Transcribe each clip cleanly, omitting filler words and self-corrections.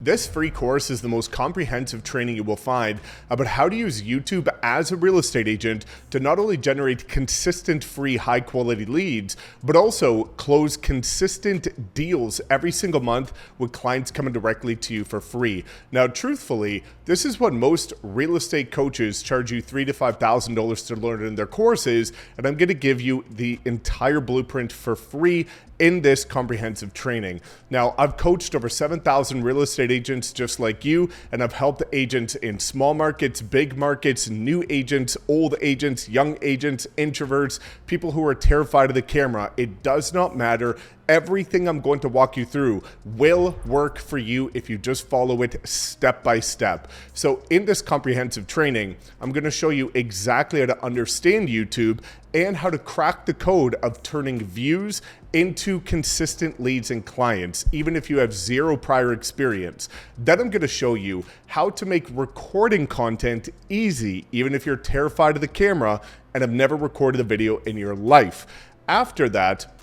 This free course is the most comprehensive training you will find about how to use YouTube as a real estate agent to not only generate consistent free high quality leads, but also close consistent deals every single month with clients coming directly to you for free. Now, truthfully, this is what most real estate coaches charge you $3,000 to $5,000 to learn in their courses, and I'm going to give you the entire blueprint for free in this comprehensive training. Now, I've coached over 7,000 real estate agents just like you, and I've helped agents in small markets, big markets, new agents, old agents, young agents, introverts, people who are terrified of the camera. It does not matter. Everything I'm going to walk you through will work for you if you just follow it step by step. So in this comprehensive training, I'm going to show you exactly how to understand YouTube and how to crack the code of turning views into consistent leads and clients, even if you have zero prior experience. Then I'm going to show you how to make recording content easy, even if you're terrified of the camera and have never recorded a video in your life. After that,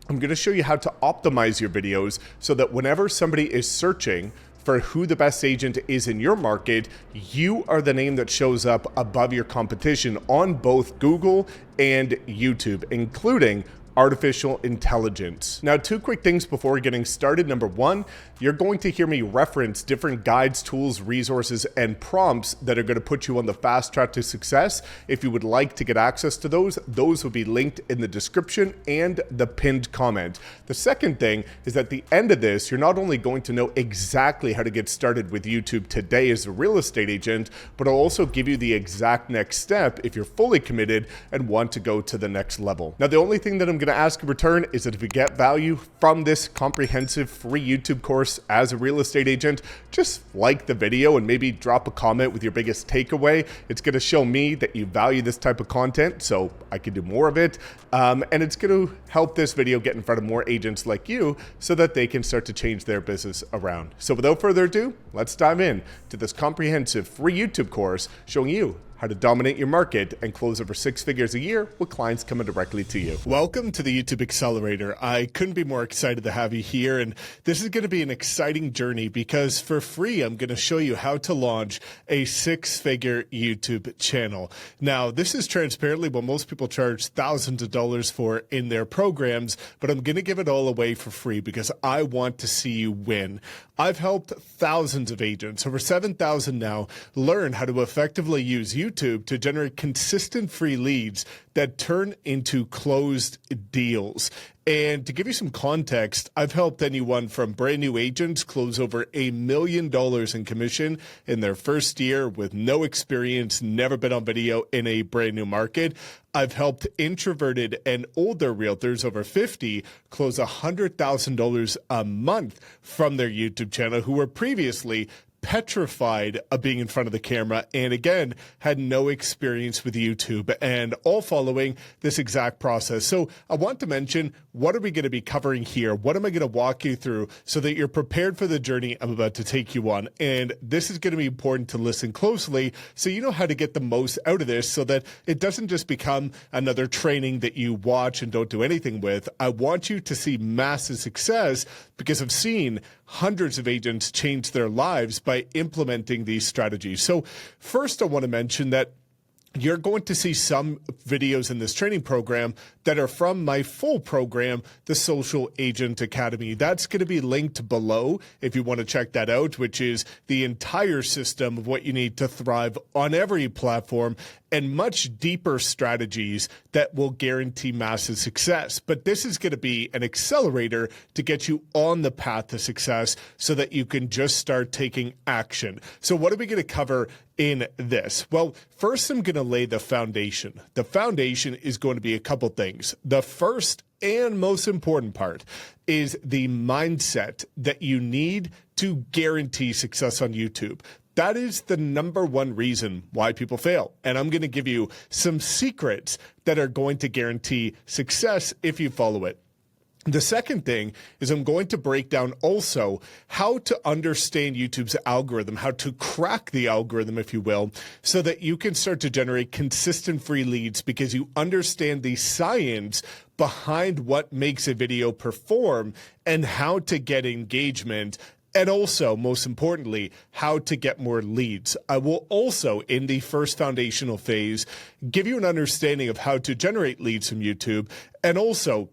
I'm going to show you how to optimize your videos so that whenever somebody is searching for who the best agent is in your market, you are the name that shows up above your competition on both Google and YouTube, including artificial intelligence. Now, two quick things before getting started. Number one, you're going to hear me reference different guides, tools, resources, and prompts that are going to put you on the fast track to success. If you would like to get access to those will be linked in the description and the pinned comment. The second thing is at the end of this, you're not only going to know exactly how to get started with YouTube today as a real estate agent, but I'll also give you the exact next step if you're fully committed and want to go to the next level. Now, the only thing that I'm going to ask in return is that if you get value from this comprehensive free YouTube course as a real estate agent, just like the video and maybe drop a comment with your biggest takeaway. It's going to show me that you value this type of content, so I can do more of it. And it's going to help this video get in front of more agents like you so that they can start to change their business around. So without further ado, let's dive in to this comprehensive free YouTube course showing you how to dominate your market and close over 6 figures a year with clients coming directly to you. Welcome to the YouTube Accelerator. I couldn't be more excited to have you here, and this is going to be an exciting journey because for free, I'm going to show you how to launch a 6-figure YouTube channel. Now, this is transparently what most people charge thousands of dollars for in their programs, but I'm going to give it all away for free because I want to see you win. I've helped thousands of agents, over 7,000 now, learn how to effectively use YouTube to generate consistent free leads that turn into closed deals. And to give you some context, I've helped anyone from brand new agents close over $1 million in commission in their first year with no experience, never been on video in a brand new market. I've helped introverted and older realtors over 50 close $100,000 a month from their YouTube channel who were previously petrified of being in front of the camera and again had no experience with YouTube, and all following this exact process. So I want to mention, what are we going to be covering here? What am I going to walk you through so that you're prepared for the journey I'm about to take you on? And this is going to be important to listen closely so you know how to get the most out of this so that it doesn't just become another training that you watch and don't do anything with. I want you to see massive success because I've seen hundreds of agents change their lives by implementing these strategies. So first, I want to mention that you're going to see some videos in this training program that are from my full program, the Social Agent Academy. That's going to be linked below if you want to check that out, which is the entire system of what you need to thrive on every platform and much deeper strategies that will guarantee massive success. But this is going to be an accelerator to get you on the path to success so that you can just start taking action. So what are we going to cover in this? Well, first I'm going to lay the foundation. The foundation is going to be a couple things. The first and most important part is the mindset that you need to guarantee success on YouTube. That is the number one reason why people fail. And I'm going to give you some secrets that are going to guarantee success if you follow it. The second thing is I'm going to break down also how to understand YouTube's algorithm, how to crack the algorithm, if you will, so that you can start to generate consistent free leads because you understand the science behind what makes a video perform and how to get engagement and also, most importantly, how to get more leads. I will also, in the first foundational phase, give you an understanding of how to generate leads from YouTube, and also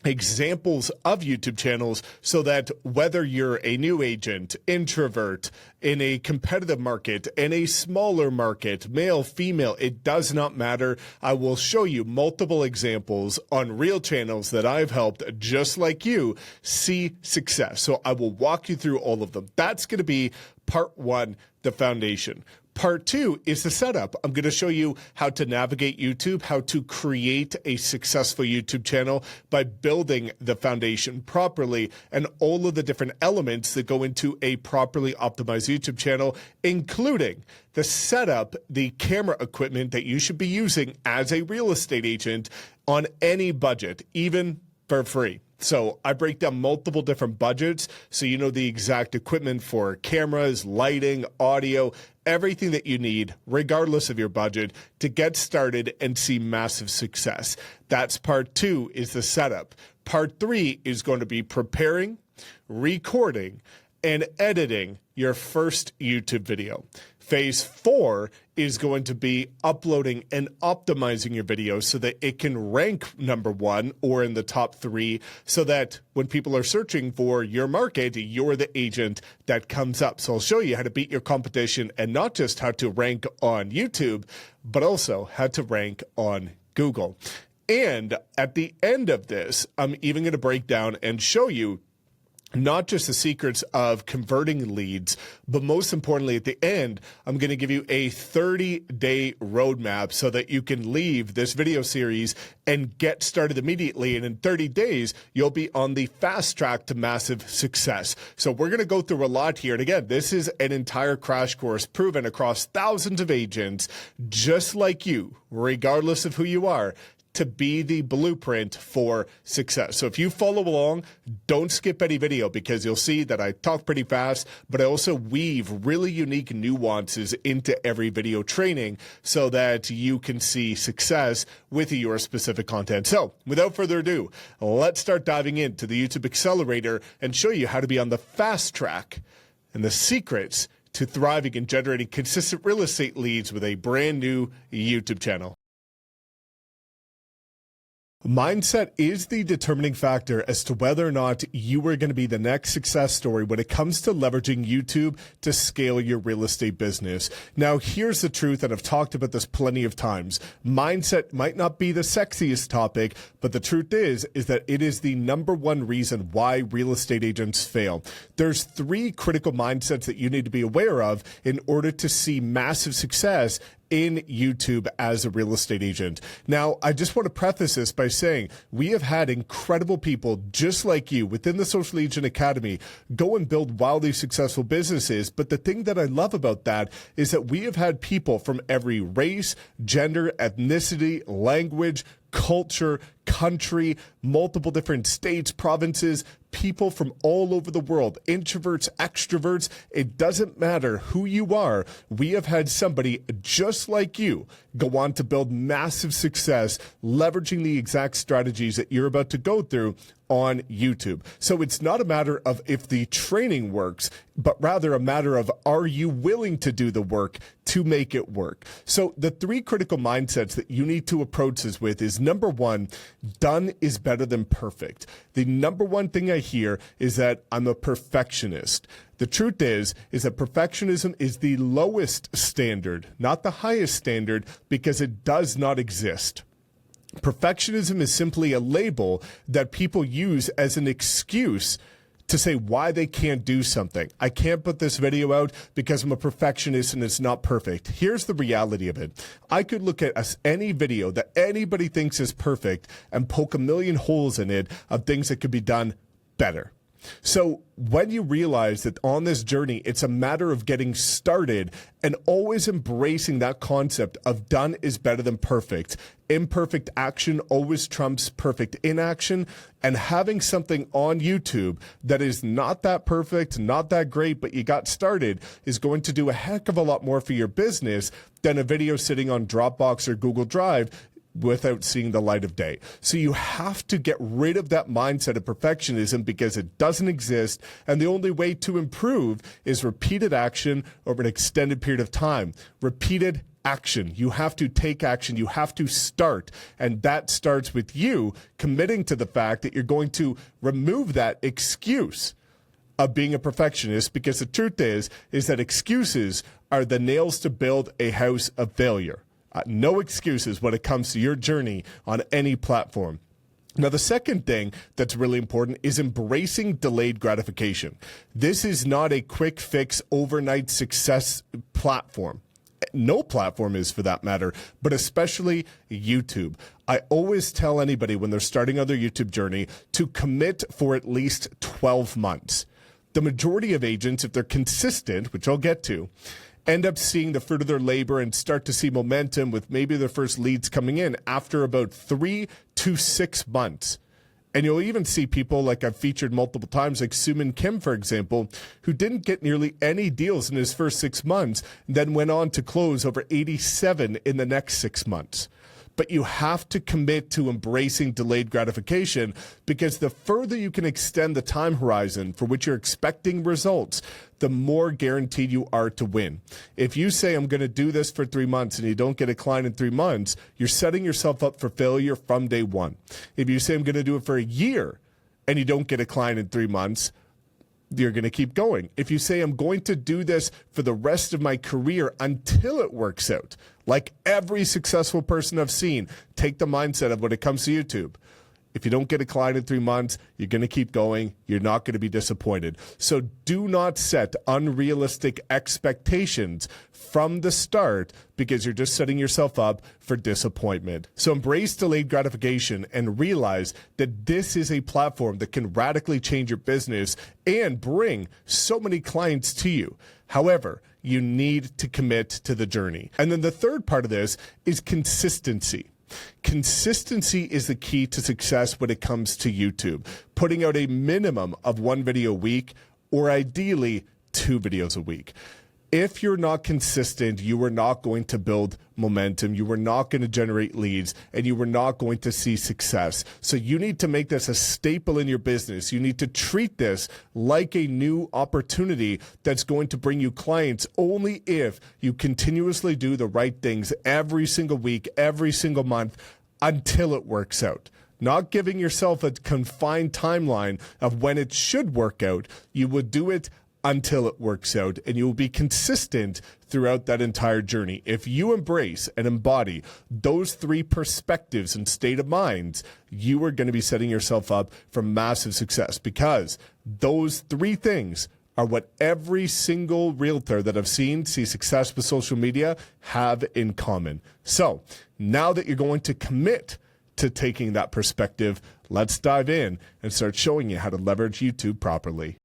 examples of YouTube channels so that whether you're a new agent, introvert, in a competitive market, in a smaller market, male, female, it does not matter. I will show you multiple examples on real channels that I've helped, just like you, see success. So I will walk you through all of them. That's going to be part one, the foundation. Part two is the setup. I'm going to show you how to navigate YouTube, how to create a successful YouTube channel by building the foundation properly, and all of the different elements that go into a properly optimized YouTube channel, including the setup, the camera equipment that you should be using as a real estate agent on any budget, even for free. So I break down multiple different budgets so you know the exact equipment for cameras, lighting, audio, everything that you need, regardless of your budget, to get started and see massive success. That's part two, is the setup. Part three is going to be preparing, recording, and editing your first YouTube video. Phase four is going to be uploading and optimizing your video so that it can rank number one or in the top three, so that when people are searching for your market, you're the agent that comes up. So I'll show you how to beat your competition, and not just how to rank on YouTube, but also how to rank on Google. And at the end of this, I'm even going to break down and show you not just the secrets of converting leads, but most importantly, at the end, I'm going to give you a 30-day roadmap so that you can leave this video series and get started immediately. And in 30 days, you'll be on the fast track to massive success. So we're going to go through a lot here. And again, this is an entire crash course proven across thousands of agents, just like you, regardless of who you are, to be the blueprint for success. So if you follow along, don't skip any video, because you'll see that I talk pretty fast, but I also weave really unique nuances into every video training so that you can see success with your specific content. So without further ado, let's start diving into the YouTube Accelerator and show you how to be on the fast track and the secrets to thriving and generating consistent real estate leads with a brand new YouTube channel. Mindset is the determining factor as to whether or not you are going to be the next success story when it comes to leveraging YouTube to scale your real estate business. Now, here's the truth, and I've talked about this plenty of times. Mindset might not be the sexiest topic, but the truth is that it is the number one reason why real estate agents fail. There's three critical mindsets that you need to be aware of in order to see massive success in YouTube as a real estate agent. Now, I just want to preface this by saying we have had incredible people just like you within the Social Agent Academy go and build wildly successful businesses. But the thing that I love about that is that we have had people from every race, gender, ethnicity, language, culture, country, multiple different states, provinces, people from all over the world, introverts, extroverts, it doesn't matter who you are. We have had somebody just like you go on to build massive success, leveraging the exact strategies that you're about to go through on YouTube. So it's not a matter of if the training works, but rather a matter of, are you willing to do the work to make it work? So the three critical mindsets that you need to approach this with is, number one, done is better than perfect. The number one thing I hear is that I'm a perfectionist. The truth is that perfectionism is the lowest standard, not the highest standard, because it does not exist. Perfectionism is simply a label that people use as an excuse to say why they can't do something. I can't put this video out because I'm a perfectionist and it's not perfect. Here's the reality of it. I could look at any video that anybody thinks is perfect and poke a million holes in it of things that could be done better. So when you realize that on this journey, it's a matter of getting started and always embracing that concept of done is better than perfect. Imperfect action always trumps perfect inaction, and having something on YouTube that is not that perfect, not that great, but you got started is going to do a heck of a lot more for your business than a video sitting on Dropbox or Google Drive without seeing the light of day. So you have to get rid of that mindset of perfectionism because it doesn't exist. And the only way to improve is repeated action over an extended period of time. Repeated action. You have to take action. You have to start. And that starts with you committing to the fact that you're going to remove that excuse of being a perfectionist, because the truth is that excuses are the nails to build a house of failure. No excuses when it comes to your journey on any platform. Now, the second thing that's really important is embracing delayed gratification. This is not a quick fix, overnight success platform. No platform is, for that matter, but especially YouTube. I always tell anybody when they're starting on their YouTube journey to commit for at least 12 months. The majority of agents, if they're consistent, which I'll get to, end up seeing the fruit of their labor and start to see momentum with maybe their first leads coming in after about 3 to 6 months. And you'll even see people like I've featured multiple times, like Suman Kim, for example, who didn't get nearly any deals in his first 6 months, then went on to close over 87 in the next 6 months. But you have to commit to embracing delayed gratification, because the further you can extend the time horizon for which you're expecting results, the more guaranteed you are to win. If you say, I'm going to do this for 3 months and you don't get a client in 3 months, you're setting yourself up for failure from day one. If you say, I'm going to do it for a year and you don't get a client in 3 months, you're going to keep going. If you say, I'm going to do this for the rest of my career until it works out, like every successful person I've seen, take the mindset of when it comes to YouTube. If you don't get a client in 3 months, you're going to keep going. You're not going to be disappointed. So do not set unrealistic expectations from the start, because you're just setting yourself up for disappointment. So embrace delayed gratification and realize that this is a platform that can radically change your business and bring so many clients to you. However, you need to commit to the journey. And then the third part of this is consistency. Consistency is the key to success when it comes to YouTube. Putting out a minimum of 1 video a week, or ideally 2 videos a week. If you're not consistent, you are not going to build momentum, you are not going to generate leads, and you are not going to see success. So you need to make this a staple in your business. You need to treat this like a new opportunity that's going to bring you clients only if you continuously do the right things every single week, every single month, until it works out. Not giving yourself a confined timeline of when it should work out. You would do it until it works out, and you will be consistent throughout that entire journey. If you embrace and embody those 3 perspectives and state of minds, you are going to be setting yourself up for massive success, because those 3 things are what every single realtor that I've seen see success with social media have in common. So now that you're going to commit to taking that perspective, let's dive in and start showing you how to leverage YouTube properly.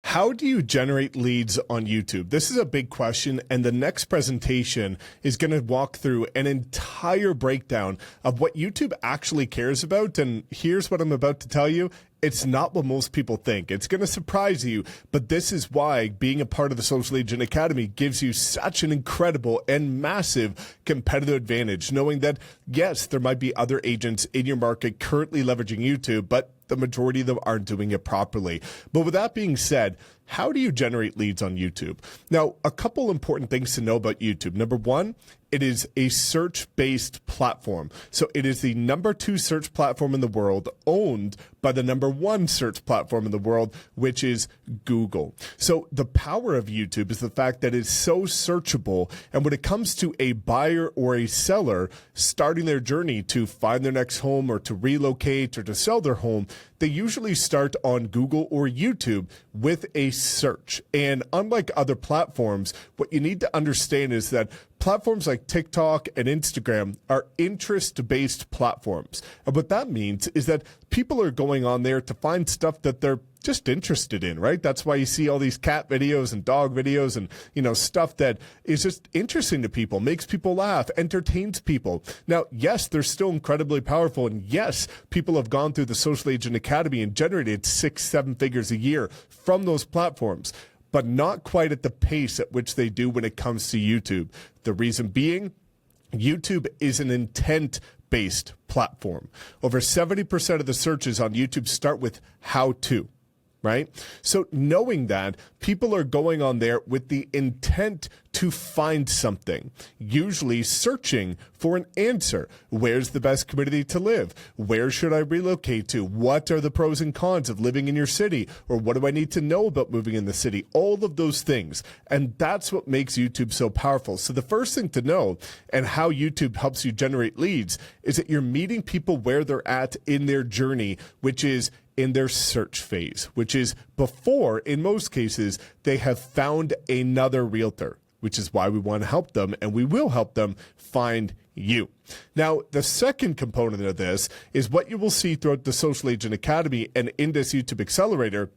How do you generate leads on YouTube? This is a big question, and the next presentation is going to walk through an entire breakdown of what YouTube actually cares about. And here's what I'm about to tell you. It's not what most people think. It's going to surprise you, but this is why being a part of the Social Agent Academy gives you such an incredible and massive competitive advantage, knowing that, yes, there might be other agents in your market currently leveraging YouTube, but the majority of them aren't doing it properly. But with that being said, how do you generate leads on YouTube? Now, a couple important things to know about YouTube. Number one, it is a search-based platform. So it is the number 2 search platform in the world, owned by the number 1 search platform in the world, which is Google. So the power of YouTube is the fact that it's so searchable. And when it comes to a buyer or a seller starting their journey to find their next home, or to relocate, or to sell their home, they usually start on Google or YouTube with a search. And unlike other platforms, what you need to understand is that platforms like TikTok and Instagram are interest-based platforms. And what that means is that people are going on there to find stuff that they're just interested in, right? That's why you see all these cat videos and dog videos and, stuff that is just interesting to people, makes people laugh, entertains people. Now, yes, they're still incredibly powerful. And yes, people have gone through the Social Agent Academy and generated 6-7 figures a year from those platforms, but not quite at the pace at which they do when it comes to YouTube. The reason being YouTube is an intent-based platform. Over 70% of the searches on YouTube start with how to, right? So knowing that, people are going on there with the intent to find something, usually searching for an answer. Where's the best community to live? Where should I relocate to? What are the pros and cons of living in your city? Or what do I need to know about moving in the city? All of those things. And that's what makes YouTube so powerful. So the first thing to know and how YouTube helps you generate leads is that you're meeting people where they're at in their journey, which is in their search phase, which is before, in most cases, they have found another realtor, which is why we want to help them, and we will help them find you. Now, the second component of this is what you will see throughout the Social Agent Academy and in this YouTube Accelerator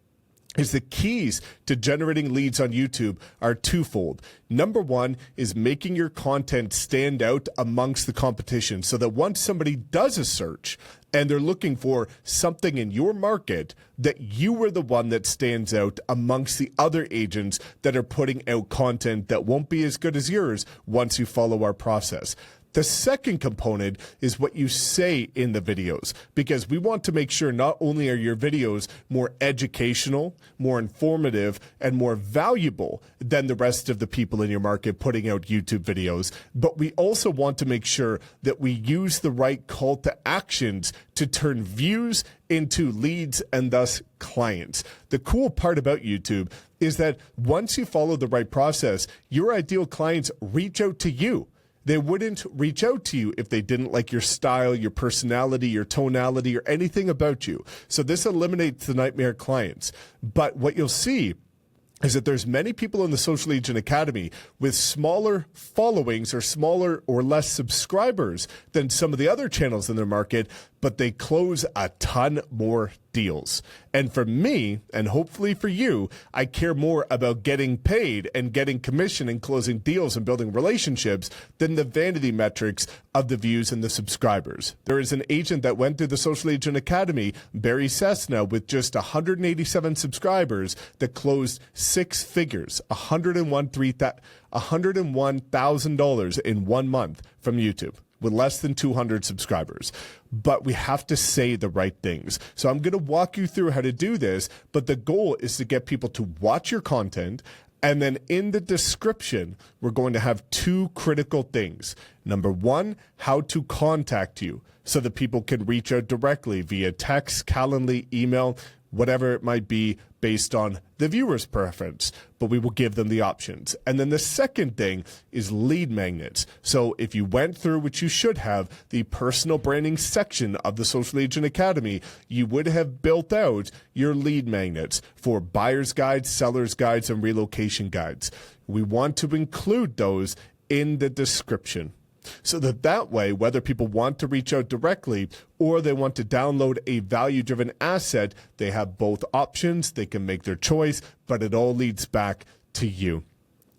is the keys to generating leads on YouTube are twofold. Number one is making your content stand out amongst the competition so that once somebody does a search and they're looking for something in your market, that you are the one that stands out amongst the other agents that are putting out content that won't be as good as yours once you follow our process. The second component is what you say in the videos, because we want to make sure not only are your videos more educational, more informative, and more valuable than the rest of the people in your market putting out YouTube videos, but we also want to make sure that we use the right call to actions to turn views into leads and thus clients. The cool part about YouTube is that once you follow the right process, your ideal clients reach out to you. They wouldn't reach out to you if they didn't like your style, your personality, your tonality, or anything about you. So this eliminates the nightmare clients. But what you'll see is that there's many people in the Social Agent Academy with smaller followings or smaller or less subscribers than some of the other channels in their market, but they close a ton more deals. And for me, and hopefully for you, I care more about getting paid and getting commission and closing deals and building relationships than the vanity metrics of the views and the subscribers. There is an agent that went through the Social Agent Academy, Barry Cessna, with just 187 subscribers that closed six figures, $101,000 in 1 month from YouTube, with less than 200 subscribers. But we have to say the right things. So I'm going to walk you through how to do this, but the goal is to get people to watch your content. And then in the description, we're going to have two critical things. Number one, how to contact you so that people can reach out directly via text, Calendly, email, whatever it might be based on the viewer's preference, but we will give them the options. And then the second thing is lead magnets. So if you went through, which you should have, the personal branding section of the Social Agent Academy, you would have built out your lead magnets for buyer's guides, seller's guides, and relocation guides. We want to include those in the description, so that way, whether people want to reach out directly or they want to download a value-driven asset, they have both options. They can make their choice, but it all leads back to you.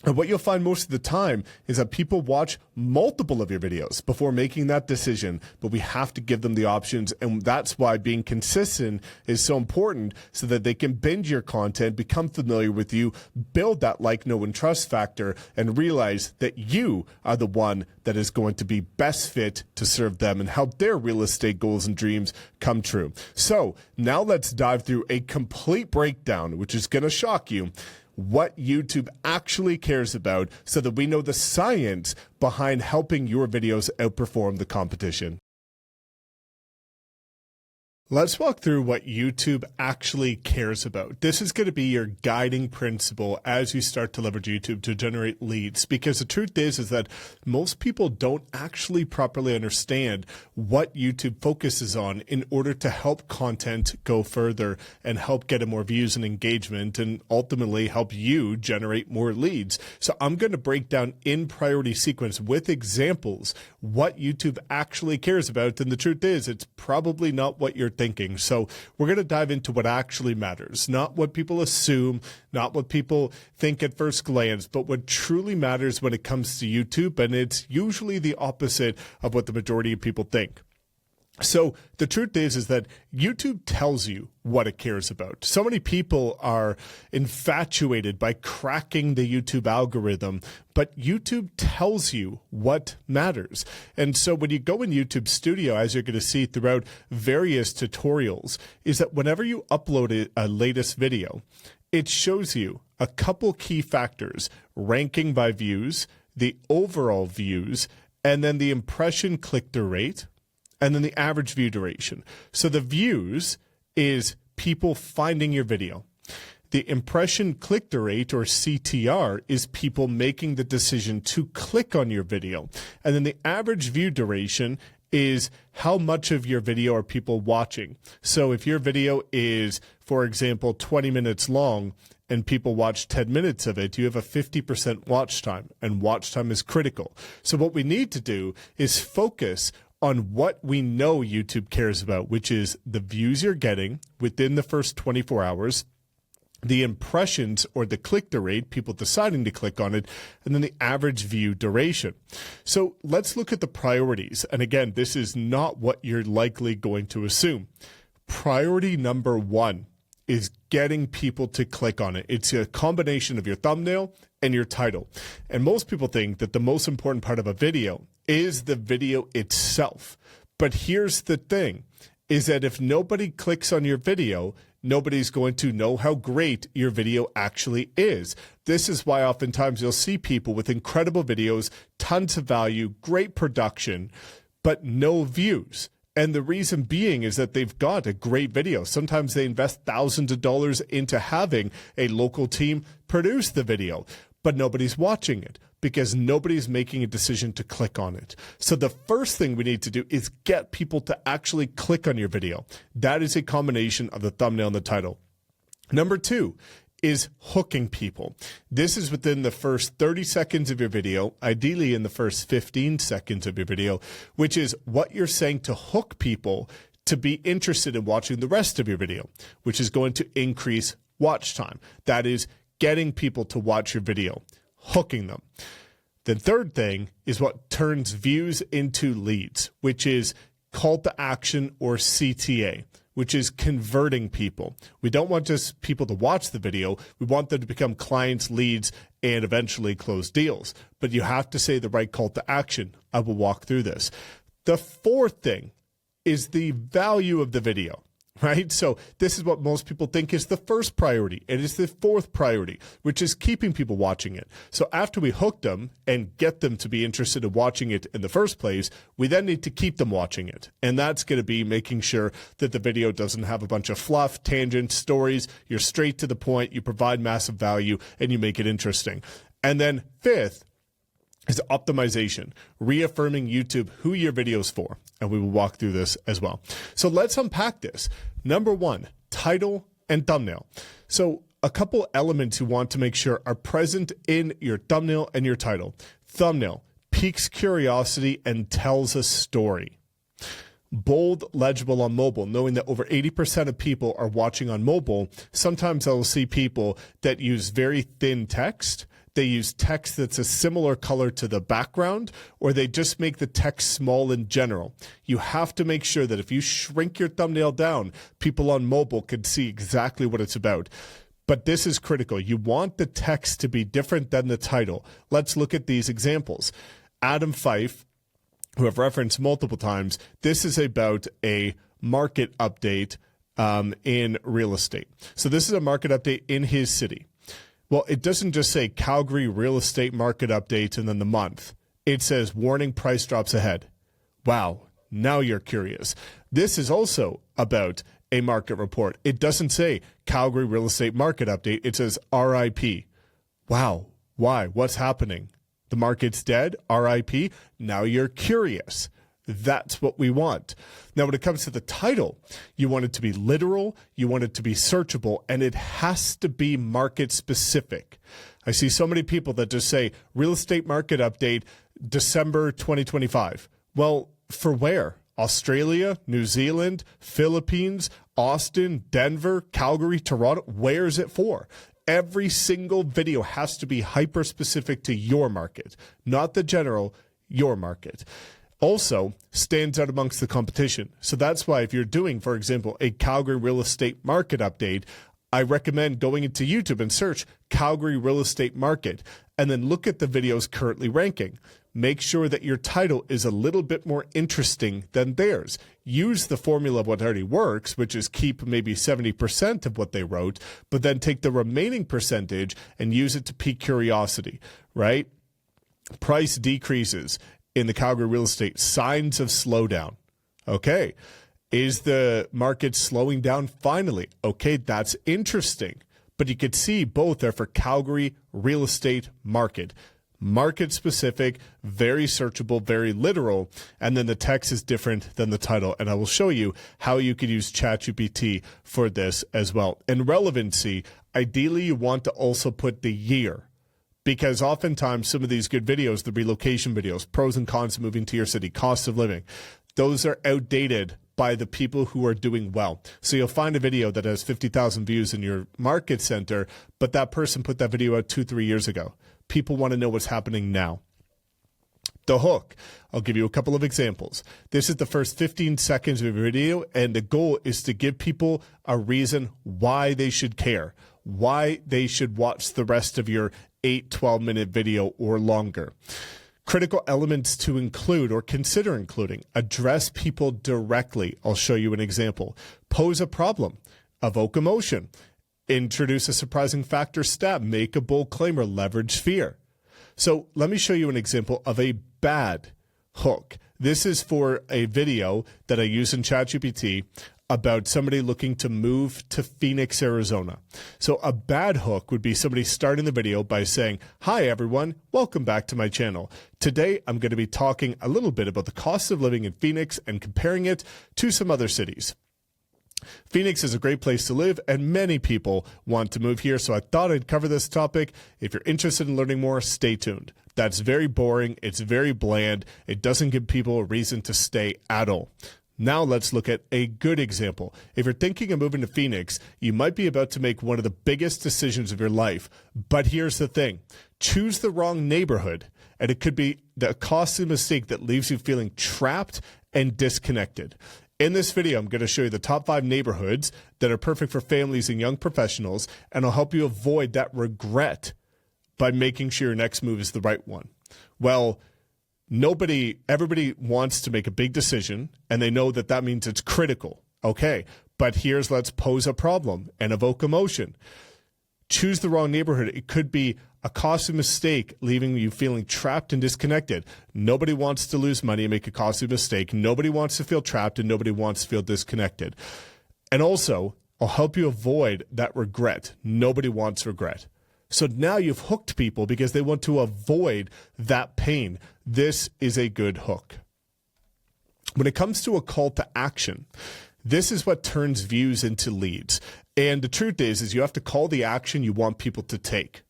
And what you'll find most of the time is that people watch multiple of your videos before making that decision, but we have to give them the options. And that's why being consistent is so important, so that they can binge your content, become familiar with you, build that like, know, and trust factor, and realize that you are the one that is going to be best fit to serve them and help their real estate goals and dreams come true. So now let's dive through a complete breakdown, which is going to shock you, what YouTube actually cares about, so that we know the science behind helping your videos outperform the competition. Let's walk through what YouTube actually cares about. This is going to be your guiding principle as you start to leverage YouTube to generate leads, because the truth is that most people don't actually properly understand what YouTube focuses on in order to help content go further and help get more views and engagement and ultimately help you generate more leads. So I'm going to break down in priority sequence with examples what YouTube actually cares about. And the truth is, it's probably not what you're thinking. So we're going to dive into what actually matters, not what people assume, not what people think at first glance, but what truly matters when it comes to YouTube. And it's usually the opposite of what the majority of people think. So the truth is that YouTube tells you what it cares about. So many people are infatuated by cracking the YouTube algorithm, but YouTube tells you what matters. And so when you go in YouTube Studio, as you're going to see throughout various tutorials, is that whenever you upload a latest video, it shows you a couple key factors: ranking by views, the overall views, and then the impression click-through rate, and then the average view duration. So the views is people finding your video. The impression click-through rate, or CTR, is people making the decision to click on your video. And then the average view duration is how much of your video are people watching. So if your video is, for example, 20 minutes long and people watch 10 minutes of it, you have a 50% watch time, and watch time is critical. So what we need to do is focus on what we know YouTube cares about, which is the views you're getting within the first 24 hours, the impressions or the click-through rate, people deciding to click on it, and then the average view duration. So let's look at the priorities. And again, this is not what you're likely going to assume. Priority number one is getting people to click on it. It's a combination of your thumbnail and your title. And most people think that the most important part of a video is the video itself. But here's the thing, is that if nobody clicks on your video, nobody's going to know how great your video actually is. This is why oftentimes you'll see people with incredible videos, tons of value, great production, but no views. And the reason being is that they've got a great video. Sometimes they invest thousands of dollars into having a local team produce the video, but nobody's watching it because nobody's making a decision to click on it. So the first thing we need to do is get people to actually click on your video. That is a combination of the thumbnail and the title. Number two is hooking people. This is within the first 30 seconds of your video, ideally in the first 15 seconds of your video, which is what you're saying to hook people to be interested in watching the rest of your video, which is going to increase watch time. That is getting people to watch your video, hooking them. The third thing is what turns views into leads, which is call to action, or CTA, which is converting people. We don't want just people to watch the video. We want them to become clients, leads, and eventually close deals. But you have to say the right call to action. I will walk through this. The fourth thing is the value of the video. Right? So this is what most people think is the first priority. It is the fourth priority, which is keeping people watching it. So after we hook them and get them to be interested in watching it in the first place, we then need to keep them watching it. And that's going to be making sure that the video doesn't have a bunch of fluff, tangents, stories. You're straight to the point. You provide massive value and you make it interesting. And then fifth is optimization, reaffirming YouTube who your video's for. And we will walk through this as well. So let's unpack this. Number one, title and thumbnail. So a couple elements you want to make sure are present in your thumbnail and your title. Thumbnail piques curiosity and tells a story. Bold, legible on mobile, knowing that over 80% of people are watching on mobile. Sometimes I will see people that use very thin text. They use text that's a similar color to the background, or they just make the text small in general. You have to make sure that if you shrink your thumbnail down, people on mobile can see exactly what it's about. But this is critical. You want the text to be different than the title. Let's look at these examples. Adam Fife, who I've referenced multiple times, this is about a market update in real estate. So this is a market update in his city. Well, it doesn't just say Calgary real estate market update and then the month. It says warning, price drops ahead. Wow, now you're curious. This is also about a market report. It doesn't say Calgary real estate market update. It says RIP. Wow, why? What's happening? The market's dead, RIP. Now you're curious. That's what we want. Now, when it comes to the title, you want it to be literal, you want it to be searchable, and it has to be market specific. I see so many people that just say real estate market update, December 2025. Well, for where? Australia, New Zealand, Philippines, Austin, Denver, Calgary, Toronto. Where is it for? Every single video has to be hyper specific to your market, not the general, your market. Also stands out amongst the competition. So that's why if you're doing, for example, a Calgary real estate market update, I recommend going into YouTube and search Calgary real estate market and then look at the videos currently ranking. Make sure that your title is a little bit more interesting than theirs. Use the formula of what already works, which is keep maybe 70% of what they wrote, but then take the remaining percentage and use it to pique curiosity, right? Price decreases in the Calgary real estate, signs of slowdown. Okay. Is the market slowing down finally? Okay, that's interesting. But you could see both are for Calgary real estate market. Market specific, very searchable, very literal. And then the text is different than the title. And I will show you how you could use ChatGPT for this as well. And relevancy, ideally you want to also put the year. Because oftentimes some of these good videos, the relocation videos, pros and cons of moving to your city, cost of living, those are outdated by the people who are doing well. So you'll find a video that has 50,000 views in your market center, but that person put that video out 2-3 years ago. People want to know what's happening now. The hook. I'll give you a couple of examples. This is the first 15 seconds of your video, and the goal is to give people a reason why they should care, why they should watch the rest of your 8-12-minute video or longer. Critical elements to include or consider including. Address people directly. I'll show you an example. Pose a problem. Evoke emotion. Introduce a surprising fact or stat. Make a bold claim or leverage fear. So let me show you an example of a bad hook. This is for a video that I use in ChatGPT about somebody looking to move to Phoenix, Arizona. So a bad hook would be somebody starting the video by saying, "Hi everyone, welcome back to my channel. Today I'm going to be talking a little bit about the cost of living in Phoenix and comparing it to some other cities. Phoenix is a great place to live and many people want to move here, so I thought I'd cover this topic. If you're interested in learning more, stay tuned." That's very boring. It's very bland. It doesn't give people a reason to stay at all. Now let's look at a good example. If you're thinking of moving to Phoenix, you might be about to make one of the biggest decisions of your life. But here's the thing. Choose the wrong neighborhood, and it could be the costly mistake that leaves you feeling trapped and disconnected. In this video, I'm going to show you the top 5 neighborhoods that are perfect for families and young professionals, and I'll help you avoid that regret by making sure your next move is the right one. Well, everybody wants to make a big decision, and they know that that means it's critical. Okay, but let's pose a problem and evoke emotion. Choose the wrong neighborhood. It could be a costly mistake, leaving you feeling trapped and disconnected. Nobody wants to lose money and make a costly mistake. Nobody wants to feel trapped, and nobody wants to feel disconnected. And also, I'll help you avoid that regret. Nobody wants regret. So now you've hooked people because they want to avoid that pain. This is a good hook. When it comes to a call to action, this is what turns views into leads. And the truth is you have to call the action you want people to take.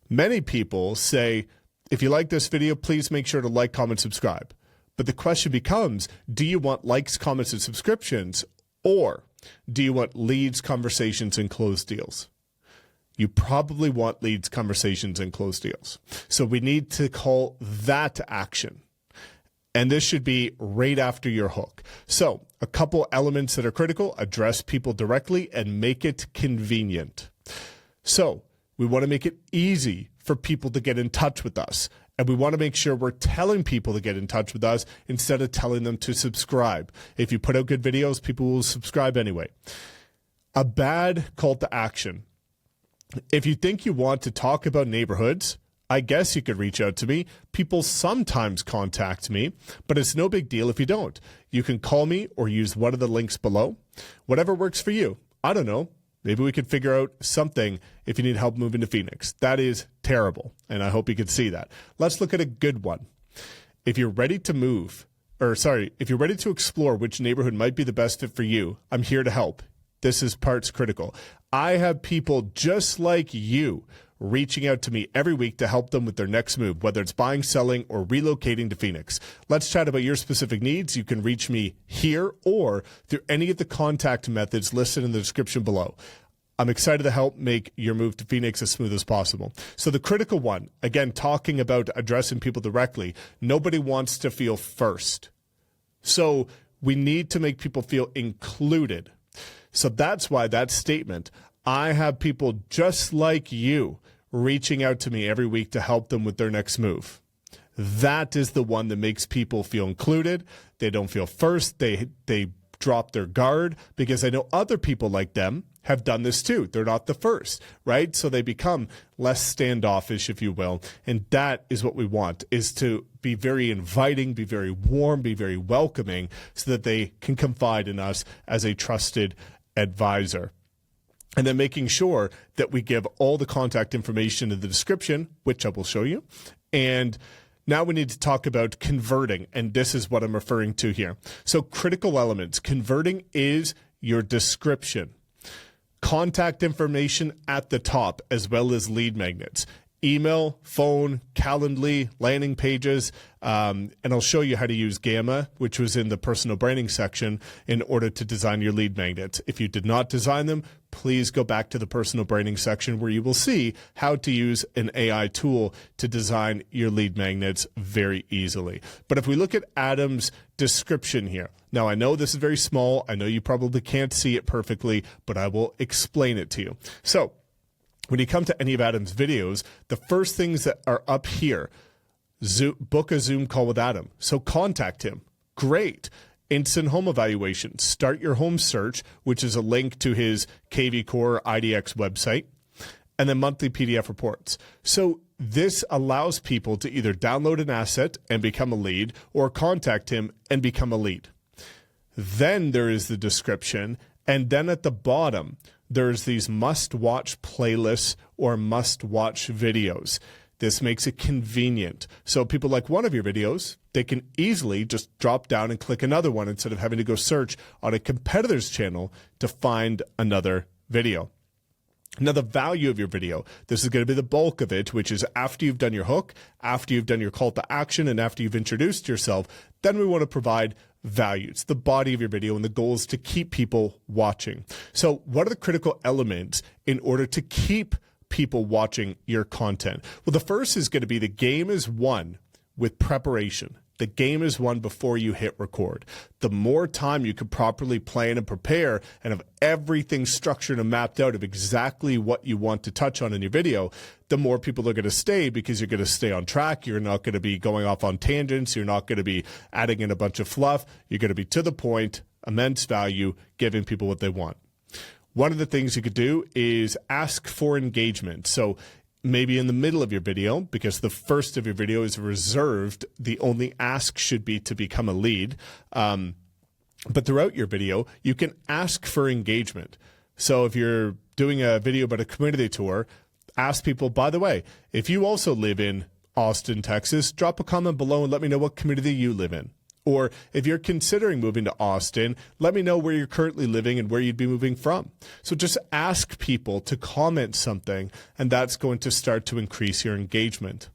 Many people say, if you like this video, please make sure to like, comment, subscribe. But the question becomes, do you want likes, comments, and subscriptions, or do you want leads, conversations, and closed deals? You probably want leads, conversations, and closed deals. So we need to call that to action. And this should be right after your hook. So a couple elements that are critical: address people directly and make it convenient. So we want to make it easy for people to get in touch with us. And we want to make sure we're telling people to get in touch with us instead of telling them to subscribe. If you put out good videos, people will subscribe anyway. A bad call to action. If you think you want to talk about neighborhoods, I guess you could reach out to me. People sometimes contact me, but it's no big deal if you don't. You can call me or use one of the links below. Whatever works for you. I don't know. Maybe we could figure out something if you need help moving to Phoenix. That is terrible, and I hope you can see that. Let's look at a good one. If you're ready to if you're ready to explore which neighborhood might be the best fit for you, I'm here to help. This is parts critical. I have people just like you reaching out to me every week to help them with their next move, whether it's buying, selling, or relocating to Phoenix. Let's chat about your specific needs. You can reach me here or through any of the contact methods listed in the description below. I'm excited to help make your move to Phoenix as smooth as possible. So the critical one, again, talking about addressing people directly, nobody wants to feel first. So we need to make people feel included. So that's why that statement, I have people just like you reaching out to me every week to help them with their next move. That is the one that makes people feel included. They don't feel first. They drop their guard because I know other people like them have done this too. They're not the first, right? So they become less standoffish, if you will. And that is what we want, is to be very inviting, be very warm, be very welcoming so that they can confide in us as a trusted advisor. And then making sure that we give all the contact information in the description, which I will show you. And now we need to talk about converting, and this is what I'm referring to here. So critical elements. Converting is your description. Contact information at the top, as well as lead magnets. Email, phone, Calendly, landing pages, and I'll show you how to use Gamma, which was in the personal branding section, in order to design your lead magnets. If you did not design them, please go back to the personal branding section where you will see how to use an AI tool to design your lead magnets very easily. But if we look at Adam's description here, now I know this is very small. I know you probably can't see it perfectly, but I will explain it to you. So when you come to any of Adam's videos, the first things that are up here, book a Zoom call with Adam. So contact him. Great. Instant home evaluation. Start your home search, which is a link to his KV Core IDX website, and then monthly PDF reports. So this allows people to either download an asset and become a lead or contact him and become a lead. Then there is the description. And then at the bottom, there's these must-watch playlists or must-watch videos. This makes it convenient. So people like one of your videos, they can easily just drop down and click another one instead of having to go search on a competitor's channel to find another video. Now, the value of your video, this is going to be the bulk of it, which is after you've done your hook, after you've done your call to action, and after you've introduced yourself, then we want to provide value. It's the body of your video, and the goal is to keep people watching. So what are the critical elements in order to keep people watching your content? Well, the first is going to be the game is won with preparation. The game is won before you hit record. The more time you can properly plan and prepare and have everything structured and mapped out of exactly what you want to touch on in your video, the more people are going to stay because you're going to stay on track. You're not going to be going off on tangents. You're not going to be adding in a bunch of fluff. You're going to be to the point, immense value, giving people what they want. One of the things you could do is ask for engagement. So maybe in the middle of your video, because the first of your video is reserved, the only ask should be to become a lead. But throughout your video, you can ask for engagement. So if you're doing a video about a community tour, ask people, by the way, if you also live in Austin, Texas, drop a comment below and let me know what community you live in. Or if you're considering moving to Austin, let me know where you're currently living and where you'd be moving from. So just ask people to comment something, and that's going to start to increase your engagement.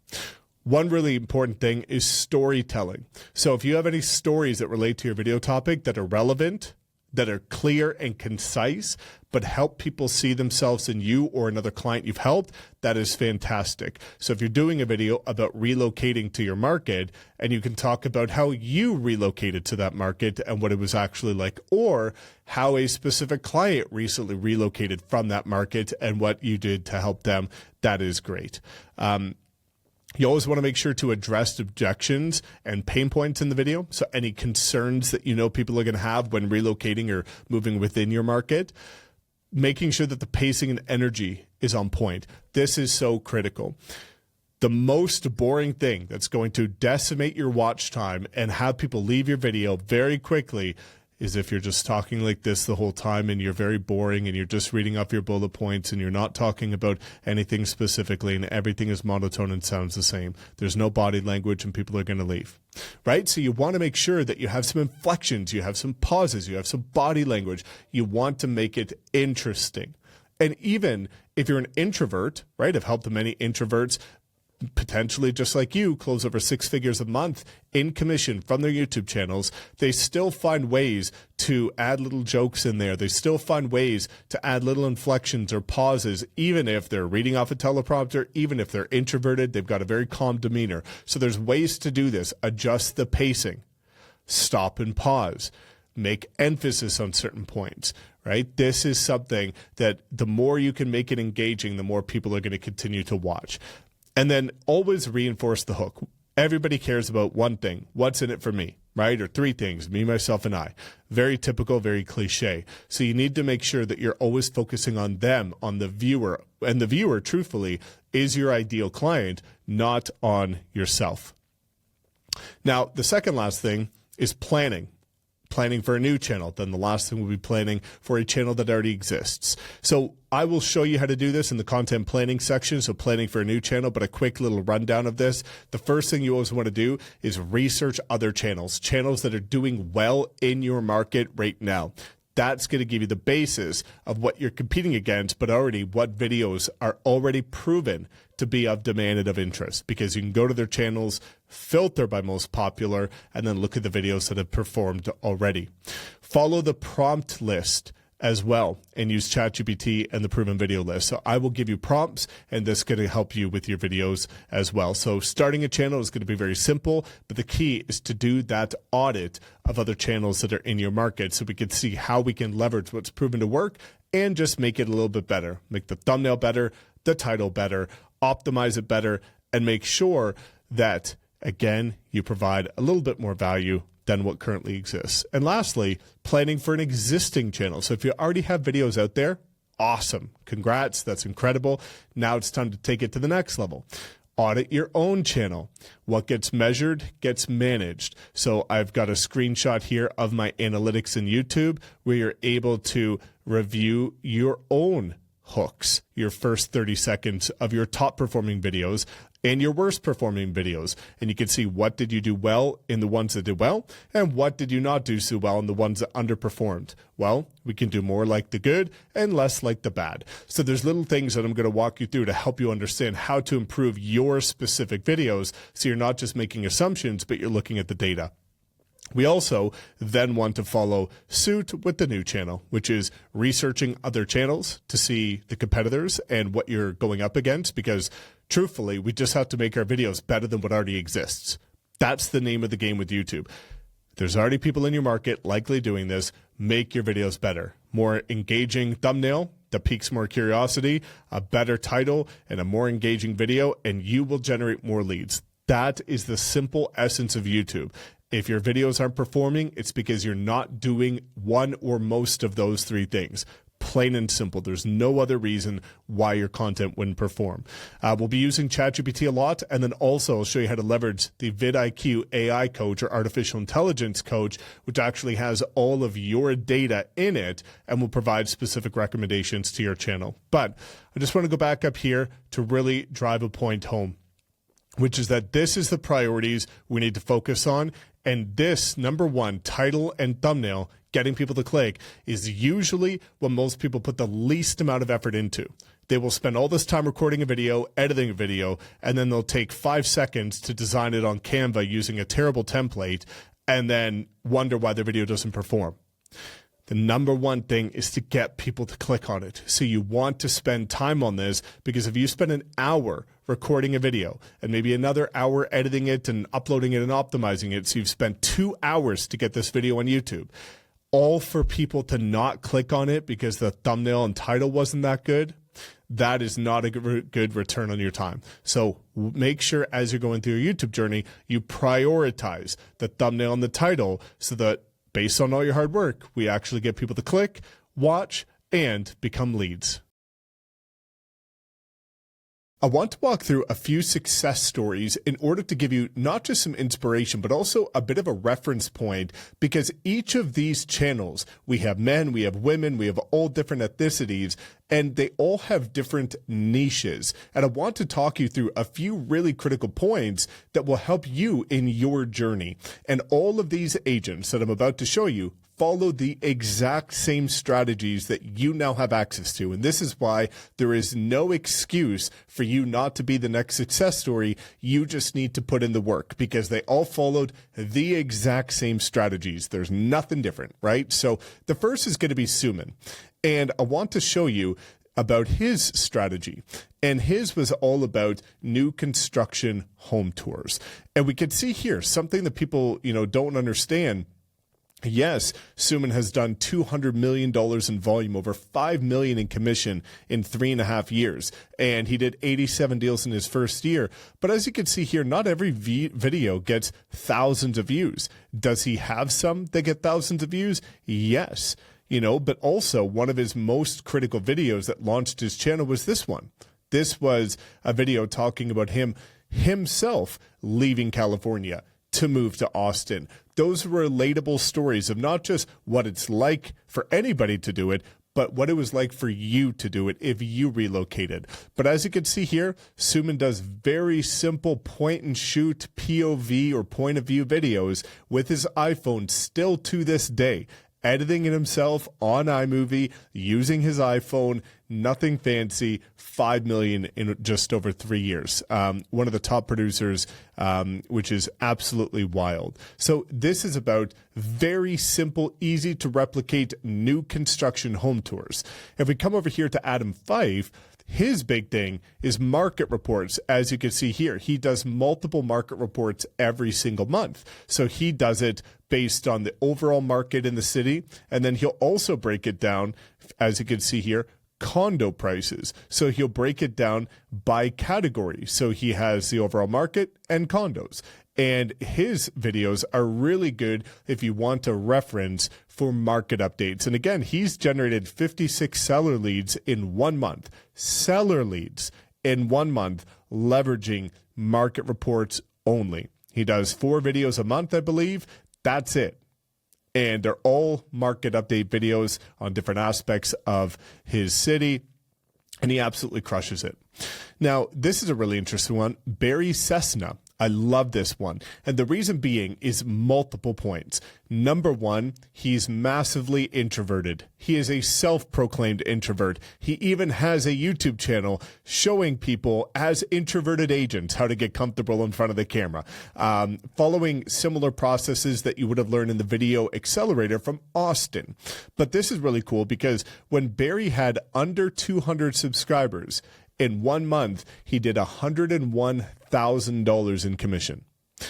One really important thing is storytelling. So if you have any stories that relate to your video topic that are relevant, that are clear and concise, but help people see themselves in you or another client you've helped, that is fantastic. So if you're doing a video about relocating to your market, and you can talk about how you relocated to that market and what it was actually like, or how a specific client recently relocated from that market and what you did to help them, that is great. You always want to make sure to address objections and pain points in the video. So any concerns that you know people are going to have when relocating or moving within your market, making sure that the pacing and energy is on point. This is so critical. The most boring thing that's going to decimate your watch time and have people leave your video very quickly is if you're just talking like this the whole time and you're very boring and you're just reading off your bullet points and you're not talking about anything specifically and everything is monotone and sounds the same. There's no body language and people are going to leave, right? So you want to make sure that you have some inflections, you have some pauses, you have some body language. You want to make it interesting. And even if you're an introvert, right? I've helped many introverts potentially just like you, close over 6 figures a month in commission from their YouTube channels, they still find ways to add little jokes in there. They still find ways to add little inflections or pauses, even if they're reading off a teleprompter, even if they're introverted, they've got a very calm demeanor. So there's ways to do this. Adjust the pacing, stop and pause, make emphasis on certain points, right? This is something that the more you can make it engaging, the more people are going to continue to watch. And then always reinforce the hook. Everybody cares about one thing. What's in it for me, right? Or 3 things, me, myself, and I. Very typical, very cliche. So you need to make sure that you're always focusing on them, on the viewer. And the viewer, truthfully, is your ideal client, not on yourself. Now, the second last thing is planning for a new channel. Then the last thing will be planning for a channel that already exists. So I will show you how to do this in the content planning section, so planning for a new channel, but a quick little rundown of this. The first thing you always want to do is research other channels that are doing well in your market right now. That's going to give you the basis of what you're competing against, but already what videos are already proven to be of demand and of interest, because you can go to their channels, filter by most popular, and then look at the videos that have performed already. Follow the prompt list as well and use ChatGPT and the proven video list. So I will give you prompts, and this is going to help you with your videos as well. So starting a channel is going to be very simple, but the key is to do that audit of other channels that are in your market so we can see how we can leverage what's proven to work and just make it a little bit better. Make the thumbnail better, the title better, optimize it better, and make sure that, again, you provide a little bit more value than what currently exists. And lastly, planning for an existing channel. So if you already have videos out there, awesome. Congrats, that's incredible. Now it's time to take it to the next level. Audit your own channel. What gets measured gets managed. So I've got a screenshot here of my analytics in YouTube where you're able to review your own hooks, your first 30 seconds of your top performing videos and your worst performing videos. And you can see what did you do well in the ones that did well and what did you not do so well in the ones that underperformed. Well, we can do more like the good and less like the bad. So there's little things that I'm going to walk you through to help you understand how to improve your specific videos so you're not just making assumptions, but you're looking at the data. We also then want to follow suit with the new channel, which is researching other channels to see the competitors and what you're going up against, because truthfully, we just have to make our videos better than what already exists. That's the name of the game with YouTube. There's already people in your market likely doing this. Make your videos better. More engaging thumbnail that piques more curiosity, a better title, and a more engaging video, and you will generate more leads. That is the simple essence of YouTube. If your videos aren't performing, it's because you're not doing one or most of those 3 things. Plain and simple. There's no other reason why your content wouldn't perform. We'll be using ChatGPT a lot, and then also I'll show you how to leverage the vidIQ AI coach or artificial intelligence coach, which actually has all of your data in it and will provide specific recommendations to your channel. But I just want to go back up here to really drive a point home, which is that this is the priorities we need to focus on. And this, number one, title and thumbnail, getting people to click, is usually what most people put the least amount of effort into. They will spend all this time recording a video, editing a video, and then they'll take 5 seconds to design it on Canva using a terrible template and then wonder why their video doesn't perform. The number one thing is to get people to click on it. So you want to spend time on this, because if you spend an hour recording a video and maybe another hour editing it and uploading it and optimizing it, so you've spent 2 hours to get this video on YouTube, all for people to not click on it because the thumbnail and title wasn't that good, that is not a good return on your time. So make sure as you're going through your YouTube journey, you prioritize the thumbnail and the title so that based on all your hard work, we actually get people to click, watch, and become leads. I want to walk through a few success stories in order to give you not just some inspiration, but also a bit of a reference point, because each of these channels, we have men, we have women, we have all different ethnicities, and they all have different niches. And I want to talk you through a few really critical points that will help you in your journey. And all of these agents that I'm about to show you follow the exact same strategies that you now have access to. And this is why there is no excuse for you not to be the next success story. You just need to put in the work, because they all followed the exact same strategies. There's nothing different, right? So the first is going to be Suman. And I want to show you about his strategy. And his was all about new construction home tours. And we could see here something that people, don't understand. Yes, Suman has done $200 million in volume, over $5 million in commission in 3.5 years. And he did 87 deals in his first year. But as you can see here, not every video gets thousands of views. Does he have some that get thousands of views? Yes. But also one of his most critical videos that launched his channel was this one. This was a video talking about himself leaving California to move to Austin. Those were relatable stories of not just what it's like for anybody to do it, but what it was like for you to do it if you relocated. But as you can see here, Suman does very simple point and shoot POV or point of view videos with his iPhone still to this day. Editing it himself on iMovie, using his iPhone, nothing fancy, 5 million in just over 3 years. One of the top producers, which is absolutely wild. So this is about very simple, easy to replicate new construction home tours. If we come over here to Adam Fife, his big thing is market reports. As you can see here, he does multiple market reports every single month. So he does it based on the overall market in the city. And then he'll also break it down, as you can see here, condo prices. So he'll break it down by category. So he has the overall market and condos. And his videos are really good if you want to reference for market updates. And again, he's generated 56 seller leads in 1 month. Seller leads in 1 month, leveraging market reports only. He does 4 videos a month, I believe. That's it. And they're all market update videos on different aspects of his city. And he absolutely crushes it. Now, this is a really interesting one. Barry Cessna. I love this one. And the reason being is multiple points. Number one, he's massively introverted. He is a self-proclaimed introvert. He even has a YouTube channel showing people as introverted agents how to get comfortable in front of the camera, following similar processes that you would have learned in the video accelerator from Austin. But this is really cool because when Barry had under 200 subscribers, in 1 month, he did $101,000 in commission.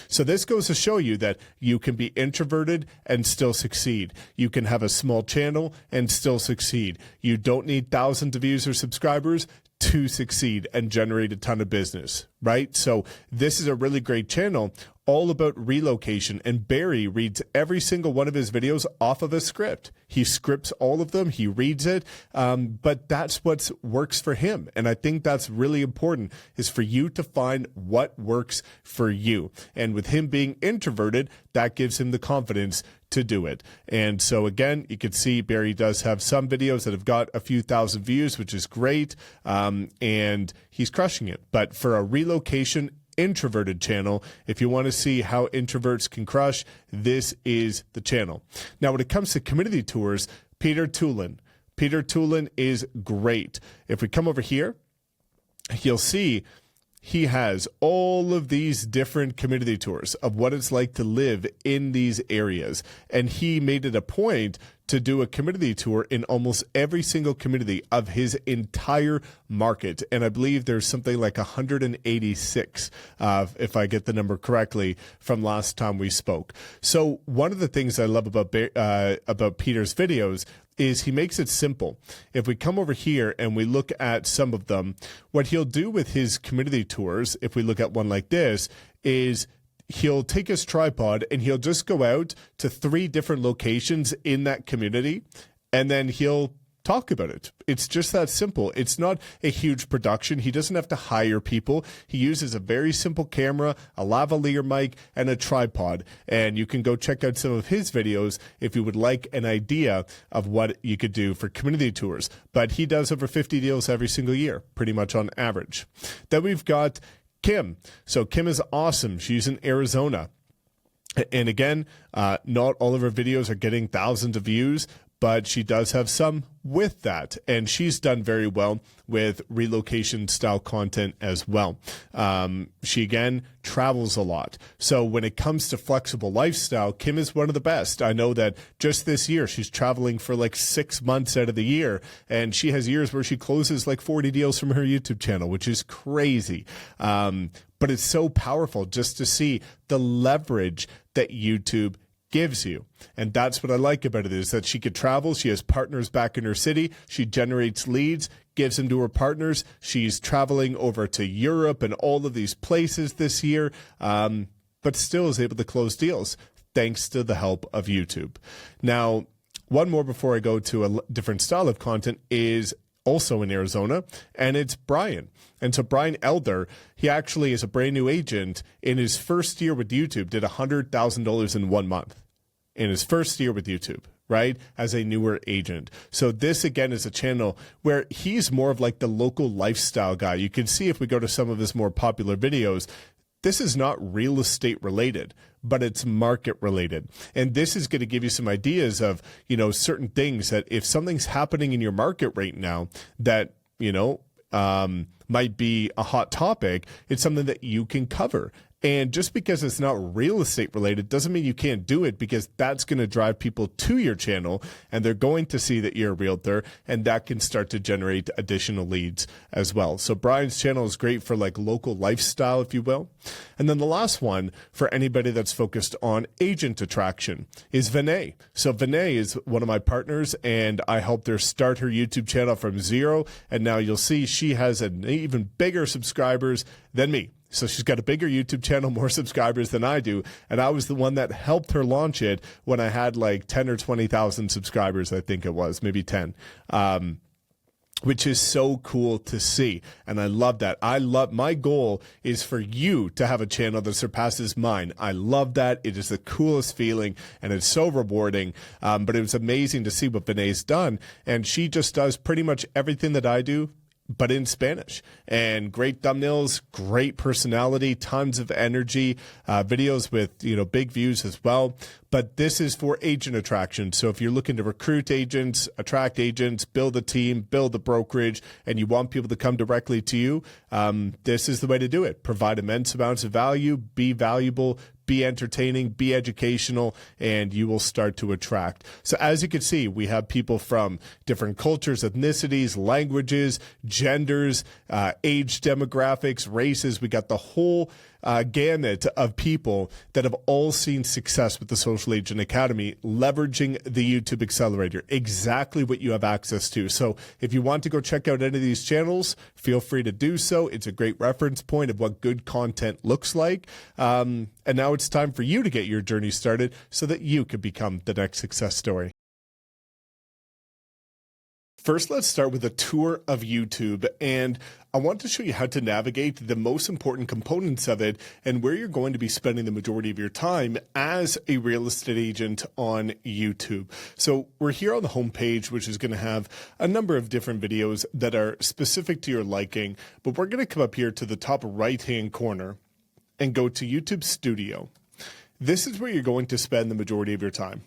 So this goes to show you that you can be introverted and still succeed. You can have a small channel and still succeed. You don't need thousands of views or subscribers to succeed and generate a ton of business, right? So this is a really great channel all about relocation. And Barry reads every single one of his videos off of a script. He scripts all of them. He reads it. But that's what works for him. And I think that's really important, is for you to find what works for you. And with him being introverted, that gives him the confidence to do it. And so again, you can see Barry does have some videos that have got a few thousand views, which is great. And he's crushing it. But for a relocation introverted channel, if you want to see how introverts can crush, this is the channel. Now, when it comes to community tours, Peter Tulin is great. If we come over here, you'll see he has all of these different community tours of what it's like to live in these areas. And he made it a point to do a community tour in almost every single community of his entire market. And I believe there's something like 186, if I get the number correctly, from last time we spoke. So one of the things I love about Peter's videos is he makes it simple. If we come over here and we look at some of them, what he'll do with his community tours, if we look at one like this, is he'll take his tripod and he'll just go out to 3 different locations in that community, and then he'll talk about it. It's just that simple. It's not a huge production. He doesn't have to hire people. He uses a very simple camera, a lavalier mic, and a tripod. And you can go check out some of his videos if you would like an idea of what you could do for community tours. But he does over 50 deals every single year, pretty much on average. Then we've got Kim. So Kim is awesome. She's in Arizona. And again, not all of her videos are getting thousands of views, but she does have some with that. And she's done very well with relocation style content as well. She, again, travels a lot. So when it comes to flexible lifestyle, Kim is one of the best. I know that just this year, she's traveling for like 6 months out of the year. And she has years where she closes like 40 deals from her YouTube channel, which is crazy. But it's so powerful just to see the leverage that YouTube gives you. And that's what I like about it, is that she could travel. She has partners back in her city. She generates leads, gives them to her partners. She's traveling over to Europe and all of these places this year, but still is able to close deals thanks to the help of YouTube. Now, one more before I go to a different style of content is also in Arizona, and it's Brian. And so Brian Elder, he actually is a brand new agent. In his first year with YouTube, did $100,000 in 1 month. In his first year with YouTube, right, as a newer agent. So this, again, is a channel where he's more of like the local lifestyle guy. You can see if we go to some of his more popular videos, this is not real estate related, but it's market related. And this is going to give you some ideas of, you know, certain things that if something's happening in your market right now that, you know, might be a hot topic, it's something that you can cover. And just because it's not real estate related doesn't mean you can't do it, because that's going to drive people to your channel and they're going to see that you're a realtor, and that can start to generate additional leads as well. So Brian's channel is great for like local lifestyle, if you will. And then the last one for anybody that's focused on agent attraction is Vinay. So Vinay is one of my partners, and I helped her start her YouTube channel from zero. And now you'll see she has an even bigger subscribers than me. So she's got a bigger YouTube channel, more subscribers than I do. And I was the one that helped her launch it when I had like 10 or 20,000 subscribers, I think it was, maybe 10. Which is so cool to see. And I love that. My goal is for you to have a channel that surpasses mine. I love that. It is the coolest feeling, and it's so rewarding. But it was amazing to see what Vinay's done. And she just does pretty much everything that I do, but in Spanish. And great thumbnails, great personality, tons of energy, videos with, you know, big views as well. But this is for agent attraction. So if you're looking to recruit agents, attract agents, build a team, build a brokerage, and you want people to come directly to you, this is the way to do it. Provide immense amounts of value, be valuable, be entertaining, be educational, and you will start to attract. So as you can see, we have people from different cultures, ethnicities, languages, genders, age demographics, races. We got the whole gamut of people that have all seen success with the Social Agent Academy, leveraging the YouTube Accelerator, exactly what you have access to. So if you want to go check out any of these channels, feel free to do so. It's a great reference point of what good content looks like. And now it's time for you to get your journey started so that you can become the next success story. First, let's start with a tour of YouTube, and I want to show you how to navigate the most important components of it and where you're going to be spending the majority of your time as a real estate agent on YouTube. So we're here on the homepage, which is going to have a number of different videos that are specific to your liking, but we're going to come up here to the top right-hand corner and go to YouTube Studio. This is where you're going to spend the majority of your time.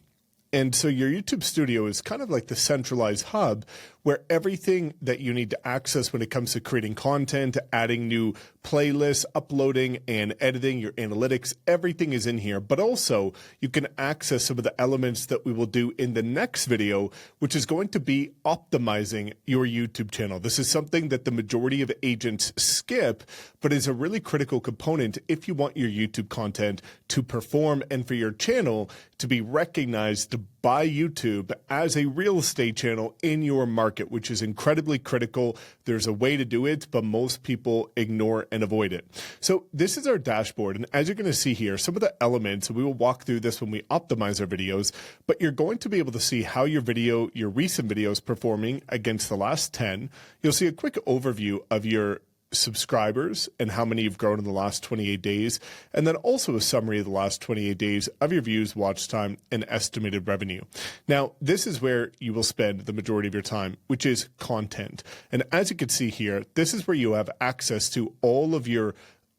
And so your YouTube Studio is kind of like the centralized hub where everything that you need to access when it comes to creating content, adding new playlists, uploading and editing, your analytics, everything is in here. But also you can access some of the elements that we will do in the next video, which is going to be optimizing your YouTube channel. This is something that the majority of agents skip, but is a really critical component if you want your YouTube content to perform and for your channel to be recognized by YouTube as a real estate channel in your market, which is incredibly critical. There's a way to do it, but most people ignore and avoid it. So this is our dashboard. And as you're going to see here, some of the elements, we will walk through this when we optimize our videos, but you're going to be able to see how your recent video is performing against the last 10. You'll see a quick overview of your subscribers and how many you've grown in the last 28 days, and then also a summary of the last 28 days of your views, watch time, and estimated revenue. Now, this is where you will spend the majority of your time, which is content. And as you can see here, this is where you have access to all of your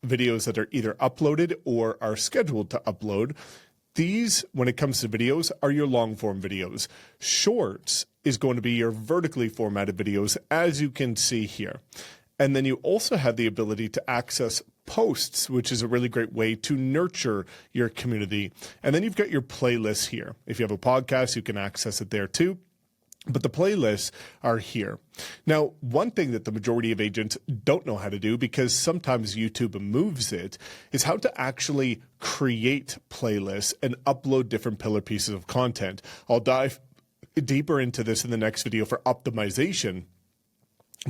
videos that are either uploaded or are scheduled to upload. These, when it comes to videos, are your long form videos. Shorts is going to be your vertically formatted videos, as you can see here. And then you also have the ability to access posts, which is a really great way to nurture your community. And then you've got your playlists here. If you have a podcast, you can access it there too. But the playlists are here. Now, one thing that the majority of agents don't know how to do, because sometimes YouTube moves it, is how to actually create playlists and upload different pillar pieces of content. I'll dive deeper into this in the next video for optimization.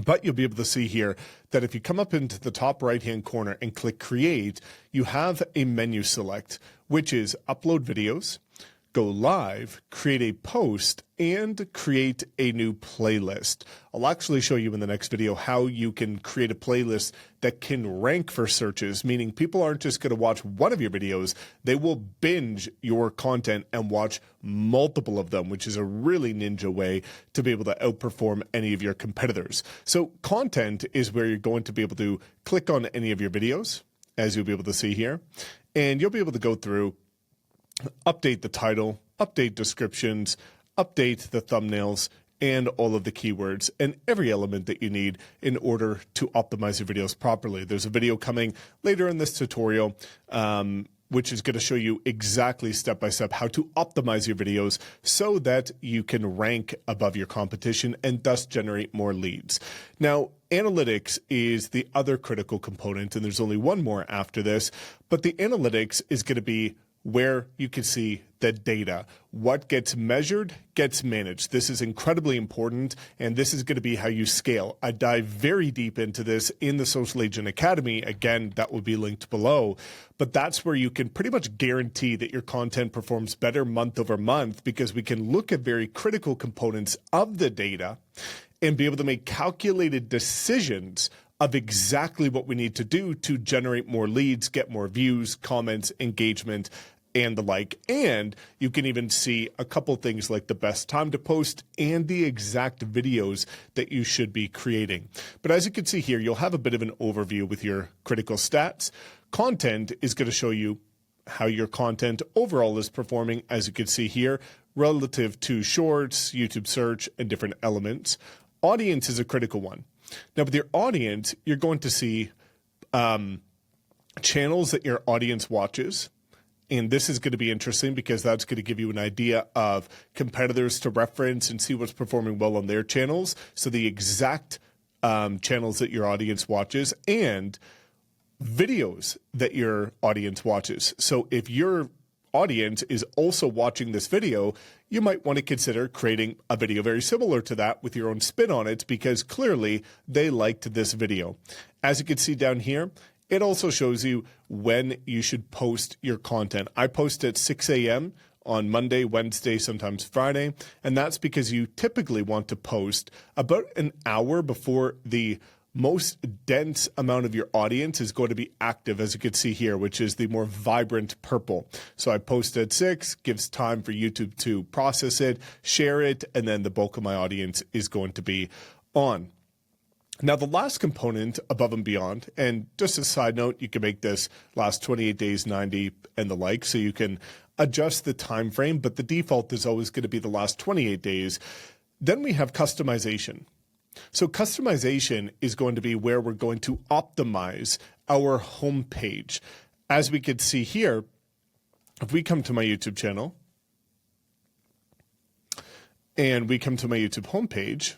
But you'll be able to see here that if you come up into the top right-hand corner and click Create, you have a menu select, which is Upload Videos, Go Live, Create a Post, and Create a New Playlist. I'll actually show you in the next video how you can create a playlist that can rank for searches, meaning people aren't just going to watch one of your videos, they will binge your content and watch multiple of them, which is a really ninja way to be able to outperform any of your competitors. So content is where you're going to be able to click on any of your videos, as you'll be able to see here, and you'll be able to go through, update the title, update descriptions, update the thumbnails, and all of the keywords and every element that you need in order to optimize your videos properly. There's a video coming later in this tutorial, which is going to show you exactly step-by-step how to optimize your videos so that you can rank above your competition and thus generate more leads. Now, analytics is the other critical component, and there's only one more after this, but the analytics is going to be where you can see the data. What gets measured gets managed. This is incredibly important, and this is going to be how you scale. I dive very deep into this in the Social Agent Academy. Again, that will be linked below, but that's where you can pretty much guarantee that your content performs better month over month, because we can look at very critical components of the data and be able to make calculated decisions of exactly what we need to do to generate more leads, get more views, comments, engagement, and the like. And you can even see a couple things like the best time to post and the exact videos that you should be creating. But as you can see here, you'll have a bit of an overview with your critical stats. Content is going to show you how your content overall is performing, as you can see here, relative to shorts, YouTube search, and different elements. Audience is a critical one. Now, with your audience, you're going to see channels that your audience watches. And this is going to be interesting because that's going to give you an idea of competitors to reference and see what's performing well on their channels. So the exact channels that your audience watches and videos that your audience watches. So if your audience is also watching this video, you might want to consider creating a video very similar to that with your own spin on it, because clearly they liked this video. As you can see down here, it also shows you when you should post your content. I post at 6 a.m. on Monday, Wednesday, sometimes Friday, and that's because you typically want to post about an hour before the most dense amount of your audience is going to be active, as you can see here, which is the more vibrant purple. So I post at 6, gives time for YouTube to process it, share it, and then the bulk of my audience is going to be on. Now, the last component above and beyond, and just a side note, you can make this last 28 days, 90, and the like, so you can adjust the time frame, but the default is always going to be the last 28 days. Then we have customization. So customization is going to be where we're going to optimize our homepage. As we can see here, if we come to my YouTube channel and we come to my YouTube homepage,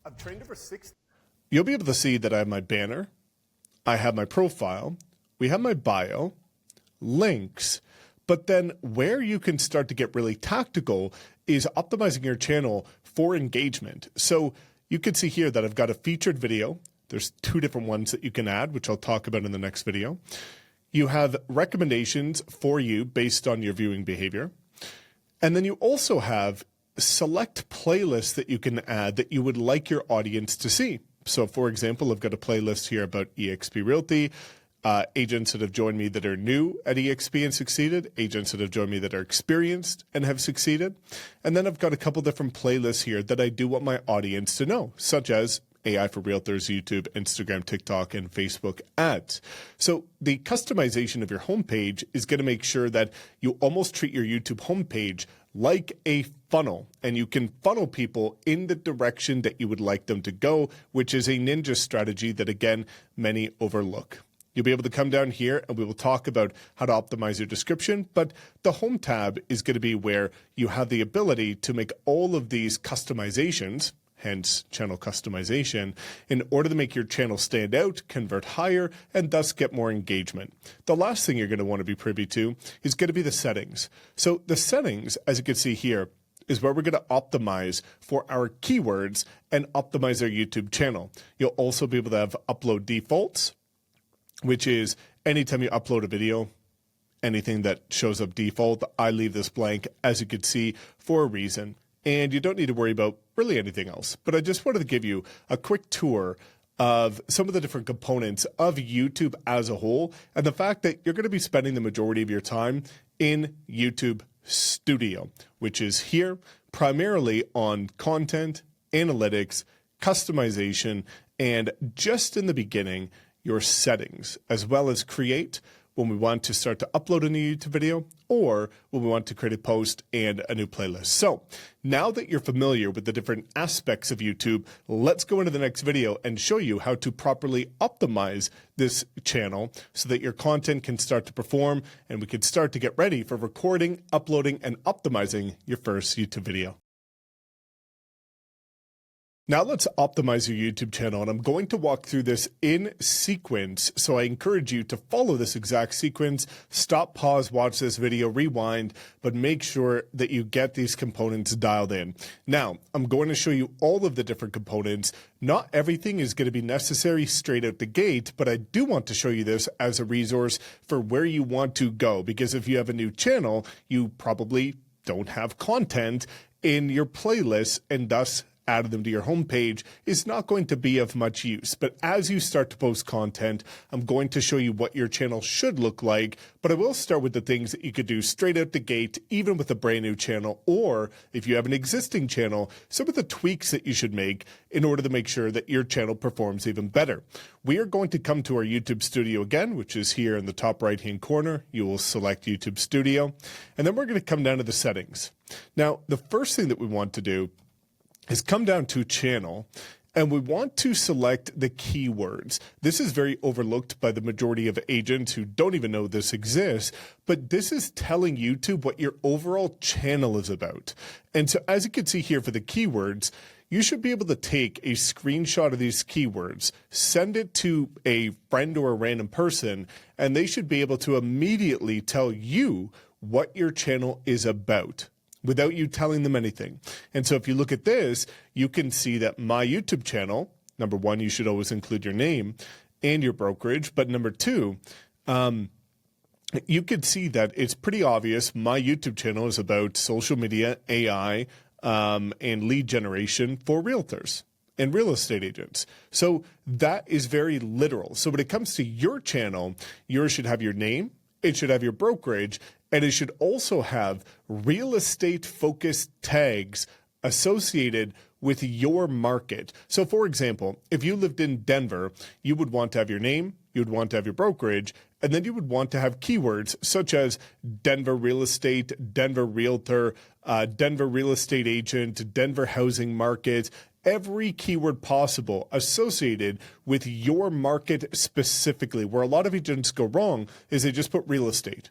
I've trained over 6. You'll be able to see that I have my banner, I have my profile, we have my bio, links, but then where you can start to get really tactical is optimizing your channel for engagement. So you can see here that I've got a featured video. There's 2 different ones that you can add, which I'll talk about in the next video. You have recommendations for you based on your viewing behavior. And then you also have select playlists that you can add that you would like your audience to see. So for example, I've got a playlist here about eXp Realty, agents that have joined me that are new at eXp and succeeded, agents that have joined me that are experienced and have succeeded. And then I've got a couple different playlists here that I do want my audience to know, such as AI for Realtors, YouTube, Instagram, TikTok, and Facebook ads. So the customization of your homepage is going to make sure that you almost treat your YouTube homepage like a funnel, and you can funnel people in the direction that you would like them to go, which is a ninja strategy that, again, many overlook. You'll be able to come down here and we will talk about how to optimize your description, but the home tab is going to be where you have the ability to make all of these customizations, hence channel customization, in order to make your channel stand out, convert higher, and thus get more engagement. The last thing you're going to want to be privy to is going to be the settings. So the settings, as you can see here, is where we're going to optimize for our keywords and optimize our YouTube channel. You'll also be able to have upload defaults, which is anytime you upload a video, anything that shows up default, I leave this blank, as you can see, for a reason. And you don't need to worry about really anything else. But I just wanted to give you a quick tour of some of the different components of YouTube as a whole, and the fact that you're going to be spending the majority of your time in YouTube Studio, which is here primarily on content, analytics, customization, and just in the beginning, your settings, as well as create when we want to start to upload a new YouTube video or when we want to create a post and a new playlist. So now that you're familiar with the different aspects of YouTube, let's go into the next video and show you how to properly optimize this channel so that your content can start to perform and we can start to get ready for recording, uploading, and optimizing your first YouTube video. Now let's optimize your YouTube channel, and I'm going to walk through this in sequence, so I encourage you to follow this exact sequence. Stop, pause, watch this video, rewind, but make sure that you get these components dialed in. Now, I'm going to show you all of the different components. Not everything is going to be necessary straight out the gate, but I do want to show you this as a resource for where you want to go, because if you have a new channel, you probably don't have content in your playlist, and thus add them to your homepage is not going to be of much use. But as you start to post content, I'm going to show you what your channel should look like, but I will start with the things that you could do straight out the gate, even with a brand new channel, or if you have an existing channel, some of the tweaks that you should make in order to make sure that your channel performs even better. We are going to come to our YouTube Studio again, which is here in the top right-hand corner. You will select YouTube Studio, and then we're going to come down to the settings. Now, the first thing that we want to do is come down to channel, and we want to select the keywords. This is very overlooked by the majority of agents who don't even know this exists, but this is telling YouTube what your overall channel is about. And so as you can see here for the keywords, you should be able to take a screenshot of these keywords, send it to a friend or a random person, and they should be able to immediately tell you what your channel is about, without you telling them anything. And so if you look at this, you can see that my YouTube channel, number one, you should always include your name and your brokerage. But number two, you can see that it's pretty obvious my YouTube channel is about social media, AI, and lead generation for realtors and real estate agents. So that is very literal. So when it comes to your channel, yours should have your name, it should have your brokerage, and it should also have real estate focused tags associated with your market. So for example, if you lived in Denver, you would want to have your name, you would want to have your brokerage, and then you would want to have keywords such as Denver real estate, Denver realtor, Denver real estate agent, Denver housing market, every keyword possible associated with your market specifically. Where a lot of agents go wrong is they just put real estate.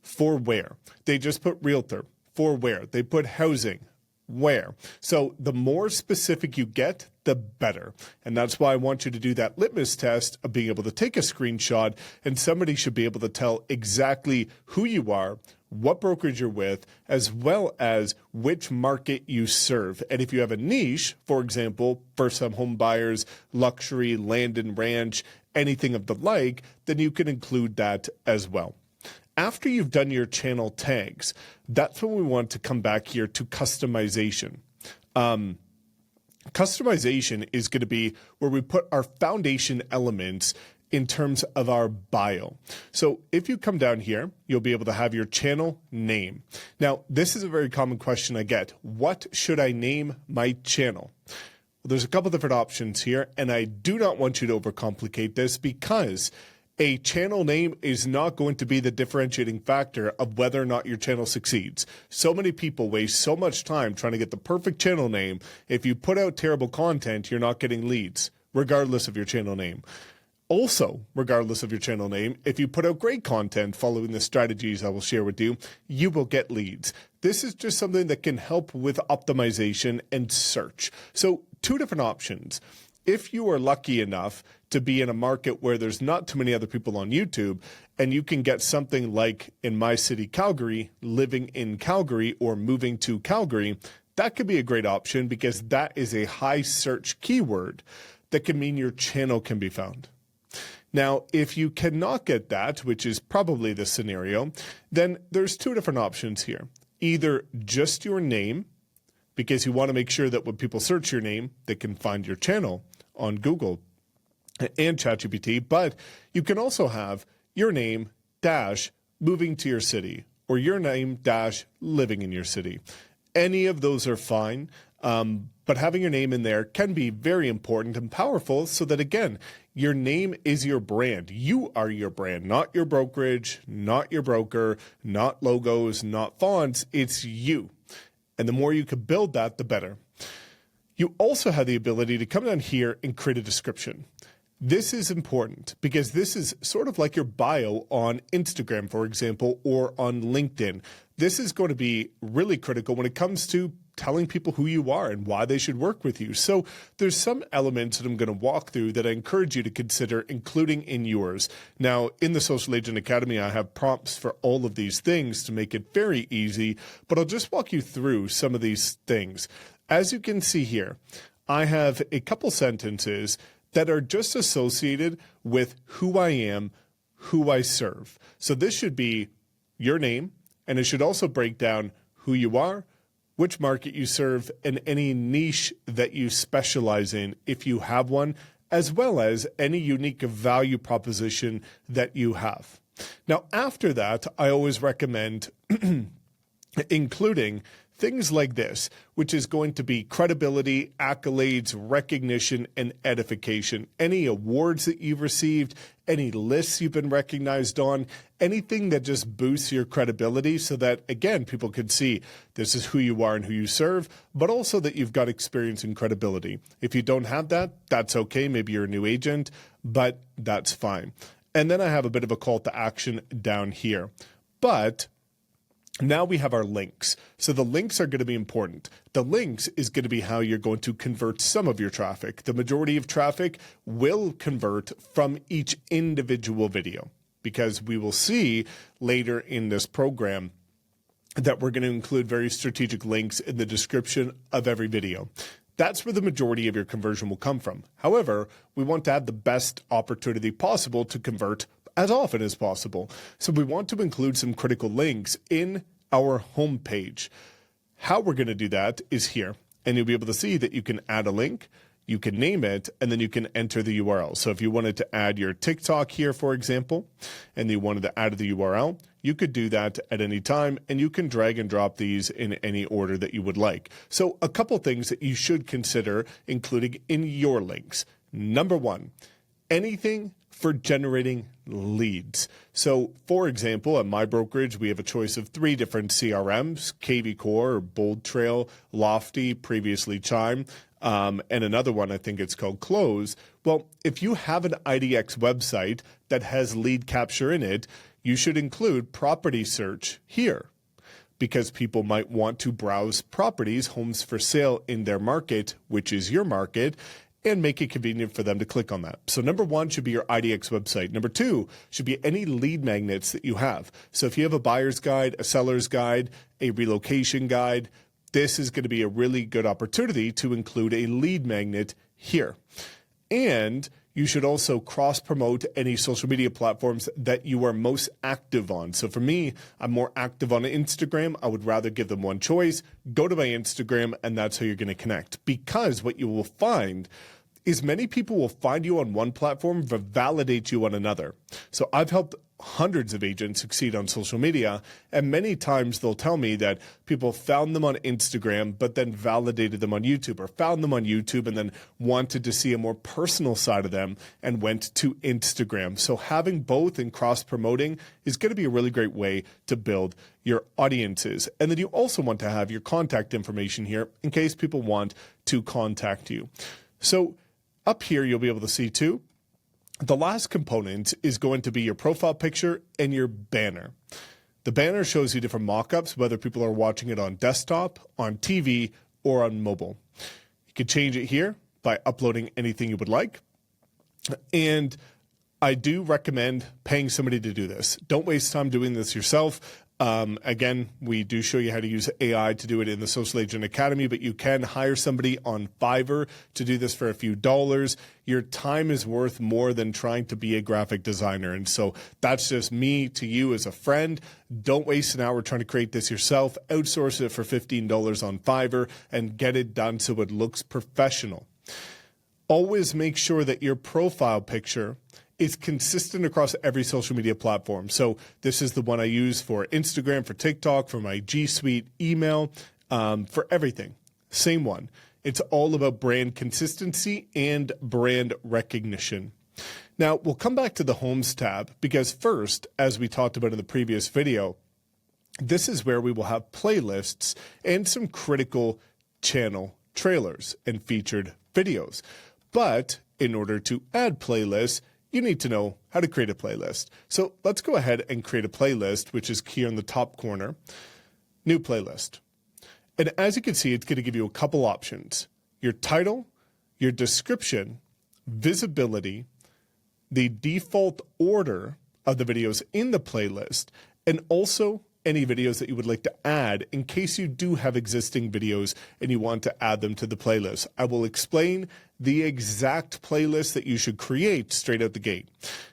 For where? They just put realtor. For where? They put housing. Where? So the more specific you get, the better. And that's why I want you to do that litmus test of being able to take a screenshot, and somebody should be able to tell exactly who you are, what brokerage you're with, as well as which market you serve. And if you have a niche, for example, first-time home buyers, luxury, land and ranch, anything of the like, then you can include that as well. After you've done your channel tags, that's when we want to come back here to customization. Customization is going to be where we put our foundation elements in terms of our bio. So if you come down here, you'll be able to have your channel name. Now, this is a very common question I get. What should I name my channel? Well, there's a couple different options here, and I do not want you to overcomplicate this because a channel name is not going to be the differentiating factor of whether or not your channel succeeds. So many people waste so much time trying to get the perfect channel name. If you put out terrible content, you're not getting leads, regardless of your channel name. Also, regardless of your channel name, if you put out great content following the strategies I will share with you, you will get leads. This is just something that can help with optimization and search. So, two different options. If you are lucky enough to be in a market where there's not too many other people on YouTube, and you can get something like in my city, Calgary, living in Calgary or moving to Calgary, that could be a great option because that is a high search keyword that can mean your channel can be found. Now, if you cannot get that, which is probably the scenario, then there's two different options here. Either just your name, because you want to make sure that when people search your name, they can find your channel on Google and ChatGPT, but you can also have your name dash moving to your city or your name dash living in your city. Any of those are fine, but having your name in there can be very important and powerful so that, again, your name is your brand. You are your brand, not your brokerage, not your broker, not logos, not fonts. It's you. And the more you can build that, the better. You also have the ability to come down here and create a description. This is important because this is sort of like your bio on Instagram, for example, or on LinkedIn. This is going to be really critical when it comes to telling people who you are and why they should work with you. So there's some elements that I'm going to walk through that I encourage you to consider including in yours. Now, in the Social Agent Academy, I have prompts for all of these things to make it very easy, but I'll just walk you through some of these things. As you can see here, I have a couple sentences that are just associated with who I am, who I serve. So this should be your name, and it should also break down who you are, which market you serve, and any niche that you specialize in if you have one, as well as any unique value proposition that you have. Now, after that, I always recommend including things like this, which is going to be credibility, accolades, recognition, and edification. Any awards that you've received, any lists you've been recognized on, anything that just boosts your credibility so that, again, people can see this is who you are and who you serve, but also that you've got experience and credibility. If you don't have that, that's okay. Maybe you're a new agent, but that's fine. And then I have a bit of a call to action down here. But now we have our links. So the links are going to be important. The links is going to be how you're going to convert some of your traffic. The majority of traffic will convert from each individual video because we will see later in this program that we're going to include very strategic links in the description of every video. That's where the majority of your conversion will come from. However, we want to have the best opportunity possible to convert as often as possible. So we want to include some critical links in our homepage. How we're going to do that is here. And you'll be able to see that you can add a link, you can name it, and then you can enter the URL. So if you wanted to add your TikTok here, for example, and you wanted to add the URL, you could do that at any time, and you can drag and drop these in any order that you would like. So a couple things that you should consider including in your links. Number one, anything for generating leads. So, for example, at my brokerage, we have a choice of 3 different CRMs, KV Core, or Bold Trail, Lofty, previously Chime, and another one, I think it's called Close. Well, if you have an IDX website that has lead capture in it, you should include property search here, because people might want to browse properties, homes for sale in their market, which is your market, and make it convenient for them to click on that. So number 1 should be your IDX website. Number 2 should be any lead magnets that you have. So if you have a buyer's guide, a seller's guide, a relocation guide, this is going to be a really good opportunity to include a lead magnet here. And you should also cross-promote any social media platforms that you are most active on. So for me, I'm more active on Instagram. I would rather give them one choice. Go to my Instagram, and that's how you're going to connect. Because what you will find is many people will find you on one platform but validate you on another. So I've helped hundreds of agents succeed on social media, and many times they'll tell me that people found them on Instagram but then validated them on YouTube, or found them on YouTube and then wanted to see a more personal side of them and went to Instagram. So having both and cross-promoting is going to be a really great way to build your audiences. And then you also want to have your contact information here in case people want to contact you. So up here, you'll be able to see too, the last component is going to be your profile picture and your banner. The banner shows you different mock-ups, whether people are watching it on desktop, on TV, or on mobile. You can change it here by uploading anything you would like. And I do recommend paying somebody to do this. Don't waste time doing this yourself. Again, we do show you how to use AI to do it in the Social Agent Academy, but you can hire somebody on Fiverr to do this for a few dollars. Your time is worth more than trying to be a graphic designer. And so that's just me to you as a friend. Don't waste an hour trying to create this yourself. Outsource it for $15 on Fiverr and get it done so it looks professional. Always make sure that your profile picture is consistent across every social media platform. So this is the one I use for Instagram, for TikTok, for my G Suite email, for everything. Same one. It's all about brand consistency and brand recognition. Now, we'll come back to the Homes tab because first, as we talked about in the previous video, this is where we will have playlists and some critical channel trailers and featured videos. But in order to add playlists, you need to know how to create a playlist. So let's go ahead and create a playlist, which is here in the top corner, new playlist. And as you can see, it's going to give you a couple options: your title, your description, visibility, the default order of the videos in the playlist, and also any videos that you would like to add in case you do have existing videos and you want to add them to the playlist. I will explain the exact playlist that you should create straight out the gate.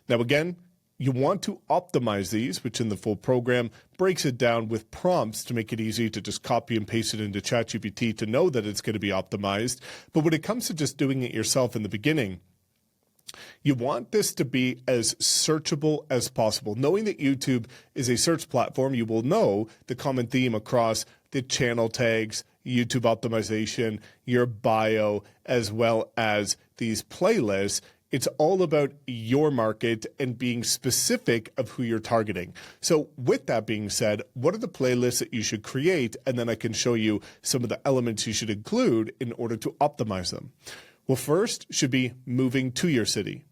Now, again, you want to optimize these, which in the full program breaks it down with prompts to make it easy to just copy and paste it into ChatGPT to know that it's going to be optimized. But when it comes to just doing it yourself in the beginning, you want this to be as searchable as possible. Knowing that YouTube is a search platform, you will know the common theme across the channel tags, YouTube optimization, your bio, as well as these playlists. It's all about your market and being specific of who you're targeting. So with that being said, what are the playlists that you should create? And then I can show you some of the elements you should include in order to optimize them. Well, first should be moving to your city.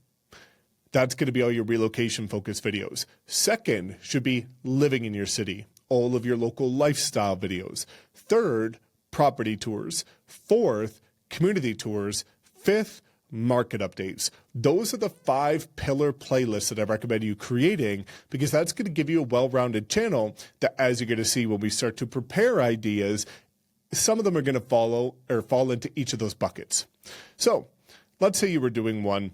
That's going to be all your relocation focused videos. Second should be living in your city, all of your local lifestyle videos. Third, property tours. Fourth, community tours. Fifth, market updates. Those are the 5 pillar playlists that I recommend you creating, because that's going to give you a well-rounded channel that, as you're going to see when we start to prepare ideas, some of them are going to fall into each of those buckets. So let's say you were doing one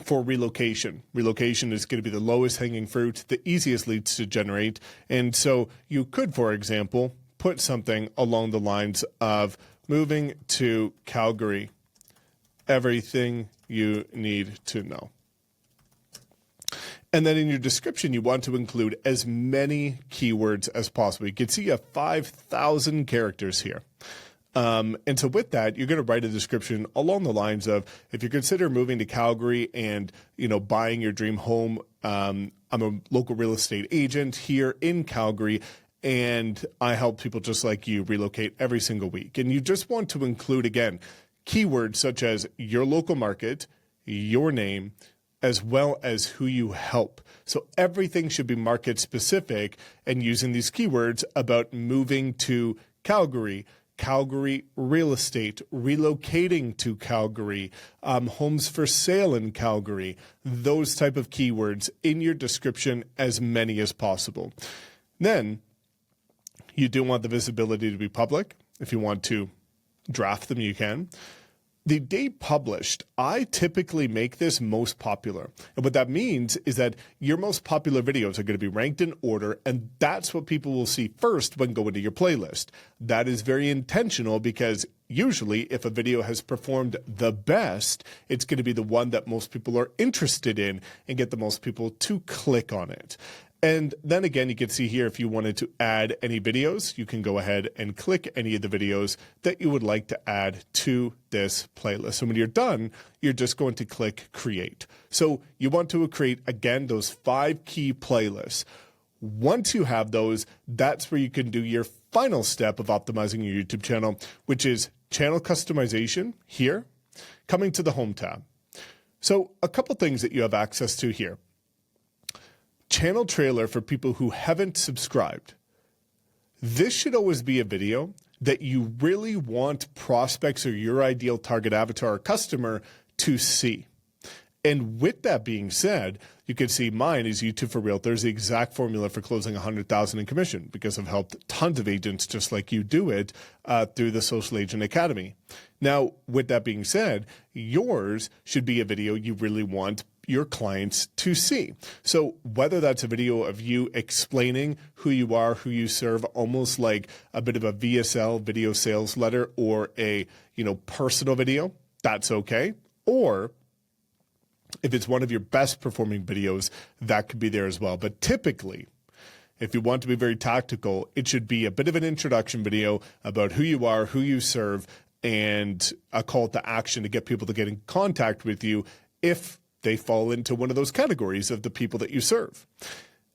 for relocation. Relocation is going to be the lowest hanging fruit, the easiest leads to generate. And so you could, for example, put something along the lines of moving to Calgary, everything you need to know. And then in your description, you want to include as many keywords as possible. You can see you have 5,000 characters here. And so with that, you're going to write a description along the lines of, if you consider moving to Calgary and, buying your dream home, I'm a local real estate agent here in Calgary, and I help people just like you relocate every single week. And you just want to include, again, keywords such as your local market, your name, as well as who you help. So everything should be market specific, and using these keywords about moving to Calgary, Calgary real estate, relocating to Calgary, homes for sale in Calgary, those type of keywords in your description, as many as possible. Then you do want the visibility to be public. If you want to draft them, you can. The date published, I typically make this most popular. And what that means is that your most popular videos are going to be ranked in order, and that's what people will see first when going to your playlist. That is very intentional, because usually if a video has performed the best, it's going to be the one that most people are interested in and get the most people to click on it. And then again, you can see here, if you wanted to add any videos, you can go ahead and click any of the videos that you would like to add to this playlist. So when you're done, you're just going to click create. So you want to create, again, those 5 key playlists. Once you have those, that's where you can do your final step of optimizing your YouTube channel, which is channel customization here, coming to the home tab. So a couple things that you have access to here. Channel trailer for people who haven't subscribed. This should always be a video that you really want prospects or your ideal target avatar or customer to see. And with that being said, you can see mine is YouTube for Realtors, the exact formula for closing $100,000 in commission, because I've helped tons of agents just like you do it through the Social Agent Academy. Now, with that being said, yours should be a video you really want your clients to see. So whether that's a video of you explaining who you are, who you serve, almost like a bit of a VSL, video sales letter, or a personal video, that's okay. Or if it's one of your best performing videos, that could be there as well. But typically, if you want to be very tactical, it should be a bit of an introduction video about who you are, who you serve, and a call to action to get people to get in contact with you if they fall into one of those categories of the people that you serve.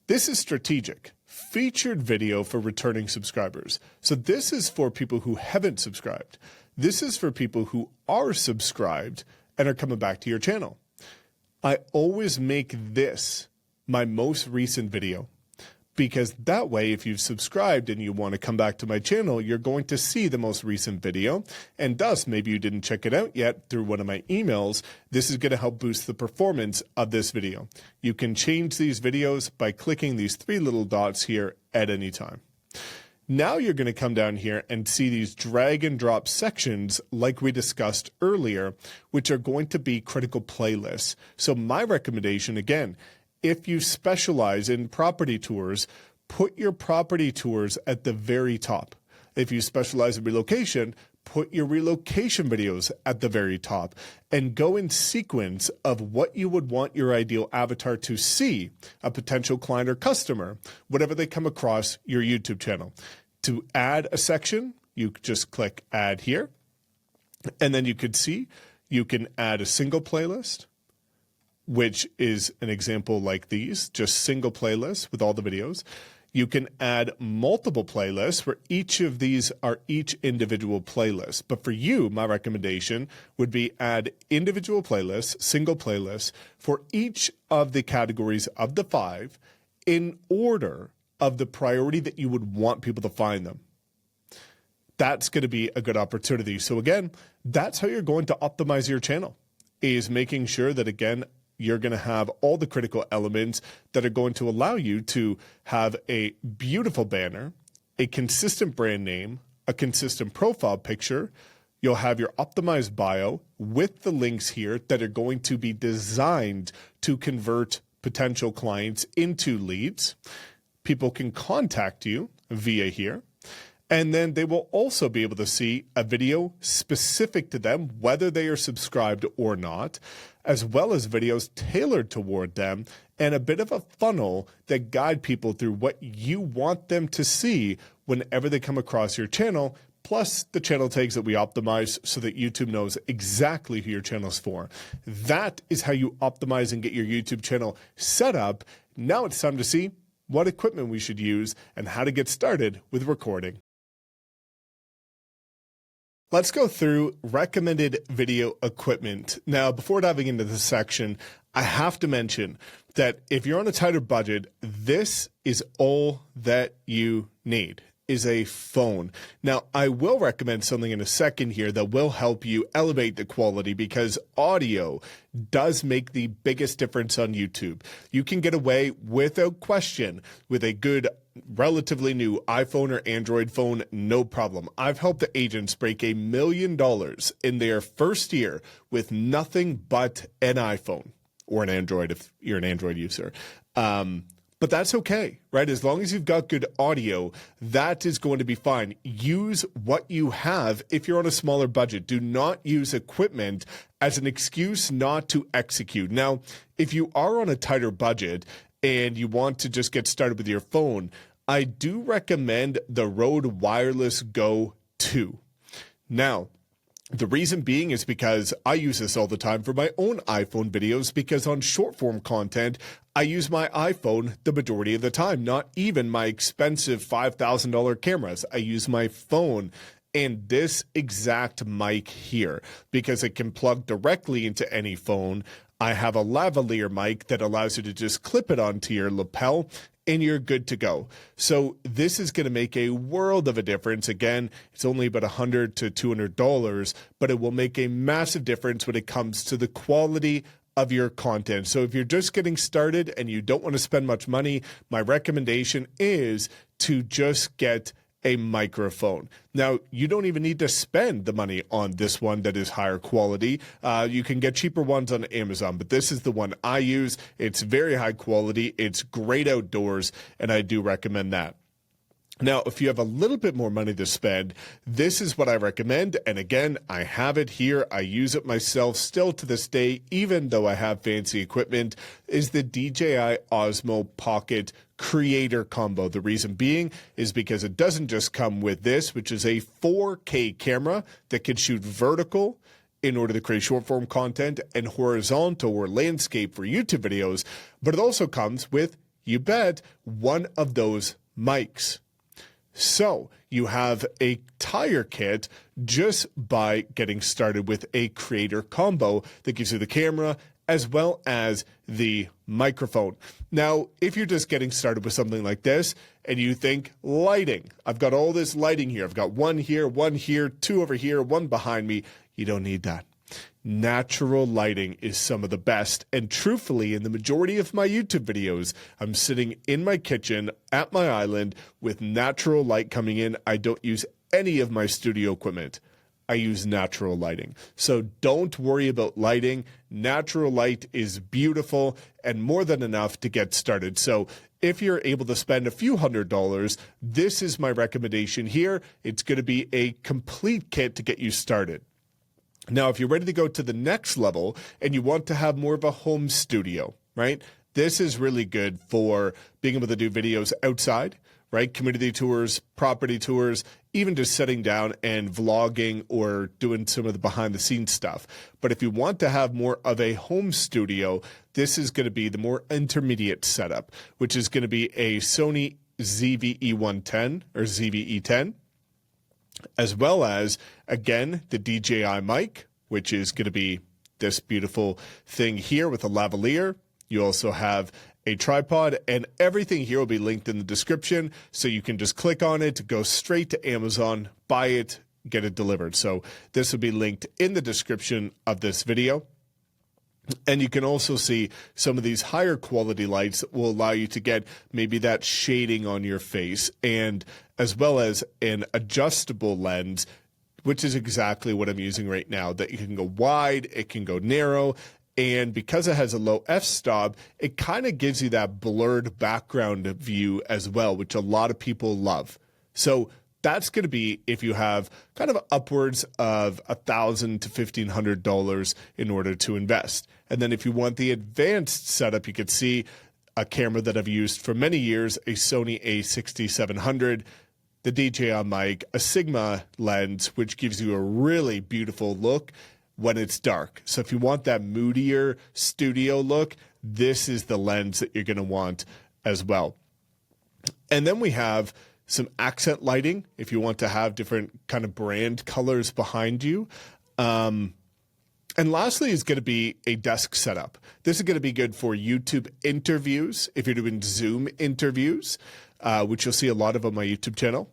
This is strategic. Featured video for returning subscribers. So this is for people who haven't subscribed. This is for people who are subscribed and are coming back to your channel. I always make this my most recent video, because that way, if you've subscribed and you want to come back to my channel, you're going to see the most recent video. And thus, maybe you didn't check it out yet through one of my emails. This is going to help boost the performance of this video. You can change these videos by clicking these 3 little dots here at any time. Now you're going to come down here and see these drag and drop sections like we discussed earlier, which are going to be critical playlists. So my recommendation, again, if you specialize in property tours, put your property tours at the very top. If you specialize in relocation, put your relocation videos at the very top, and go in sequence of what you would want your ideal avatar to see, a potential client or customer, whenever they come across your YouTube channel. To add a section, you just click add here, and then you could see you can add a single playlist, which is an example like these, just single playlists with all the videos. You can add multiple playlists where each of these are each individual playlist. But for you, my recommendation would be add individual playlists, single playlists for each of the categories of the 5 in order of the priority that you would want people to find them. That's going to be a good opportunity. So again, that's how you're going to optimize your channel, is making sure that, again, you're going to have all the critical elements that are going to allow you to have a beautiful banner, a consistent brand name, a consistent profile picture. You'll have your optimized bio with the links here that are going to be designed to convert potential clients into leads. People can contact you via here. And then they will also be able to see a video specific to them, whether they are subscribed or not, as well as videos tailored toward them, and a bit of a funnel that guide people through what you want them to see whenever they come across your channel, plus the channel tags that we optimize so that YouTube knows exactly who your channel is for. That is how you optimize and get your YouTube channel set up. Now it's time to see what equipment we should use and how to get started with recording. Let's go through recommended video equipment. Now, before diving into this section, I have to mention that if you're on a tighter budget, this is all that you need, is a phone. Now, I will recommend something in a second here that will help you elevate the quality, because audio does make the biggest difference on YouTube. You can get away without question with a good, relatively new iPhone or Android phone, no problem. I've helped the agents break $1 million in their first year with nothing but an iPhone or an Android if you're an Android user. But that's okay, right? As long as you've got good audio, that is going to be fine. Use what you have if you're on a smaller budget. Do not use equipment as an excuse not to execute. Now, if you are on a tighter budget and you want to just get started with your phone, I do recommend the Rode Wireless Go 2. Now, the reason being is because I use this all the time for my own iPhone videos, because on short form content, I use my iPhone the majority of the time, not even my expensive $5,000 cameras. I use my phone and this exact mic here because it can plug directly into any phone. I have a lavalier mic that allows you to just clip it onto your lapel and you're good to go. So this is going to make a world of a difference. Again, it's only about $100 to $200, but it will make a massive difference when it comes to the quality of your content. So if you're just getting started and you don't want to spend much money, my recommendation is to just get a microphone. Now, you don't even need to spend the money on this one that is higher quality. You can get cheaper ones on Amazon, but this is the one I use. It's very high quality. It's great outdoors, and I do recommend that. Now, if you have a little bit more money to spend, this is what I recommend. And again, I have it here. I use it myself still to this day, even though I have fancy equipment, is the DJI Osmo Pocket Creator Combo. The reason being is because it doesn't just come with this, which is a 4K camera that can shoot vertical in order to create short form content and horizontal or landscape for YouTube videos, but it also comes with, you bet, one of those mics. So you have a tire kit just by getting started with a creator combo that gives you the camera as well as the microphone. Now, if you're just getting started with something like this and you think lighting, I've got all this lighting here. I've got one here, two over here, one behind me. You don't need that. Natural lighting is some of the best. And truthfully, in the majority of my YouTube videos, I'm sitting in my kitchen at my island with natural light coming in. I don't use any of my studio equipment. I use natural lighting. So don't worry about lighting. Natural light is beautiful and more than enough to get started. So if you're able to spend a few $100s, this is my recommendation here. It's going to be a complete kit to get you started. Now, if you're ready to go to the next level and you want to have more of a home studio, right? This is really good for being able to do videos outside, right? Community tours, property tours, even just sitting down and vlogging or doing some of the behind the scenes stuff. But if you want to have more of a home studio, this is going to be the more intermediate setup, which is going to be a Sony ZV-E110 or ZV-E10. As well as, again, the DJI mic, which is going to be this beautiful thing here with a lavalier. You also have a tripod, and everything here will be linked in the description, so you can just click on it, go straight to Amazon, buy it, get it delivered. So this will be linked in the description of this video. And you can also see some of these higher quality lights that will allow you to get maybe that shading on your face, and as well as an adjustable lens, which is exactly what I'm using right now, that you can go wide, it can go narrow, and because it has a low f-stop, it kind of gives you that blurred background view as well, which a lot of people love. So that's going to be if you have kind of upwards of $1,000 to $1,500 in order to invest. And then if you want the advanced setup, you could see a camera that I've used for many years, a Sony a6700, the DJI mic, a Sigma lens, which gives you a really beautiful look when it's dark. So if you want that moodier studio look, this is the lens that you're going to want as well. And then we have some accent lighting if you want to have different kind of brand colors behind you. And lastly is going to be a desk setup. This is going to be good for YouTube interviews, if you're doing Zoom interviews, which you'll see a lot of on my YouTube channel.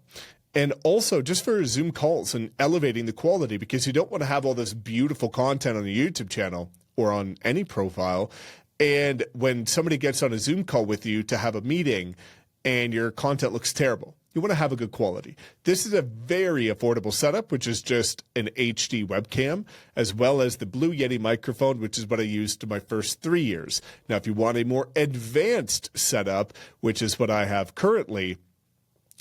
And also just for Zoom calls and elevating the quality, because you don't want to have all this beautiful content on your YouTube channel or on any profile. And when somebody gets on a Zoom call with you to have a meeting and your content looks terrible, you want to have a good quality. This is a very affordable setup, which is just an HD webcam, as well as the Blue Yeti microphone, which is what I used in my first 3 years. Now, if you want a more advanced setup, which is what I have currently,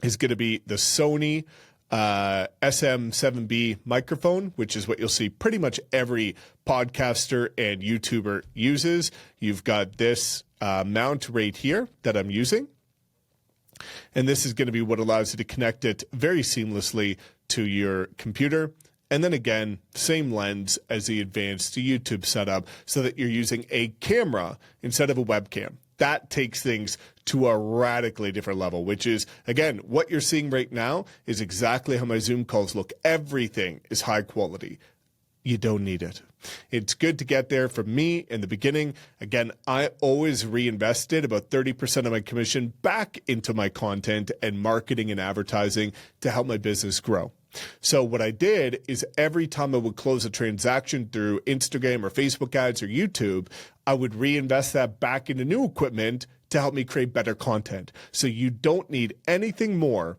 is going to be the Sony SM7B microphone, which is what you'll see pretty much every podcaster and YouTuber uses. You've got this mount right here that I'm using. And this is going to be what allows you to connect it very seamlessly to your computer. And then again, same lens as the advanced YouTube setup so that you're using a camera instead of a webcam. That takes things to a radically different level, which is, again, what you're seeing right now is exactly how my Zoom calls look. Everything is high quality. You don't need it. It's good to get there. For me in the beginning, again, I always reinvested about 30% of my commission back into my content and marketing and advertising to help my business grow. So what I did is every time I would close a transaction through Instagram or Facebook ads or YouTube, I would reinvest that back into new equipment to help me create better content. So you don't need anything more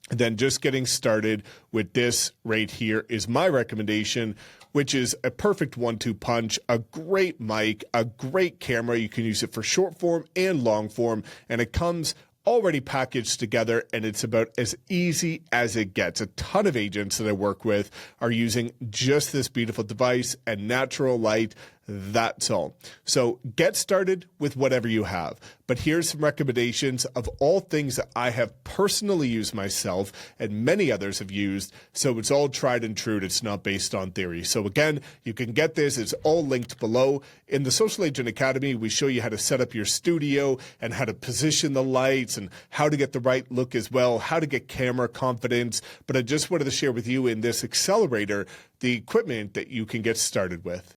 than just getting started with this right here is my recommendation, which is a perfect 1-2 punch, a great mic, a great camera. You can use it for short form and long form, and it comes already packaged together, and it's about as easy as it gets. A ton of agents that I work with are using just this beautiful device and natural light. That's all. So get started with whatever you have. But here's some recommendations of all things that I have personally used myself and many others have used. So it's all tried and true. It's not based on theory. So again, you can get this. It's all linked below. In the Social Agent Academy, we show you how to set up your studio and how to position the lights and how to get the right look as well, how to get camera confidence. But I just wanted to share with you in this accelerator the equipment that you can get started with.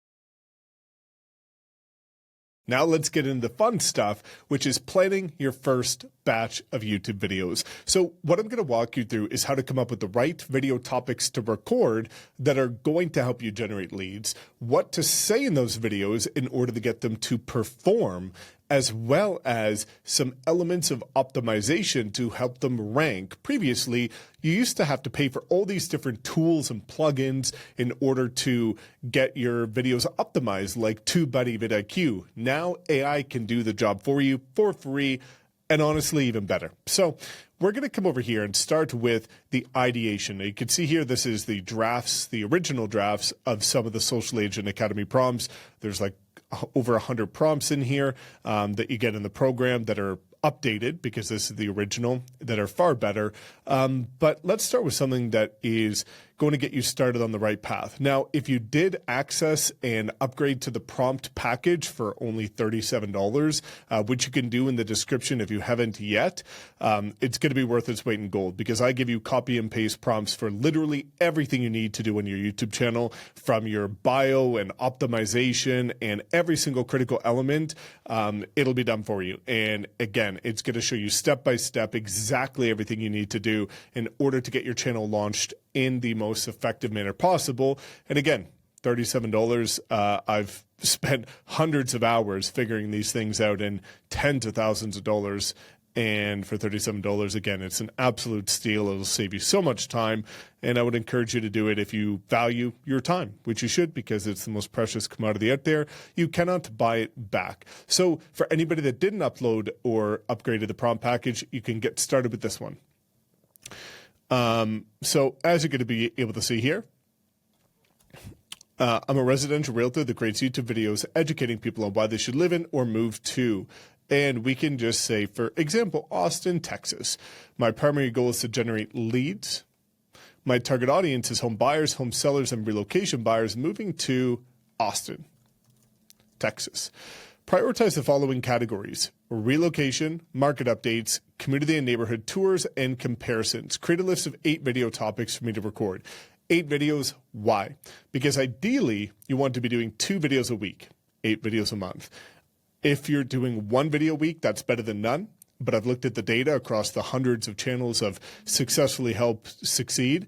Now let's get into the fun stuff, which is planning your first batch of YouTube videos. So what I'm going to walk you through is how to come up with the right video topics to record that are going to help you generate leads, what to say in those videos in order to get them to perform, as well as some elements of optimization to help them rank. Previously, you used to have to pay for all these different tools and plugins in order to get your videos optimized, like TubeBuddy, vidIQ. Now AI can do the job for you for free, and honestly, even better. So we're going to come over here and start with the ideation. Now, you can see here, this is the drafts, the original drafts of some of the Social Agent Academy prompts. There's like over 100 prompts in here that you get in the program that are updated, because this is the original, that are far better. But let's start with something that is going to get you started on the right path. Now, if you did access and upgrade to the prompt package for only $37, which you can do in the description if you haven't yet, it's going to be worth its weight in gold, because I give you copy and paste prompts for literally everything you need to do on your YouTube channel, from your bio and optimization and every single critical element. It'll be done for you. And again, it's going to show you step by step exactly everything you need to do in order to get your channel launched in the most effective manner possible. And again, $37. I've spent hundreds of hours figuring these things out, and tens of thousands of dollars. And for $37, again, it's an absolute steal. It'll save you so much time. And I would encourage you to do it if you value your time, which you should, because it's the most precious commodity out there. You cannot buy it back. So for anybody that didn't upload or upgrade to the prompt package, you can get started with this one. So as you're going to be able to see here, I'm a residential realtor that creates YouTube videos educating people on why they should live in or move to. And we can just say, for example, Austin, Texas. My primary goal is to generate leads. My target audience is home buyers, home sellers, and relocation buyers moving to Austin, Texas. Prioritize the following categories: relocation, market updates, community and neighborhood tours, and comparisons. Create a list of 8 video topics for me to record. 8 videos, why? Because ideally, you want to be doing 2 videos a week, 8 videos a month. If you're doing 1 video a week, that's better than none. But I've looked at the data across the hundreds of channels I've successfully helped succeed.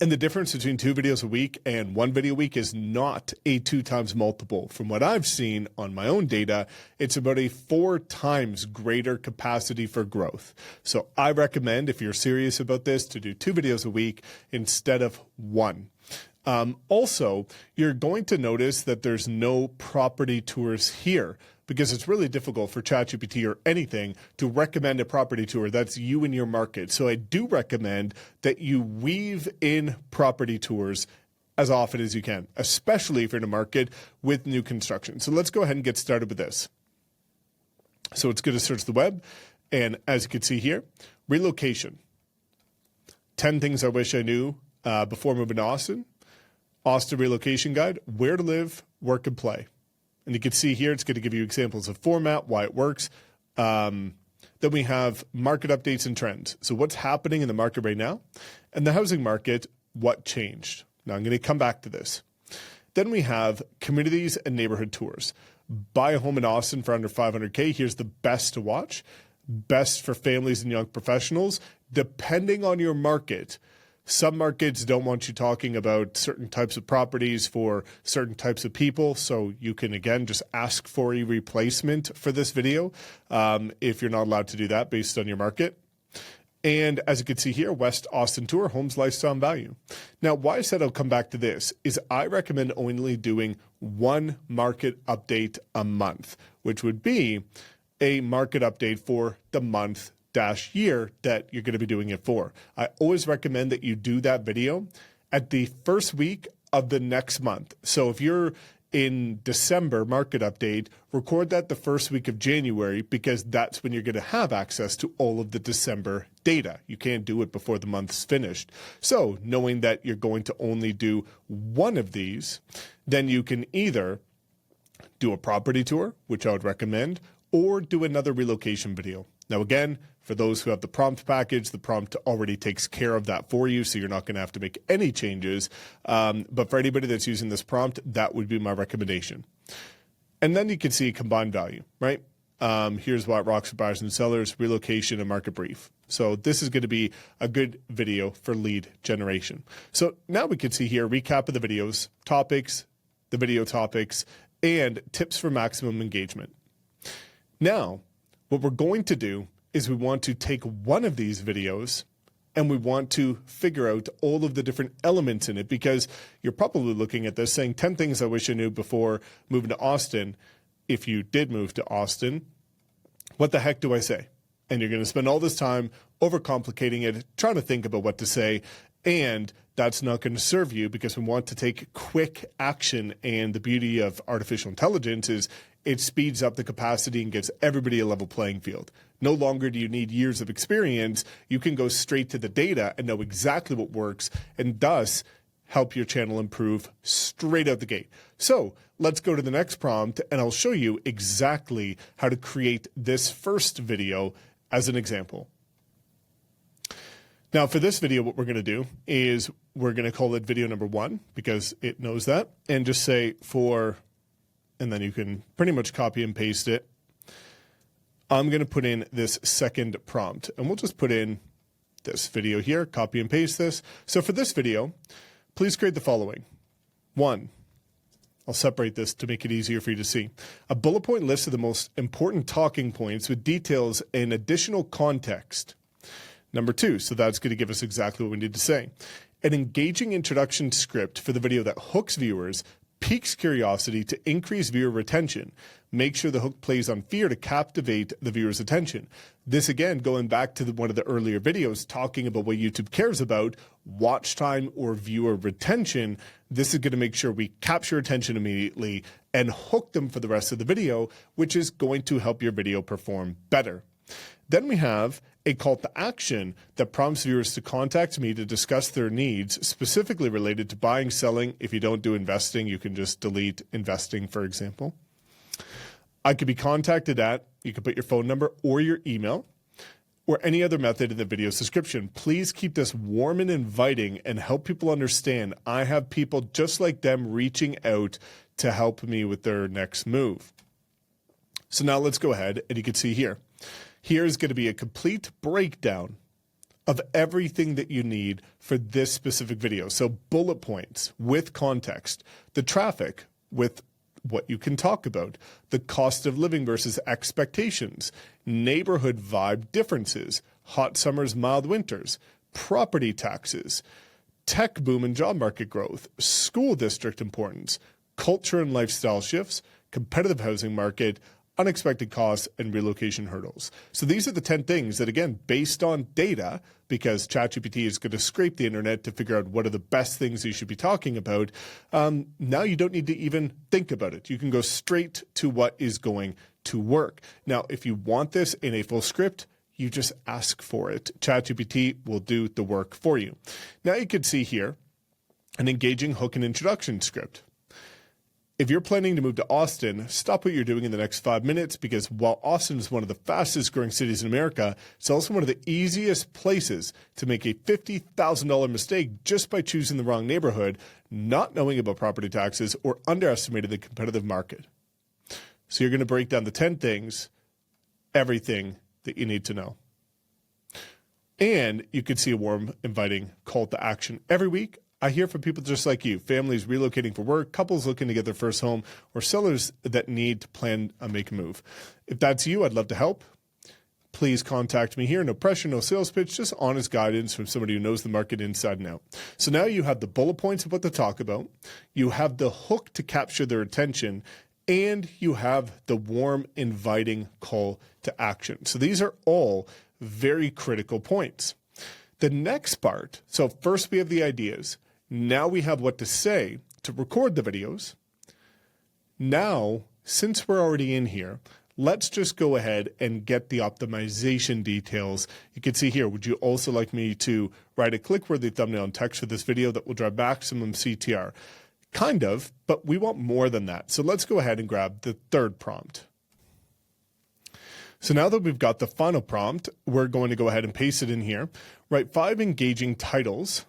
And the difference between 2 videos a week and 1 video a week is not a 2 times multiple. From what I've seen on my own data, it's about a 4 times greater capacity for growth. So I recommend, if you're serious about this, to do 2 videos a week instead of 1. Also, you're going to notice that there's no property tours here, because it's really difficult for ChatGPT or anything to recommend a property tour that's you in your market. So I do recommend that you weave in property tours as often as you can, especially if you're in a market with new construction. So let's go ahead and get started with this. So it's going to search the web. And as you can see here, relocation. 10 things I wish I knew before moving to Austin. Austin relocation guide, where to live, work, and play. And you can see here, it's going to give you examples of format, why it works. Then we have market updates and trends. So what's happening in the market right now? And the housing market, what changed? Now I'm going to come back to this. Then we have communities and neighborhood tours. Buy a home in Austin for under $500K. Here's the best to watch. Best for families and young professionals. Depending on your market, some markets don't want you talking about certain types of properties for certain types of people. So you can, again, just ask for a replacement for this video if you're not allowed to do that based on your market. And as you can see here, West Austin Tour, homes, lifestyle, and value. Now, why I said I'll come back to this is I recommend only doing 1 market update a month, which would be a market update for the month year that you're going to be doing it for. I always recommend that you do that video at the first week of the next month. So if you're in December market update, record that the first week of January, because that's when you're going to have access to all of the December data. You can't do it before the month's finished. So knowing that you're going to only do 1 of these, then you can either do a property tour, which I would recommend, or do another relocation video. Now, again, for those who have the prompt package, the prompt already takes care of that for you, so you're not going to have to make any changes. But for anybody that's using this prompt, that would be my recommendation. And then you can see combined value, right? Here's what rocks for buyers and sellers, relocation, and market brief. So this is going to be a good video for lead generation. So now we can see here, recap of the videos, topics, the video topics, and tips for maximum engagement. Now, what we're going to do is we want to take one of these videos and we want to figure out all of the different elements in it, because you're probably looking at this saying 10 things I wish I knew before moving to Austin. If you did move to Austin, what the heck do I say? And you're going to spend all this time overcomplicating it, trying to think about what to say, and that's not going to serve you, because we want to take quick action. And the beauty of artificial intelligence is it speeds up the capacity and gives everybody a level playing field. No longer do you need years of experience. You can go straight to the data and know exactly what works, and thus help your channel improve straight out the gate. So let's go to the next prompt, and I'll show you exactly how to create this first video as an example. Now, for this video, what we're going to do is we're going to call it video number 1, because it knows that, and just say and then you can pretty much copy and paste it. I'm going to put in this second prompt, and we'll just put in this video here, copy and paste this. So for this video, please create the following. 1, I'll separate this to make it easier for you to see. A bullet point list of the most important talking points with details and additional context. Number 2, so that's going to give us exactly what we need to say. An engaging introduction script for the video that hooks viewers, piques curiosity to increase viewer retention. Make sure the hook plays on fear to captivate the viewer's attention. This, again, going back to one of the earlier videos talking about what YouTube cares about, watch time or viewer retention. This is going to make sure we capture attention immediately and hook them for the rest of the video, which is going to help your video perform better. Then we have a call to action that prompts viewers to contact me to discuss their needs, specifically related to buying, selling. If you don't do investing, you can just delete investing, for example. I could be contacted at, you can put your phone number or your email, or any other method in the video's description. Please keep this warm and inviting and help people understand I have people just like them reaching out to help me with their next move. So now let's go ahead, and you can see here. Here's going to be a complete breakdown of everything that you need for this specific video. So bullet points with context, the traffic with what you can talk about, the cost of living versus expectations, neighborhood vibe differences, hot summers, mild winters, property taxes, tech boom and job market growth, school district importance, culture and lifestyle shifts, competitive housing market, unexpected costs, and relocation hurdles. So these are the 10 things that, again, based on data, because ChatGPT is going to scrape the internet to figure out what are the best things you should be talking about, now you don't need to even think about it. You can go straight to what is going to work. Now, if you want this in a full script, you just ask for it. ChatGPT will do the work for you. Now you can see here an engaging hook and introduction script. If you're planning to move to Austin, stop what you're doing in the next 5 minutes, because while Austin is one of the fastest growing cities in America, it's also one of the easiest places to make a $50,000 mistake just by choosing the wrong neighborhood, not knowing about property taxes, or underestimating the competitive market. So you're going to break down the 10 things, everything that you need to know. And you can see a warm, inviting call to action every week. I hear from people just like you, families relocating for work, couples looking to get their first home, or sellers that need to plan a make a move. If that's you, I'd love to help. Please contact me here. No pressure, no sales pitch, just honest guidance from somebody who knows the market inside and out. So now you have the bullet points of what to talk about. You have the hook to capture their attention, and you have the warm, inviting call to action. So these are all very critical points. The next part, so first we have the ideas. Now we have what to say to record the videos. Now, since we're already in here, let's just go ahead and get the optimization details. You can see here, would you also like me to write a click-worthy thumbnail and text for this video that will drive maximum CTR? Kind of, but we want more than that. So let's go ahead and grab the third prompt. So now that we've got the final prompt, we're going to go ahead and paste it in here. Write 5 engaging titles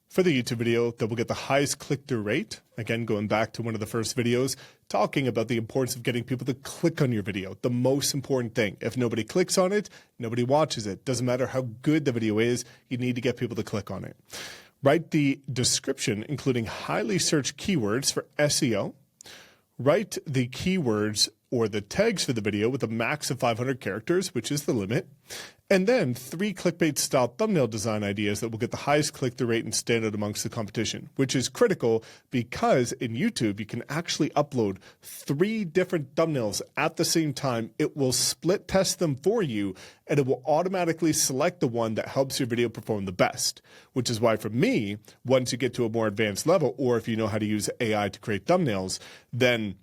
for the YouTube video that will get the highest click-through rate. Again, going back to one of the first videos, talking about the importance of getting people to click on your video. The most important thing. If nobody clicks on it, nobody watches it. Doesn't matter how good the video is, you need to get people to click on it. Write the description, including highly searched keywords for SEO. Write the keywords or the tags for the video with a max of 500 characters, which is the limit. And then 3 clickbait-style thumbnail design ideas that will get the highest click-through rate and stand out amongst the competition, which is critical because in YouTube, you can actually upload 3 different thumbnails at the same time. It will split test them for you, and it will automatically select the one that helps your video perform the best, which is why for me, once you get to a more advanced level, or if you know how to use AI to create thumbnails, then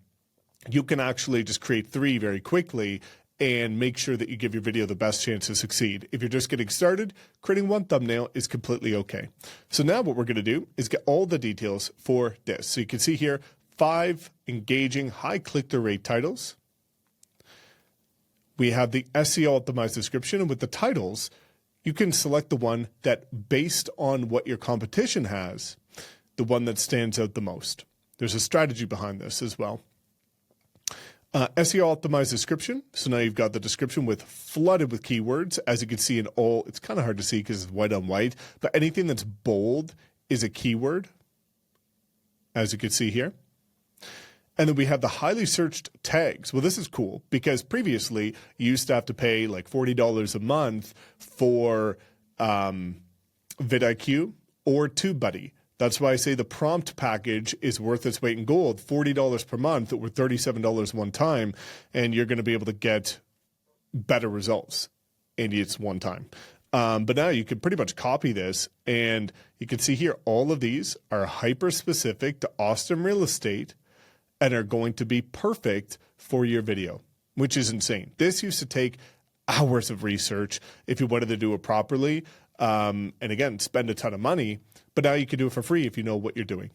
you can actually just create 3 very quickly and make sure that you give your video the best chance to succeed. If you're just getting started, creating 1 thumbnail is completely okay. So now what we're going to do is get all the details for this. So you can see here, 5 engaging high click-through rate titles. We have the SEO optimized description, and with the titles, you can select the one that, based on what your competition has, the one that stands out the most. There's a strategy behind this as well. SEO optimized description. So now you've got the description flooded with keywords. As you can see in all, it's kind of hard to see because it's white on white, but anything that's bold is a keyword, as you can see here. And then we have the highly searched tags. Well, this is cool because previously you used to have to pay like $40 a month for vidIQ or TubeBuddy. That's why I say the prompt package is worth its weight in gold, $40 per month or $37 one time, and you're going to be able to get better results. And it's one time. But now you can pretty much copy this, and you can see here all of these are hyper-specific to Austin real estate and are going to be perfect for your video, which is insane. This used to take hours of research if you wanted to do it properly. And again, spend a ton of money, but now you can do it for free if you know what you're doing.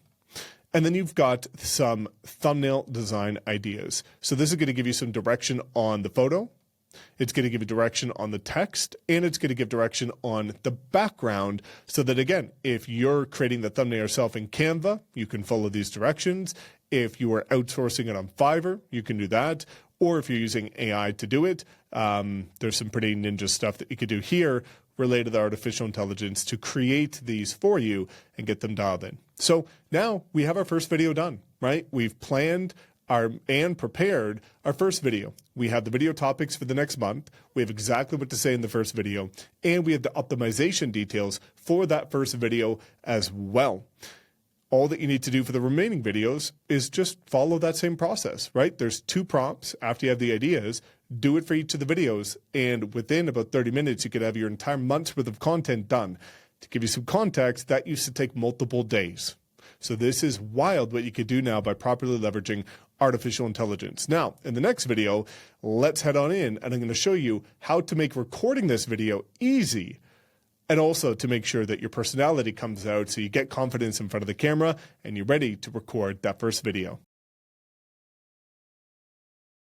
And then you've got some thumbnail design ideas. So this is going to give you some direction on the photo. It's going to give you direction on the text, and it's going to give direction on the background so that, again, if you're creating the thumbnail yourself in Canva, you can follow these directions. If you are outsourcing it on Fiverr, you can do that. or if you're using AI to do it, there's some pretty ninja stuff that you could do here related to artificial intelligence to create these for you and get them dialed in. So now we have our first video done, right? We've planned and prepared our first video. We have the video topics for the next month. We have exactly what to say in the first video, and we have the optimization details for that first video as well. All that you need to do for the remaining videos is just follow that same process, right? There's 2 prompts after you have the ideas. Do it for each of the videos, and within about 30 minutes, you could have your entire month's worth of content done. To give you some context, that used to take multiple days. So this is wild what you could do now by properly leveraging artificial intelligence. Now, in the next video, let's head on in, and I'm going to show you how to make recording this video easy, and also to make sure that your personality comes out so you get confidence in front of the camera and you're ready to record that first video.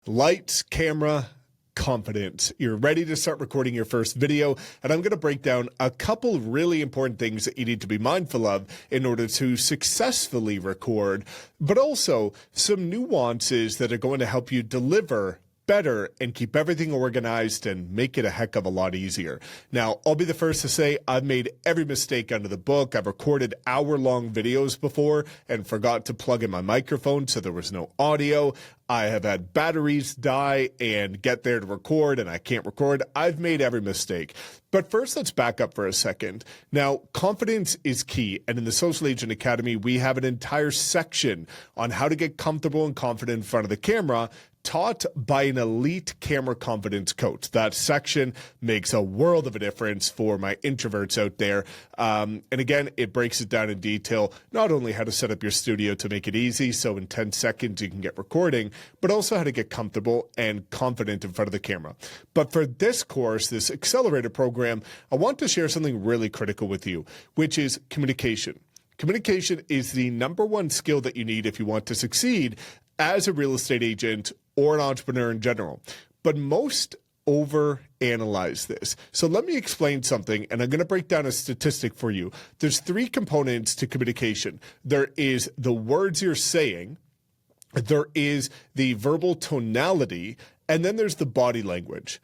Lights, camera, confidence. You're ready to start recording your first video, and I'm going to break down a couple really important things that you need to be mindful of in order to successfully record, but also some nuances that are going to help you deliver better and keep everything organized and make it a heck of a lot easier. Now, I'll be the first to say I've made every mistake under the book. I've recorded hour-long videos before and forgot to plug in my microphone, so there was no audio. I have had batteries die and get there to record and I can't record. I've made every mistake. But first, let's back up for a second. Now, confidence is key. And in the Social Agent Academy, we have an entire section on how to get comfortable and confident in front of the camera, taught by an elite camera confidence coach. That section makes a world of a difference for my introverts out there. And again, it breaks it down in detail, not only how to set up your studio to make it easy, so in 10 seconds you can get recording, but also how to get comfortable and confident in front of the camera. But for this course, this accelerator program, I want to share something really critical with you, which is communication. Communication is the #1 skill that you need if you want to succeed as a real estate agent or an entrepreneur in general. But most overanalyze this. So let me explain something, and I'm going to break down a statistic for you. There's 3 components to communication. There is the words you're saying, there is the verbal tonality, and then there's the body language.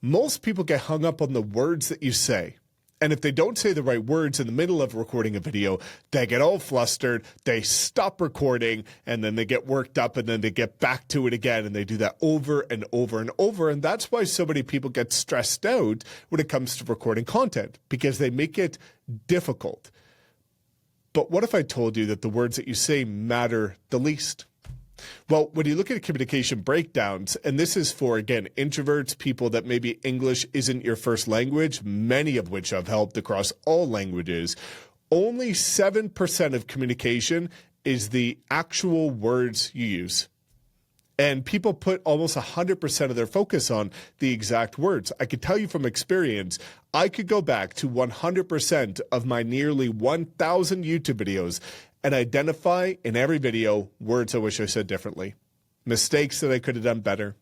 Most people get hung up on the words that you say. And if they don't say the right words in the middle of recording a video, they get all flustered, they stop recording, and then they get worked up, and then they get back to it again, and they do that over and over and over. And that's why so many people get stressed out when it comes to recording content, because they make it difficult. But what if I told you that the words that you say matter the least? Well, when you look at communication breakdowns, and this is for, again, introverts, people that maybe English isn't your first language, many of which I've helped across all languages, only 7% of communication is the actual words you use. And people put almost 100% of their focus on the exact words. I could tell you from experience, I could go back to 100% of my nearly 1,000 YouTube videos and identify in every video words I wish I said differently, mistakes that I could have done better.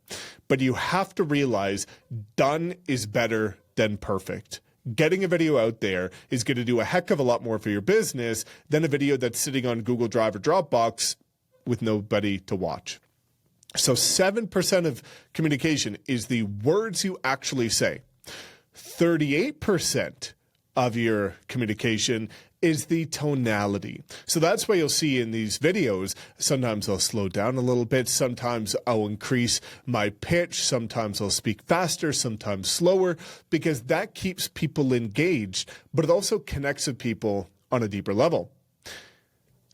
But you have to realize done is better than perfect. Getting a video out there is going to do a heck of a lot more for your business than a video that's sitting on Google Drive or Dropbox with nobody to watch. So 7% of communication is the words you actually say. 38% of your communication is the tonality. So that's why you'll see in these videos, sometimes I'll slow down a little bit, sometimes I'll increase my pitch, sometimes I'll speak faster, sometimes slower, because that keeps people engaged, but it also connects with people on a deeper level.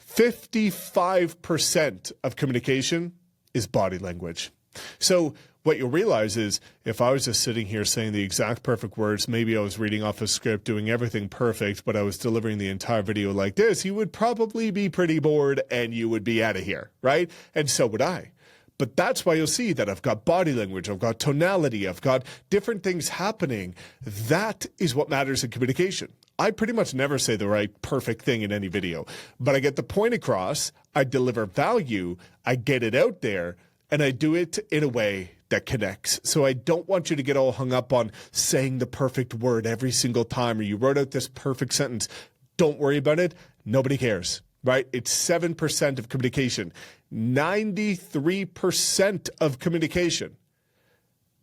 55% of communication is body language. So what you'll realize is if I was just sitting here saying the exact perfect words, maybe I was reading off a script, doing everything perfect, but I was delivering the entire video like this, you would probably be pretty bored and you would be out of here, right? And so would I. But that's why you'll see that I've got body language, I've got tonality, I've got different things happening. That is what matters in communication. I pretty much never say the right perfect thing in any video, but I get the point across, I deliver value, I get it out there, and I do it in a way that connects. So I don't want you to get all hung up on saying the perfect word every single time, or you wrote out this perfect sentence. Don't worry about it. Nobody cares. right? It's 7% of communication. 93% of communication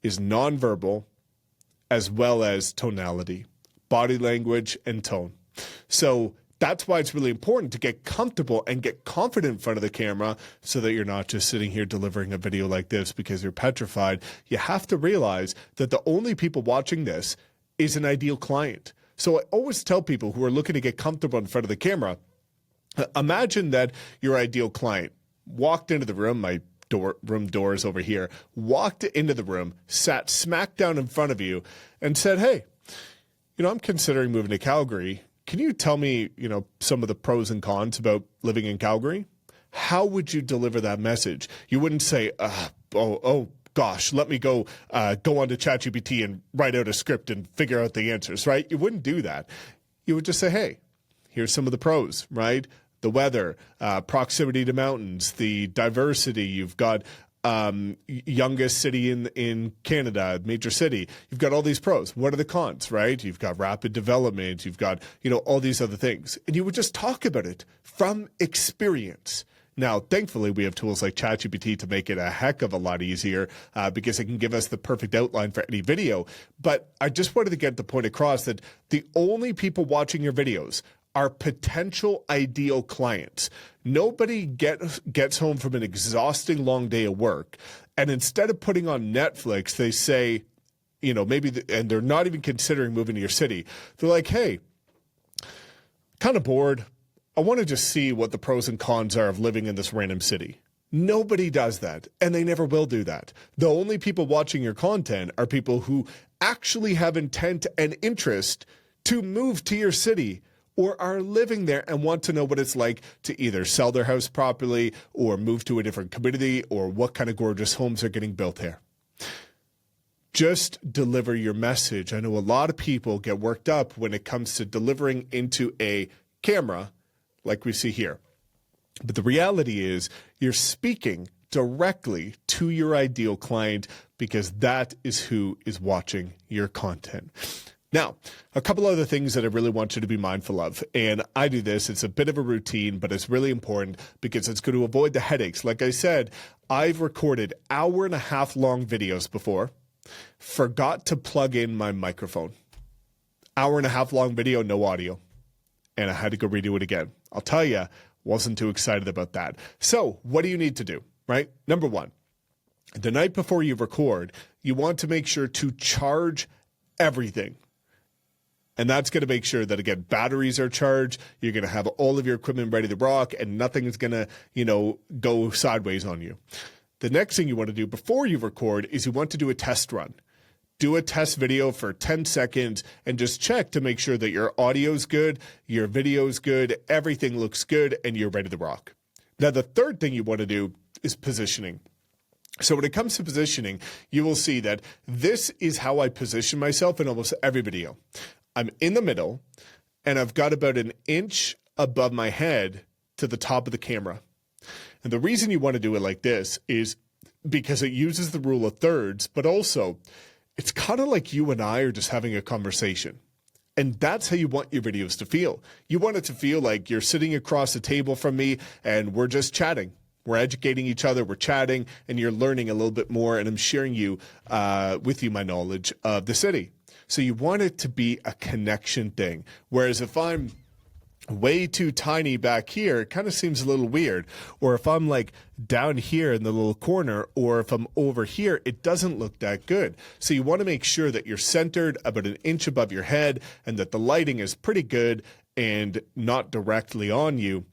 is nonverbal, as well as tonality, body language, and tone. So that's why it's really important to get comfortable and get confident in front of the camera so that you're not just sitting here delivering a video like this because you're petrified. You have to realize that the only people watching this is an ideal client. So I always tell people who are looking to get comfortable in front of the camera, imagine that your ideal client walked into the room, my room door is over here, walked into the room, sat smack down in front of you and said, hey, I'm considering moving to Calgary. Can you tell me, some of the pros and cons about living in Calgary? How would you deliver that message? You wouldn't say, gosh, let me go onto ChatGPT and write out a script and figure out the answers, right? You wouldn't do that. You would just say, hey, here's some of the pros, right? The weather, proximity to mountains, the diversity. You've got youngest city in Canada, major city. You've got all these pros. What are the cons, right? You've got rapid development. You've got, all these other things. And you would just talk about it from experience. Now, thankfully, we have tools like ChatGPT to make it a heck of a lot easier because it can give us the perfect outline for any video. But I just wanted to get the point across that the only people watching your videos are potential ideal clients. Nobody gets home from an exhausting long day of work, and instead of putting on Netflix, they say, and they're not even considering moving to your city. They're like, hey, kind of bored. I want to just see what the pros and cons are of living in this random city. Nobody does that, and they never will do that. The only people watching your content are people who actually have intent and interest to move to your city or are living there and want to know what it's like to either sell their house properly or move to a different community or what kind of gorgeous homes are getting built here. Just deliver your message. I know a lot of people get worked up when it comes to delivering into a camera like we see here. But the reality is you're speaking directly to your ideal client because that is who is watching your content. Now, a couple other things that I really want you to be mindful of, and I do this, it's a bit of a routine, but it's really important because it's going to avoid the headaches. Like I said, I've recorded 1.5 hour long videos before, forgot to plug in my microphone. 1.5 hour long video, no audio, and I had to go redo it again. I'll tell you, wasn't too excited about that. So what do you need to do, right? Number one, the night before you record, you want to make sure to charge everything. And that's going to make sure that, again, batteries are charged. You're going to have all of your equipment ready to rock and nothing is going to, go sideways on you. The next thing you want to do before you record is you want to do a test run. Do a test video for 10 seconds and just check to make sure that your audio's good, your video's good, everything looks good, and you're ready to rock. Now, the third thing you want to do is positioning. So when it comes to positioning, you will see that this is how I position myself in almost every video. I'm in the middle, and I've got about 1 inch above my head to the top of the camera. And the reason you want to do it like this is because it uses the rule of thirds, but also it's kind of like you and I are just having a conversation. And that's how you want your videos to feel. You want it to feel like you're sitting across the table from me and we're just chatting. We're educating each other, we're chatting, and you're learning a little bit more, and I'm sharing with you my knowledge of the city. So you want it to be a connection thing. Whereas if I'm way too tiny back here, it kind of seems a little weird. Or if I'm like down here in the little corner, or if I'm over here, it doesn't look that good. So you want to make sure that you're centered about 1 inch above your head and that the lighting is pretty good and not directly on you,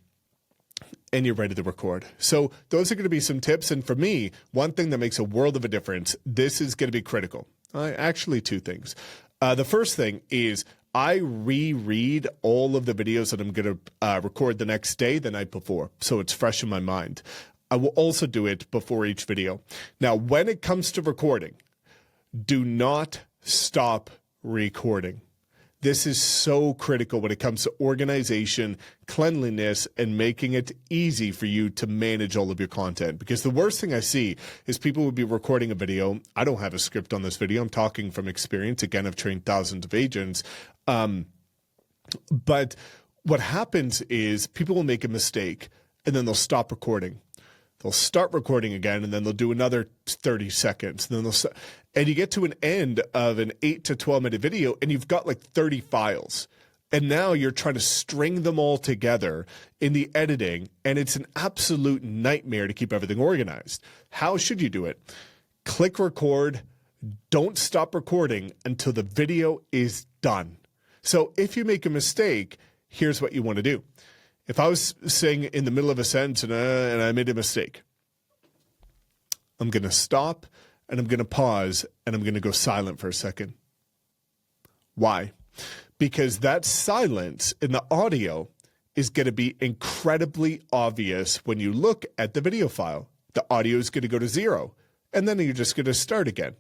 and you're ready to record. So those are going to be some tips. And for me, one thing that makes a world of a difference, this is going to be critical. Actually, two things. The first thing is I reread all of the videos that I'm going to record the next day, the night before, so it's fresh in my mind. I will also do it before each video. Now, when it comes to recording, do not stop recording. This is so critical when it comes to organization, cleanliness, and making it easy for you to manage all of your content. Because the worst thing I see is people would be recording a video. I don't have a script on this video. I'm talking from experience. Again, I've trained thousands of agents. But what happens is people will make a mistake and then they'll stop recording. They'll start recording again, and then they'll do another 30 seconds. And then and you get to an end of an 8 to 12 minute video, and you've got like 30 files. And now you're trying to string them all together in the editing, and it's an absolute nightmare to keep everything organized. How should you do it? Click record. Don't stop recording until the video is done. So if you make a mistake, here's what you want to do. If I was saying in the middle of a sentence and I made a mistake, I'm going to stop and I'm going to pause and I'm going to go silent for a second. Why? Because that silence in the audio is going to be incredibly obvious when you look at the video file. The audio is going to go to 0, and then you're just going to start again.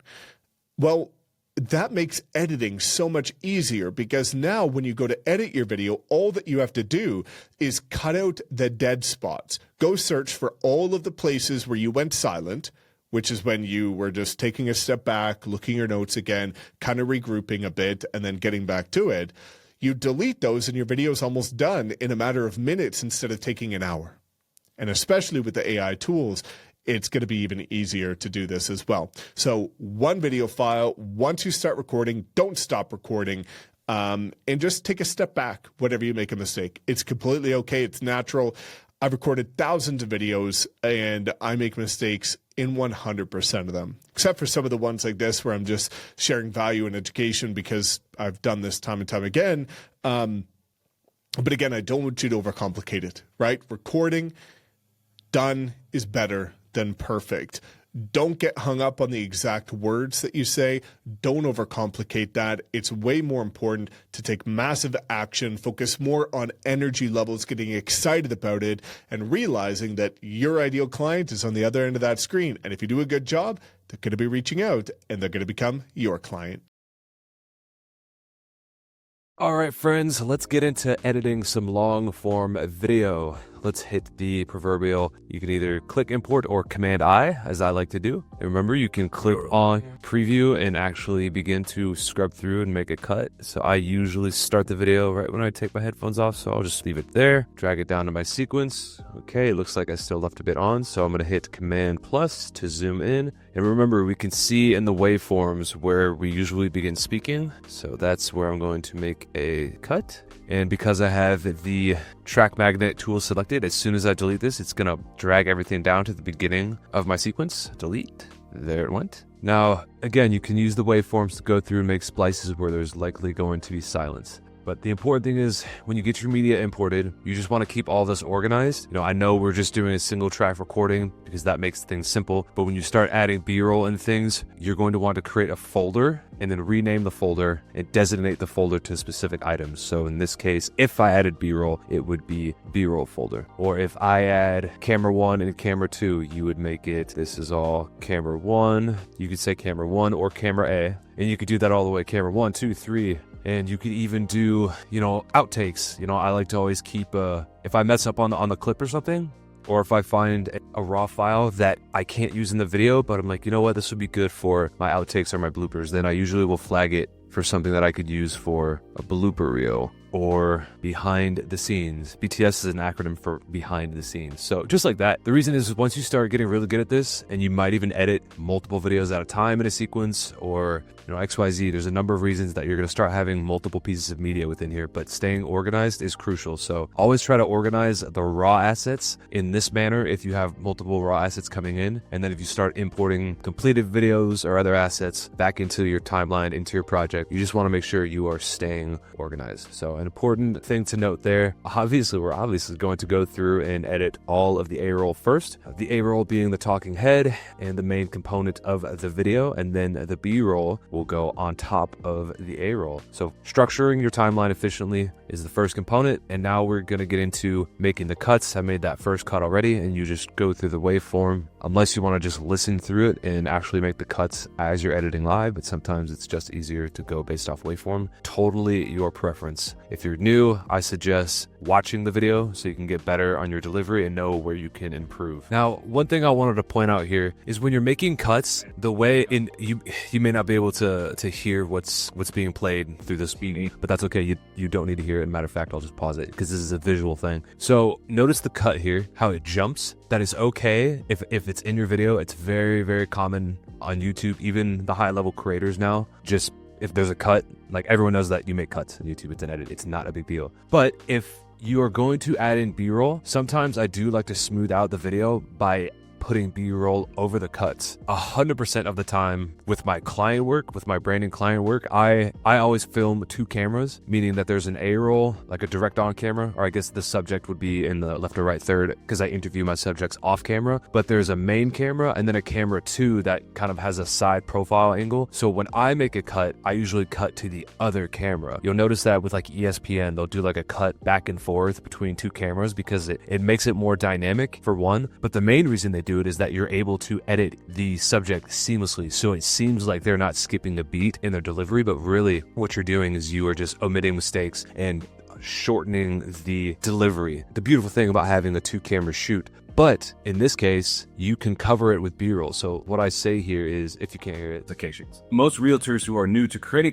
Well, that makes editing so much easier, because now when you go to edit your video, all that you have to do is cut out the dead spots. Go search for all of the places where you went silent, which is when you were just taking a step back, looking at your notes again, kind of regrouping a bit, and then getting back to it. You delete those and your video is almost done in a matter of minutes instead of taking an hour. And especially with the AI tools, it's going to be even easier to do this as well. So one video file, once you start recording, don't stop recording, and just take a step back whenever you make a mistake. It's completely okay. It's natural. I've recorded thousands of videos and I make mistakes in 100% of them, except for some of the ones like this where I'm just sharing value and education because I've done this time and time again. But again, I don't want you to overcomplicate it, right? Recording done is better than perfect. Don't get hung up on the exact words that you say. Don't overcomplicate that. It's way more important to take massive action, focus more on energy levels, getting excited about it, and realizing that your ideal client is on the other end of that screen. And if you do a good job, they're going to be reaching out and they're going to become your client. All right, friends, let's get into editing some long form video. Let's hit the proverbial, you can either click import or Command I, as I like to do. And remember, you can click on preview and actually begin to scrub through and make a cut. So I usually start the video right when I take my headphones off, so I'll just leave it there, drag it down to my sequence. Okay, it looks like I still left a bit on, so I'm gonna hit Command plus to zoom in. And remember, we can see in the waveforms where we usually begin speaking. So that's where I'm going to make a cut. And because I have the track magnet tool selected, as soon as I delete this, it's going to drag everything down to the beginning of my sequence. Delete. There it went. Now, again, you can use the waveforms to go through and make splices where there's likely going to be silence. But the important thing is, when you get your media imported, you just want to keep all this organized. You know, I know we're just doing a single track recording because that makes things simple. But when you start adding B-roll and things, you're going to want to create a folder and then rename the folder and designate the folder to specific items. So in this case, if I added B-roll, it would be B-roll folder. Or if I add camera 1 and camera 2, you would make it, this is all camera 1. You could say camera 1 or camera A. And you could do that all the way, camera 1, 2, 3. And you could even do, you know, outtakes. You know, I like to always keep, if I mess up on the clip or something, or if I find a raw file that I can't use in the video, but I'm like, you know what, this would be good for my outtakes or my bloopers, then I usually will flag it for something that I could use for a blooper reel or behind the scenes. BTS is an acronym for behind the scenes. So just like that, the reason is once you start getting really good at this, and you might even edit multiple videos at a time in a sequence, or you know, XYZ, there's a number of reasons that you're going to start having multiple pieces of media within here, but staying organized is crucial. So always try to organize the raw assets in this manner if you have multiple raw assets coming in. And then if you start importing completed videos or other assets back into your timeline, into your project, you just want to make sure you are staying organized. So an important thing to note there, we're obviously going to go through and edit all of the A-roll first. The A-roll being the talking head and the main component of the video, and then the B-roll will go on top of the A-roll. So structuring your timeline efficiently is the first component, and now we're going to get into making the cuts. I made that first cut already, and you just go through the waveform, unless you want to just listen through it and actually make the cuts as you're editing live, but sometimes it's just easier to go based off waveform. Totally your preference. If you're new, I suggest watching the video so you can get better on your delivery and know where you can improve. Now, one thing I wanted to point out here is when you're making cuts, the way you may not be able to hear what's being played through the speed, but that's okay. You don't need to hear it. Matter of fact, I'll just pause it because this is a visual thing. So notice the cut here, how it jumps. That is okay if it's in your video. It's very, very common on YouTube, even the high level creators now. Just if there's a cut, like everyone knows that you make cuts on YouTube, it's an edit. It's not a big deal. But if you are going to add in B-roll, sometimes I do like to smooth out the video by putting B-roll over the cuts. 100% of the time with my client work, with my branding client work, I always film 2 cameras, meaning that there's an A-roll, like a direct on camera, or I guess the subject would be in the left or right third because I interview my subjects off camera, but there's a main camera and then a camera 2 that kind of has a side profile angle. So when I make a cut, I usually cut to the other camera. You'll notice that with like ESPN, they'll do like a cut back and forth between 2 cameras because it makes it more dynamic for one, but the main reason they do it is that you're able to edit the subject seamlessly. So it seems like they're not skipping a beat in their delivery, but really what you're doing is you are just omitting mistakes and shortening the delivery. The beautiful thing about having a 2-camera shoot. But in this case, you can cover it with B-roll. So what I say here is, if you can't hear it, most realtors who are new to creating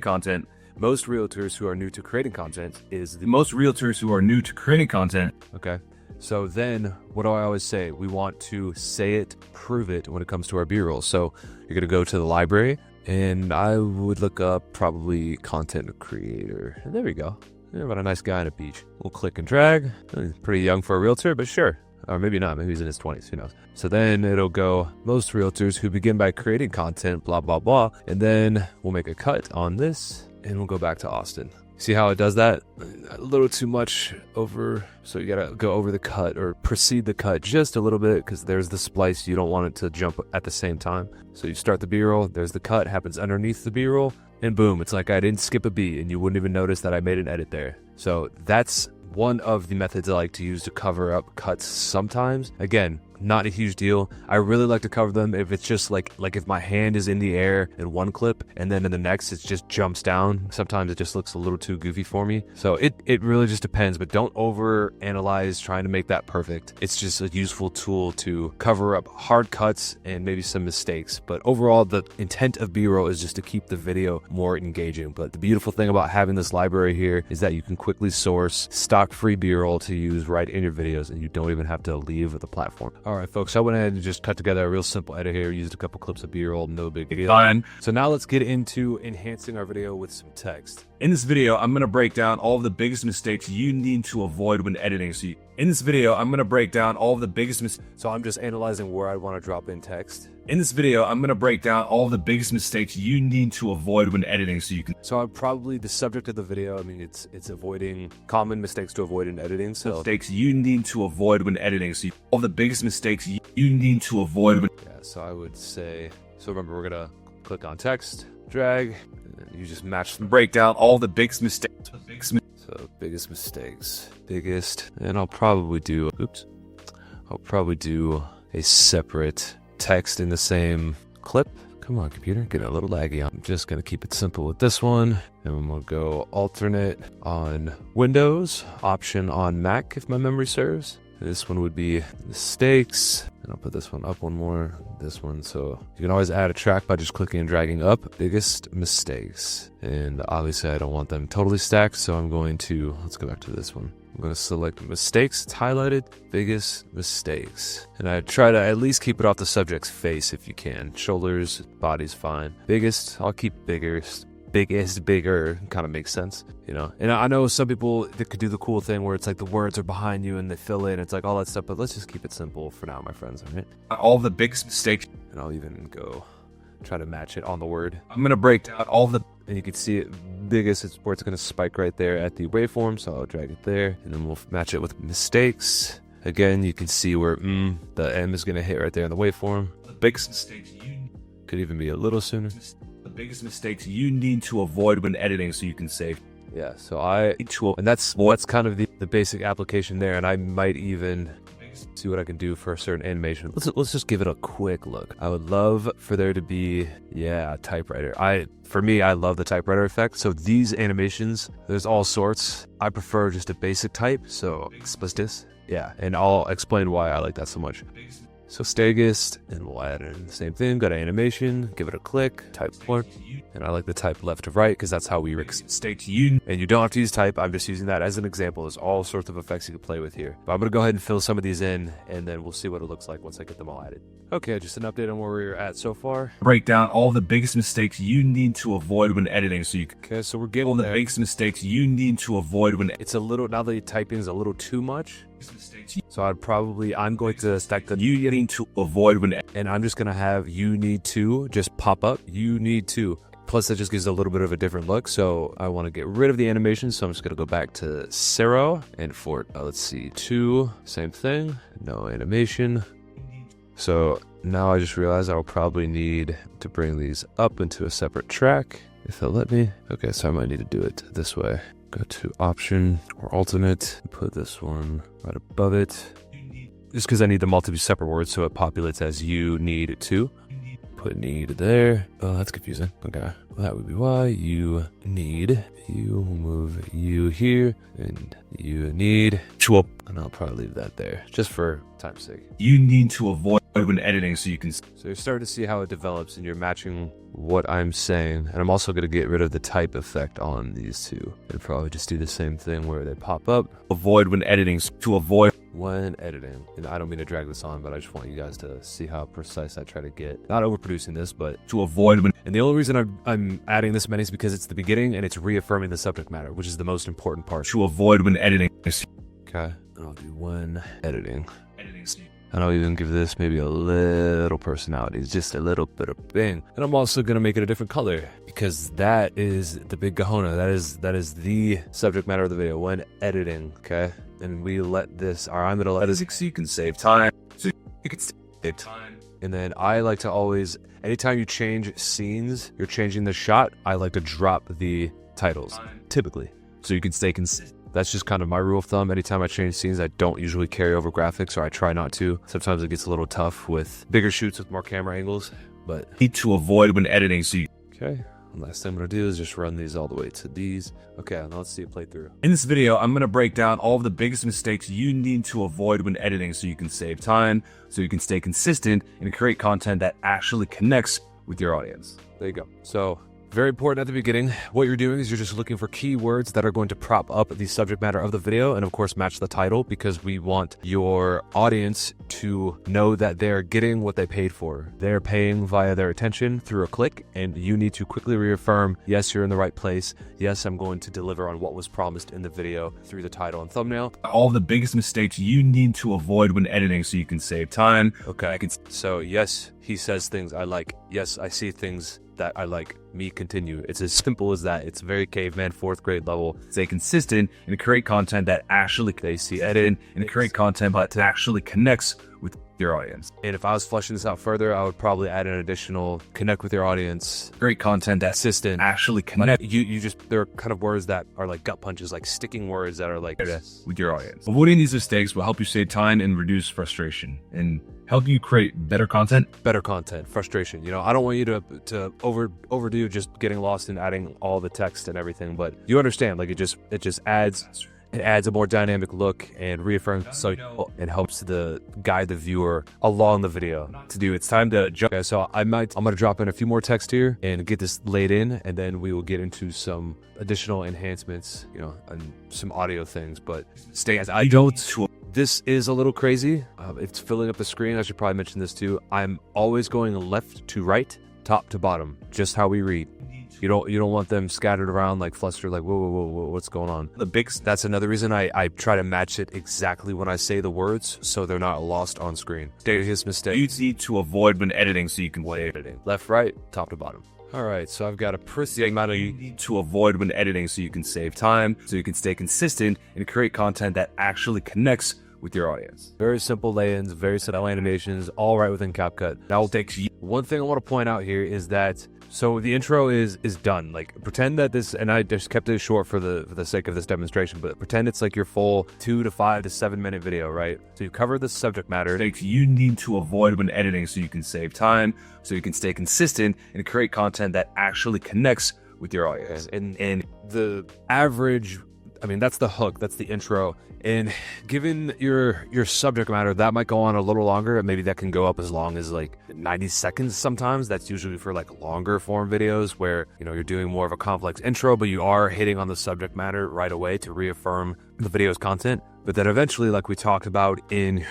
content okay. So then what do I always say? We want to say it, prove it when it comes to our B-roll. So you're going to go to the library and I would look up probably content creator. And there we go. Yeah, about a nice guy on a beach. We'll click and drag. He's pretty young for a realtor, but sure. Or maybe not. Maybe he's in his 20s. Who knows? So then it'll go most realtors who begin by creating content, blah, blah, blah. And then we'll make a cut on this and we'll go back to Austin. See how it does that? A little too much over, so you gotta go over the cut or precede the cut just a little bit because there's the splice. You don't want it to jump at the same time. So you start the B-roll, there's the cut, happens underneath the B-roll, and boom, it's like I didn't skip a beat and you wouldn't even notice that I made an edit there. So that's one of the methods I like to use to cover up cuts sometimes. Again, not a huge deal. I really like to cover them if it's just like if my hand is in the air in one clip and then in the next it just jumps down. Sometimes it just looks a little too goofy for me. So it really just depends, but don't over analyze trying to make that perfect. It's just a useful tool to cover up hard cuts and maybe some mistakes. But overall, the intent of B-roll is just to keep the video more engaging. But the beautiful thing about having this library here is that you can quickly source stock free B-roll to use right in your videos and you don't even have to leave the platform. All right, folks, I went ahead and just cut together a real simple edit here, used a couple clips of B-roll, no big deal. So now let's get into enhancing our video with some text. In this video, I'm going to break down all of the biggest mistakes you need to avoid when editing. So I'm just analyzing where I want to drop in text. In this video, I'm going to break down all of the biggest mistakes you need to avoid when editing So I'm probably the subject of the video. I mean, it's avoiding common mistakes to avoid in editing. So mistakes you need to avoid when editing. So all the biggest mistakes you need to avoid when... Yeah, so I would say, so remember, we're going to click on text, drag, and then you just match them. Break down all the biggest mistakes. So biggest mistakes, and I'll probably do a separate text in the same clip. Come on, computer, getting a little laggy. I'm just gonna keep it simple with this one, and we'll go alternate on Windows, option on Mac if my memory serves. This one would be mistakes, and I'll put this one up one more, this one. So you can always add a track by just clicking and dragging up biggest mistakes. And obviously I don't want them totally stacked, so I'm going to, let's go back to this one. I'm going to select mistakes, it's highlighted, biggest mistakes. And I try to at least keep it off the subject's face if you can. Shoulders, body's fine. Biggest, I'll keep biggest, bigger, kind of makes sense, you know. And I know some people that could do the cool thing where it's like the words are behind you and they fill in, it's like all that stuff, but let's just keep it simple for now, my friends, all right? All the biggest mistakes. And I'll even go try to match it on the word. I'm going to break down all the... And you can see it biggest, it's where it's going to spike right there at the waveform, so I'll drag it there, and then we'll match it with mistakes. Again, you can see where the M is going to hit right there in the waveform. The biggest mistakes you... Could even be a little sooner. The biggest mistakes you need to avoid when editing so you can save. Yeah, so and that's kind of the basic application there, and I might even See what I can do for a certain animation. Let's just give it a quick look. I would love for there to be, yeah, a typewriter. For me, I love the typewriter effect. So these animations, there's all sorts. I prefer just a basic type, so explicit. Yeah, and I'll explain why I like that so much. So Stagist, and we'll add in the same thing. Go to animation, give it a click, type one. And I like the type left to right because that's how we stay to you. And you don't have to use type. I'm just using that as an example. There's all sorts of effects you can play with here. But I'm going to go ahead and fill some of these in, and then we'll see what it looks like once I get them all added. Okay, just an update on where we're at so far. Break down all the biggest mistakes you need to avoid when editing so you can... Okay, so we're getting all the biggest mistakes you need to avoid when... It's a little... Now the typing is a little too much. So I'm going to stack the you need to avoid when... And I'm just going to have you need to just pop up. You need to. Plus, that just gives a little bit of a different look. So I want to get rid of the animation. So I'm just going to go back to 0. And for, let's see, 2. Same thing. No animation. So now I just realized I will probably need to bring these up into a separate track. If they'll let me. Okay, so I might need to do it this way. Go to option or alternate. Put this one right above it. Just because I need them all to be separate words so it populates as you need to. Put need there. Oh, that's confusing. Okay. Well, that would be why you need. You move you here and you need to. And I'll probably leave that there just for time's sake. You need to avoid when editing so you can. So you're starting to see how it develops and you're matching what I'm saying. And I'm also going to get rid of the type effect on these two. And probably just do the same thing where they pop up. Avoid when editing to avoid. When editing. And I don't mean to drag this on, but I just want you guys to see how precise I try to get. Not overproducing this, but to avoid when. And the only reason I'm adding this many is because it's the beginning and it's reaffirming the subject matter, which is the most important part. To avoid when editing. Okay. And I'll do when editing. And I'll even give this maybe a little personality, just a little bit of bang. And I'm also going to make it a different color because that is the big kahuna. That is the subject matter of the video when editing, okay? And we let this, or I'm going to let this so you can save time. So you can save time. And then I like to always, anytime you change scenes, you're changing the shot, I like to drop the titles, typically, so you can stay consistent. That's just kind of my rule of thumb. Anytime I change scenes, I don't usually carry over graphics, or I try not to. Sometimes it gets a little tough with bigger shoots with more camera angles, but... Need to avoid when editing, so you... Okay, last thing I'm going to do is just run these all the way to these. Okay, now let's see it play through. In this video, I'm going to break down all of the biggest mistakes you need to avoid when editing so you can save time, so you can stay consistent, and create content that actually connects with your audience. There you go. So... very important at the beginning. What you're doing is you're just looking for keywords that are going to prop up the subject matter of the video and of course match the title because we want your audience to know that they're getting what they paid for. They're paying via their attention through a click and you need to quickly reaffirm, yes, you're in the right place. Yes, I'm going to deliver on what was promised in the video through the title and thumbnail. All the biggest mistakes you need to avoid when editing so you can save time. Okay, so yes, he says things I like. Yes, I see things that I like. Me continue. It's as simple as that. It's very caveman 4th grade level. Stay consistent and create content that actually they see edit and create content that actually connects with your audience. And if I was fleshing this out further, I would probably add an additional connect with your audience. Great content that assistant actually connect. You just, there are kind of words that are like gut punches, like sticking words that are like with your audience. Avoiding these mistakes will help you save time and reduce frustration and help you create better content. Frustration. You know, I don't want you to overdo just getting lost in adding all the text and everything, but you understand, like it just adds a more dynamic look and reaffirms, so it helps to guide the viewer along the video. It's time to jump. Okay, so I'm going to drop in a few more text here and get this laid in, and then we will get into some additional enhancements, you know, and some audio things, but stay as I don't. This is a little crazy. It's filling up the screen. I should probably mention this too. I'm always going left to right, top to bottom, just how we read. You don't want them scattered around like flustered, like whoa, what's going on? That's another reason I try to match it exactly when I say the words, so they're not lost on screen. His mistake. You need to avoid when editing, so you can play editing. Left, right, top to bottom. All right, so I've got a pretty amount of... You need to avoid when editing, so you can save time, so you can stay consistent and create content that actually connects with your audience. Very simple lay-ins, very simple animations, all right within CapCut. That will take you. One thing I want to point out here is that So the intro is done. Like pretend that this, and I just kept it short for the sake of this demonstration, but pretend it's like your full 2 to 5 to 7 minute video, right? So you cover the subject matter. Mistakes you need to avoid when editing so you can save time, so you can stay consistent and create content that actually connects with your audience. And the average, I mean, that's the hook, that's the intro. And given your subject matter, that might go on a little longer. Maybe that can go up as long as like 90 seconds sometimes. That's usually for like longer form videos where, you know, you're doing more of a complex intro, but you are hitting on the subject matter right away to reaffirm the video's content. But then eventually, like we talked about in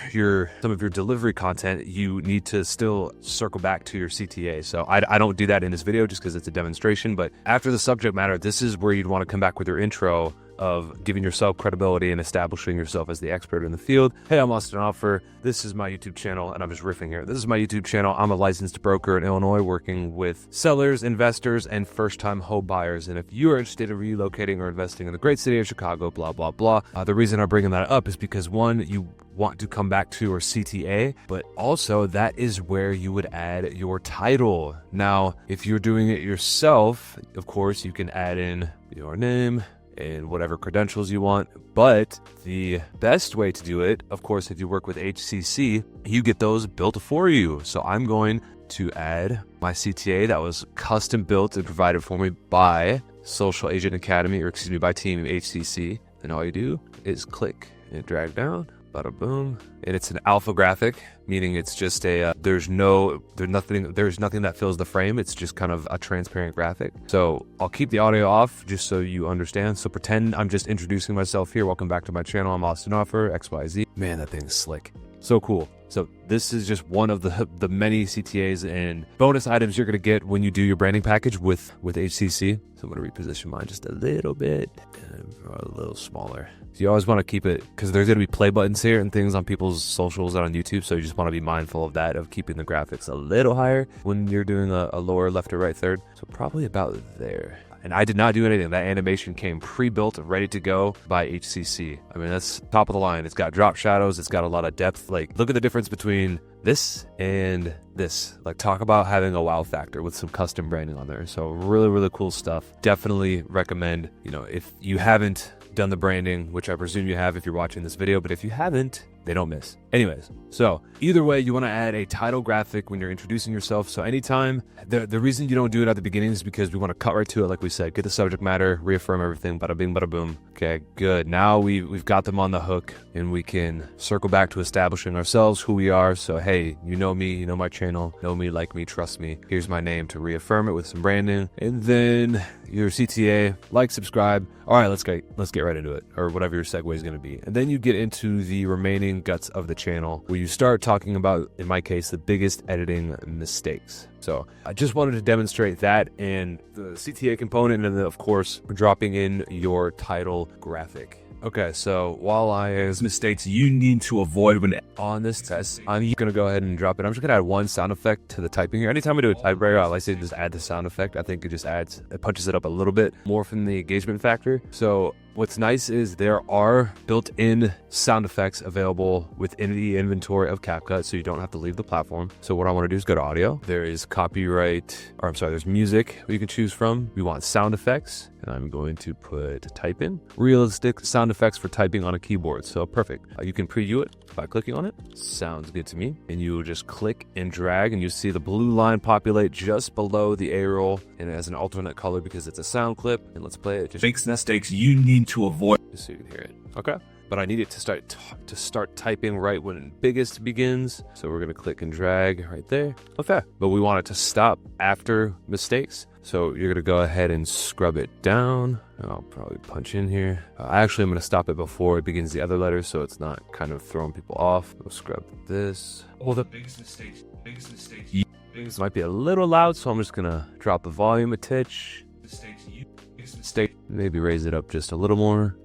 some of your delivery content, you need to still circle back to your CTA. So I don't do that in this video just because it's a demonstration. But after the subject matter, this is where you'd want to come back with your intro of giving yourself credibility and establishing yourself as the expert in the field. Hey, I'm Austin Offer. This is my YouTube channel, and I'm just riffing here. This is my YouTube channel. I'm a licensed broker in Illinois working with sellers, investors, and first-time home buyers. And if you are interested in relocating or investing in the great city of Chicago, blah, blah, blah, the reason I'm bringing that up is because one, you want to come back to your CTA, but also that is where you would add your title. Now, if you're doing it yourself, of course, you can add in your name and whatever credentials you want. But the best way to do it, of course, if you work with HCC, you get those built for you. So I'm going to add my CTA that was custom built and provided for me by Social Agent Academy, or excuse me, by Team HCC. And all you do is click and drag down, bada boom. And it's an alpha graphic, meaning it's just a, there's nothing that fills the frame. It's just kind of a transparent graphic. So I'll keep the audio off just so you understand. So pretend I'm just introducing myself here. Welcome back to my channel. I'm Austin Offer, XYZ. Man, that thing's slick. So cool. So this is just one of the many CTAs and bonus items you're going to get when you do your branding package with HCC. So I'm going to reposition mine just a little bit and a little smaller. So you always want to keep it, because there's going to be play buttons here and things on people's socials and on YouTube. So you just want to be mindful of that, of keeping the graphics a little higher when you're doing a lower left or right third. So probably about there. And I did not do anything. That animation came pre-built, ready to go by HCC. I mean, that's top of the line. It's got drop shadows. It's got a lot of depth. Like, look at the difference between this and this. Like, talk about having a wow factor with some custom branding on there. So really, really cool stuff. Definitely recommend, you know, if you haven't done the branding, which I presume you have if you're watching this video, but if you haven't, they don't miss. Anyways, so either way, you want to add a title graphic when you're introducing yourself. So anytime, the reason you don't do it at the beginning is because we want to cut right to it. Like we said, get the subject matter, reaffirm everything, bada bing, bada boom. Okay, good. Now we've got them on the hook and we can circle back to establishing ourselves, who we are. So, hey, you know me, you know my channel, know me, like me, trust me. Here's my name to reaffirm it with some branding. And then your CTA, like, subscribe. All right, let's get right into it, or whatever your segue is going to be. And then you get into the remaining guts of the channel where you start talking about, in my case, the biggest editing mistakes. So I just wanted to demonstrate that and the CTA component, and then of course dropping in your title graphic. Okay, so while mistakes you need to avoid when on this test, I'm gonna go ahead and drop it. I'm just gonna add one sound effect to the typing here. Anytime I do a typewriter, I like to just add the sound effect. I think it punches it up a little bit more from the engagement factor. So what's nice is there are built-in sound effects available within the inventory of CapCut, so you don't have to leave the platform. So what I want to do is go to audio. There is there's music you can choose from. We want sound effects, and I'm going to put type in realistic sound effects for typing on a keyboard. So perfect. You can preview it by clicking on it. Sounds good to me. And you will just click and drag, and you see the blue line populate just below the A roll, and it has an alternate color because it's a sound clip. And let's play it. Just Makes mistakes you need to avoid, just so you can hear it. Okay. But I need it to start typing right when biggest begins. So we're gonna click and drag right there. Okay. But we want it to stop after mistakes. So you're gonna go ahead and scrub it down. I'll probably punch in here. Actually, I'm gonna stop it before it begins the other letters, so it's not kind of throwing people off. We'll scrub this. all the biggest mistakes. This might be a little loud, so I'm just gonna drop the volume a titch. Maybe raise it up just a little more.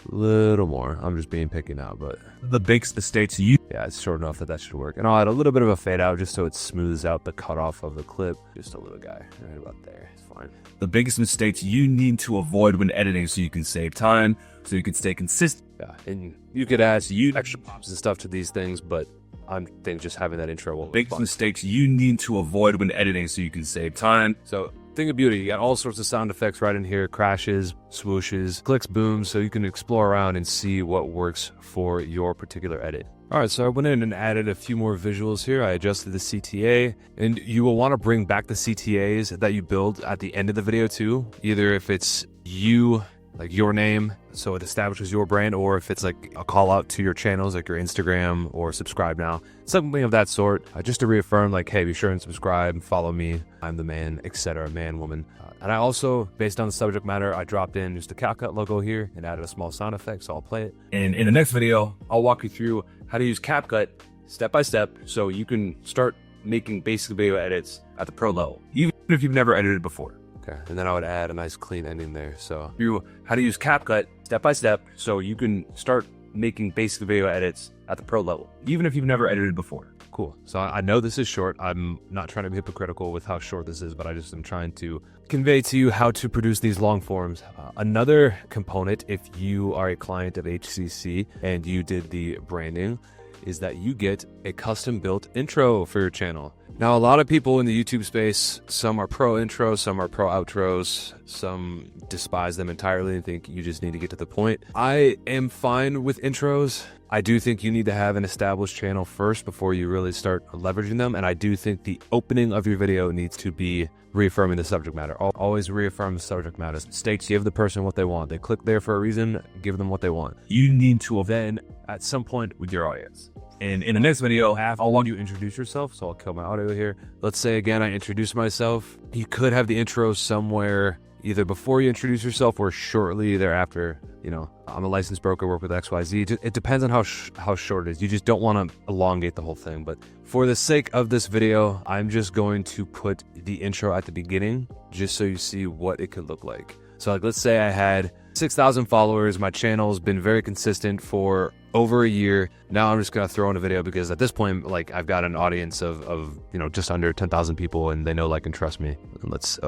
Little more. I'm just being picky now, but The biggest mistakes yeah, it's short enough that should work. And I'll add a little bit of a fade out just so it smooths out the cutoff of the clip. Just a little guy right about there. It's fine. The biggest mistakes you need to avoid when editing so you can save time, so you can stay consistent. Yeah, and you could add extra pops and stuff to these things, but I think just having that intro will Biggest mistakes you need to avoid when editing so you can save time. So thing of beauty, you got all sorts of sound effects right in here, crashes, swooshes, clicks, booms, so you can explore around and see what works for your particular edit. All right, so I went in and added a few more visuals here. I adjusted the CTA, and you will want to bring back the CTAs that you build at the end of the video too, either if it's you, like your name, so it establishes your brand, or if it's like a call out to your channels, like your Instagram or subscribe now, something of that sort, just to reaffirm like, hey, be sure and subscribe, follow me, I'm the man, etc., man, woman. And I also, based on the subject matter, I dropped in just the CapCut logo here and added a small sound effect, so I'll play it. And in the next video, I'll walk you through how to use CapCut step by step so you can start making basic video edits at the pro level, even if you've never edited before. Okay, and then I would add a nice clean ending there. So Through how to use CapCut step by step so you can start making basic video edits at the pro level, even if you've never edited before. cool. So I know this is short. I'm not trying to be hypocritical with how short this is, but I just am trying to convey to you how to produce these long forms. Another component, if you are a client of HCC and you did the branding, is that you get a custom built intro for your channel. Now, a lot of people in the YouTube space, some are pro intros, some are pro outros, some despise them entirely and think you just need to get to the point. I am fine with intros. I do think you need to have an established channel first before you really start leveraging them. And I do think the opening of your video needs to be reaffirming the subject matter. Always reaffirm the subject matter. States give the person what they want. They click there for a reason, give them what they want. You need to Then at some point with your audience. And in the next video, I'll want you to introduce yourself, so I'll kill my audio here. Let's say again, I introduce myself. You could have the intro somewhere either before you introduce yourself or shortly thereafter. You know, I'm a licensed broker, work with XYZ. It depends on how short it is. You just don't want to elongate the whole thing. But for the sake of this video, I'm just going to put the intro at the beginning just so you see what it could look like. So like, let's say I had 6,000 followers. My channel's been very consistent for over a year. Now I'm just gonna throw in a video because at this point, like, I've got an audience of you know, just under 10,000 people, and they know, like, and trust me. Let's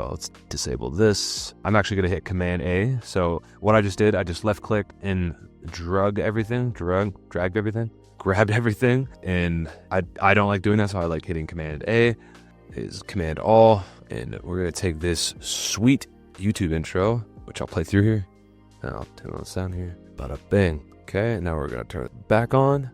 disable this. I'm actually gonna hit Command A. So what I just did, I just left click and dragged everything, grabbed everything, and I don't like doing that, so I like hitting Command A. Is Command All, and we're gonna take this sweet YouTube intro, which I'll play through here. And I'll turn on the sound here. Bada bing. Okay, now we're gonna turn it back on.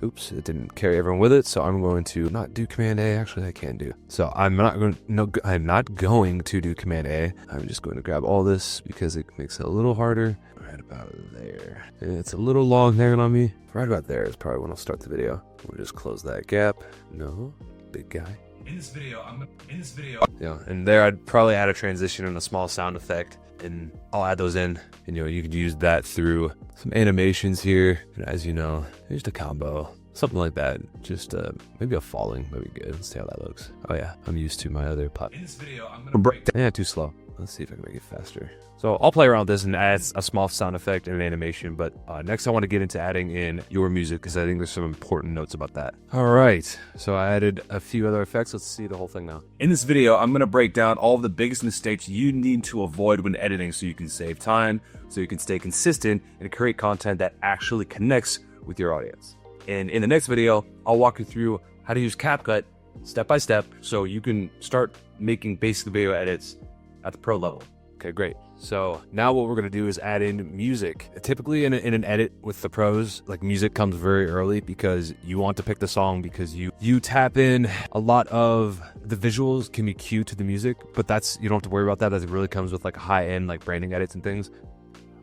Oops, it didn't carry everyone with it, so I'm going to not do Command A. Actually, I can do. So I'm not going to do Command A. I'm just going to grab all this because it makes it a little harder. Right about there. It's a little long there on me. Right about there is probably when I'll start the video. We'll just close that gap. No, big guy. in this video, Yeah, and there I'd probably add a transition and a small sound effect, and I'll add those in, and you know, you could use that through some animations here. And as you know, just a combo, something like that. Just maybe a falling would be good. Let's see how that looks. Oh yeah, I'm used to my other pop. in this video, I'm gonna break down. Yeah, too slow. Let's see if I can make it faster. So I'll play around with this and add a small sound effect and an animation, but next I want to get into adding in your music because I think there's some important notes about that. All right, so I added a few other effects. Let's see the whole thing now. In this video, I'm gonna break down all of the biggest mistakes you need to avoid when editing so you can save time, so you can stay consistent and create content that actually connects with your audience. And in the next video, I'll walk you through how to use CapCut step by step so you can start making basic video edits at the pro level. Okay, great. So now what we're going to do is add in music. Typically in an edit with the pros, like, music comes very early because you want to pick the song because you tap in a lot of the visuals can be cued to the music, but you don't have to worry about that as it really comes with like high end like branding edits and things.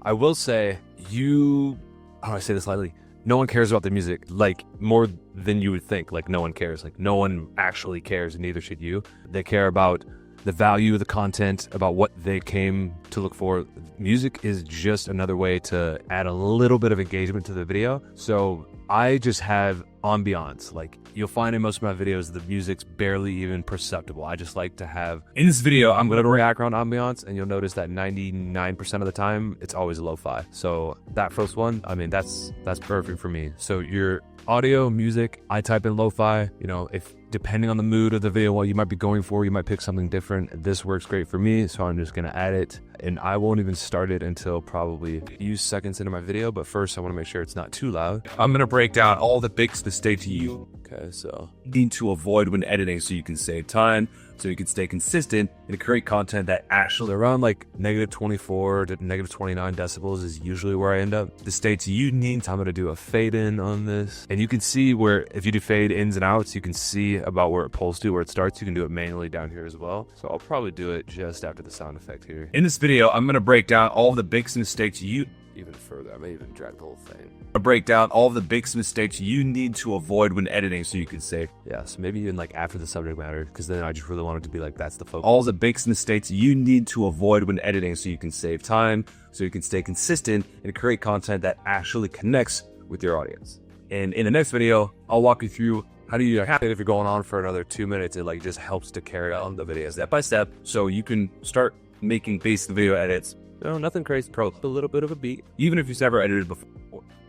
I will say how do I say this lightly? No one cares about the music, like, more than you would think. Like, no one cares. Like, no one actually cares, and neither should you. They care about the value of the content, about what they came to look for. Music is just another way to add a little bit of engagement to the video. So I just have ambiance. Like, you'll find in most of my videos, the music's barely even perceptible. I just like to have, In this video, I'm gonna background ambiance, and you'll notice that 99% of the time, it's always lo-fi. So that first one, I mean, that's perfect for me. So your audio, music, I type in lo-fi. You know, if depending on the mood of the video, what you might be going for, you might pick something different. This works great for me, so I'm just gonna add it, and I won't even start it until probably a few seconds into my video. But first, I want to make sure it's not too loud. I'm gonna break down all the biggest mistakes you Okay, so need to avoid when editing so you can save time, so you can stay consistent and create content that actually around like -24 to -29 decibels is usually where I end up. The states you need, I'm going to do a fade in on this. And you can see where, if you do fade ins and outs, you can see about where it pulls to, where it starts. You can do it manually down here as well. So I'll probably do it just after the sound effect here. In this video, I'm going to break down all the biggest mistakes Even further, I may even drag the whole thing. break down all the biggest mistakes you need to avoid when editing so you can save. Yeah, so maybe even like after the subject matter, because then I just really wanted to be like, that's the focus. All the biggest mistakes you need to avoid when editing so you can save time, so you can stay consistent and create content that actually connects with your audience. And in the next video, I'll walk you through how do you If you're going on for another 2 minutes, it like just helps to carry on the video step by step, so you can start making basic video edits. No, nothing crazy, pro. A little bit of a beat. Even if you've never edited before.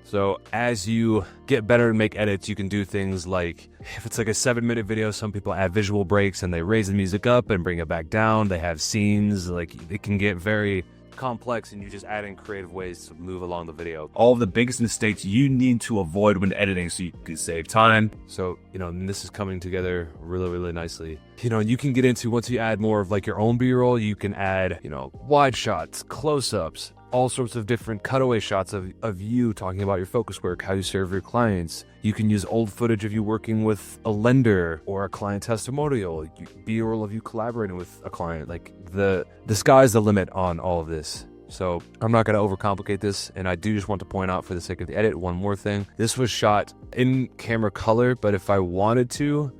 So as you get better and make edits, you can do things like, if it's like a 7-minute video, some people add visual breaks and they raise the music up and bring it back down. They have scenes, like it can get very complex, and you just add in creative ways to move along the video. All the biggest mistakes you need to avoid when editing so you can save time. So, and this is coming together really, really nicely. You can get into, once you add more of like your own B-roll, you can add, wide shots, close-ups, all sorts of different cutaway shots of you talking about your focus work, how you serve your clients. You can use old footage of you working with a lender or a client testimonial, B-roll of you collaborating with a client. Like the sky's the limit on all of this. So I'm not going to overcomplicate this, and I do just want to point out, for the sake of the edit, one more thing. This was shot in camera color, but if I wanted to,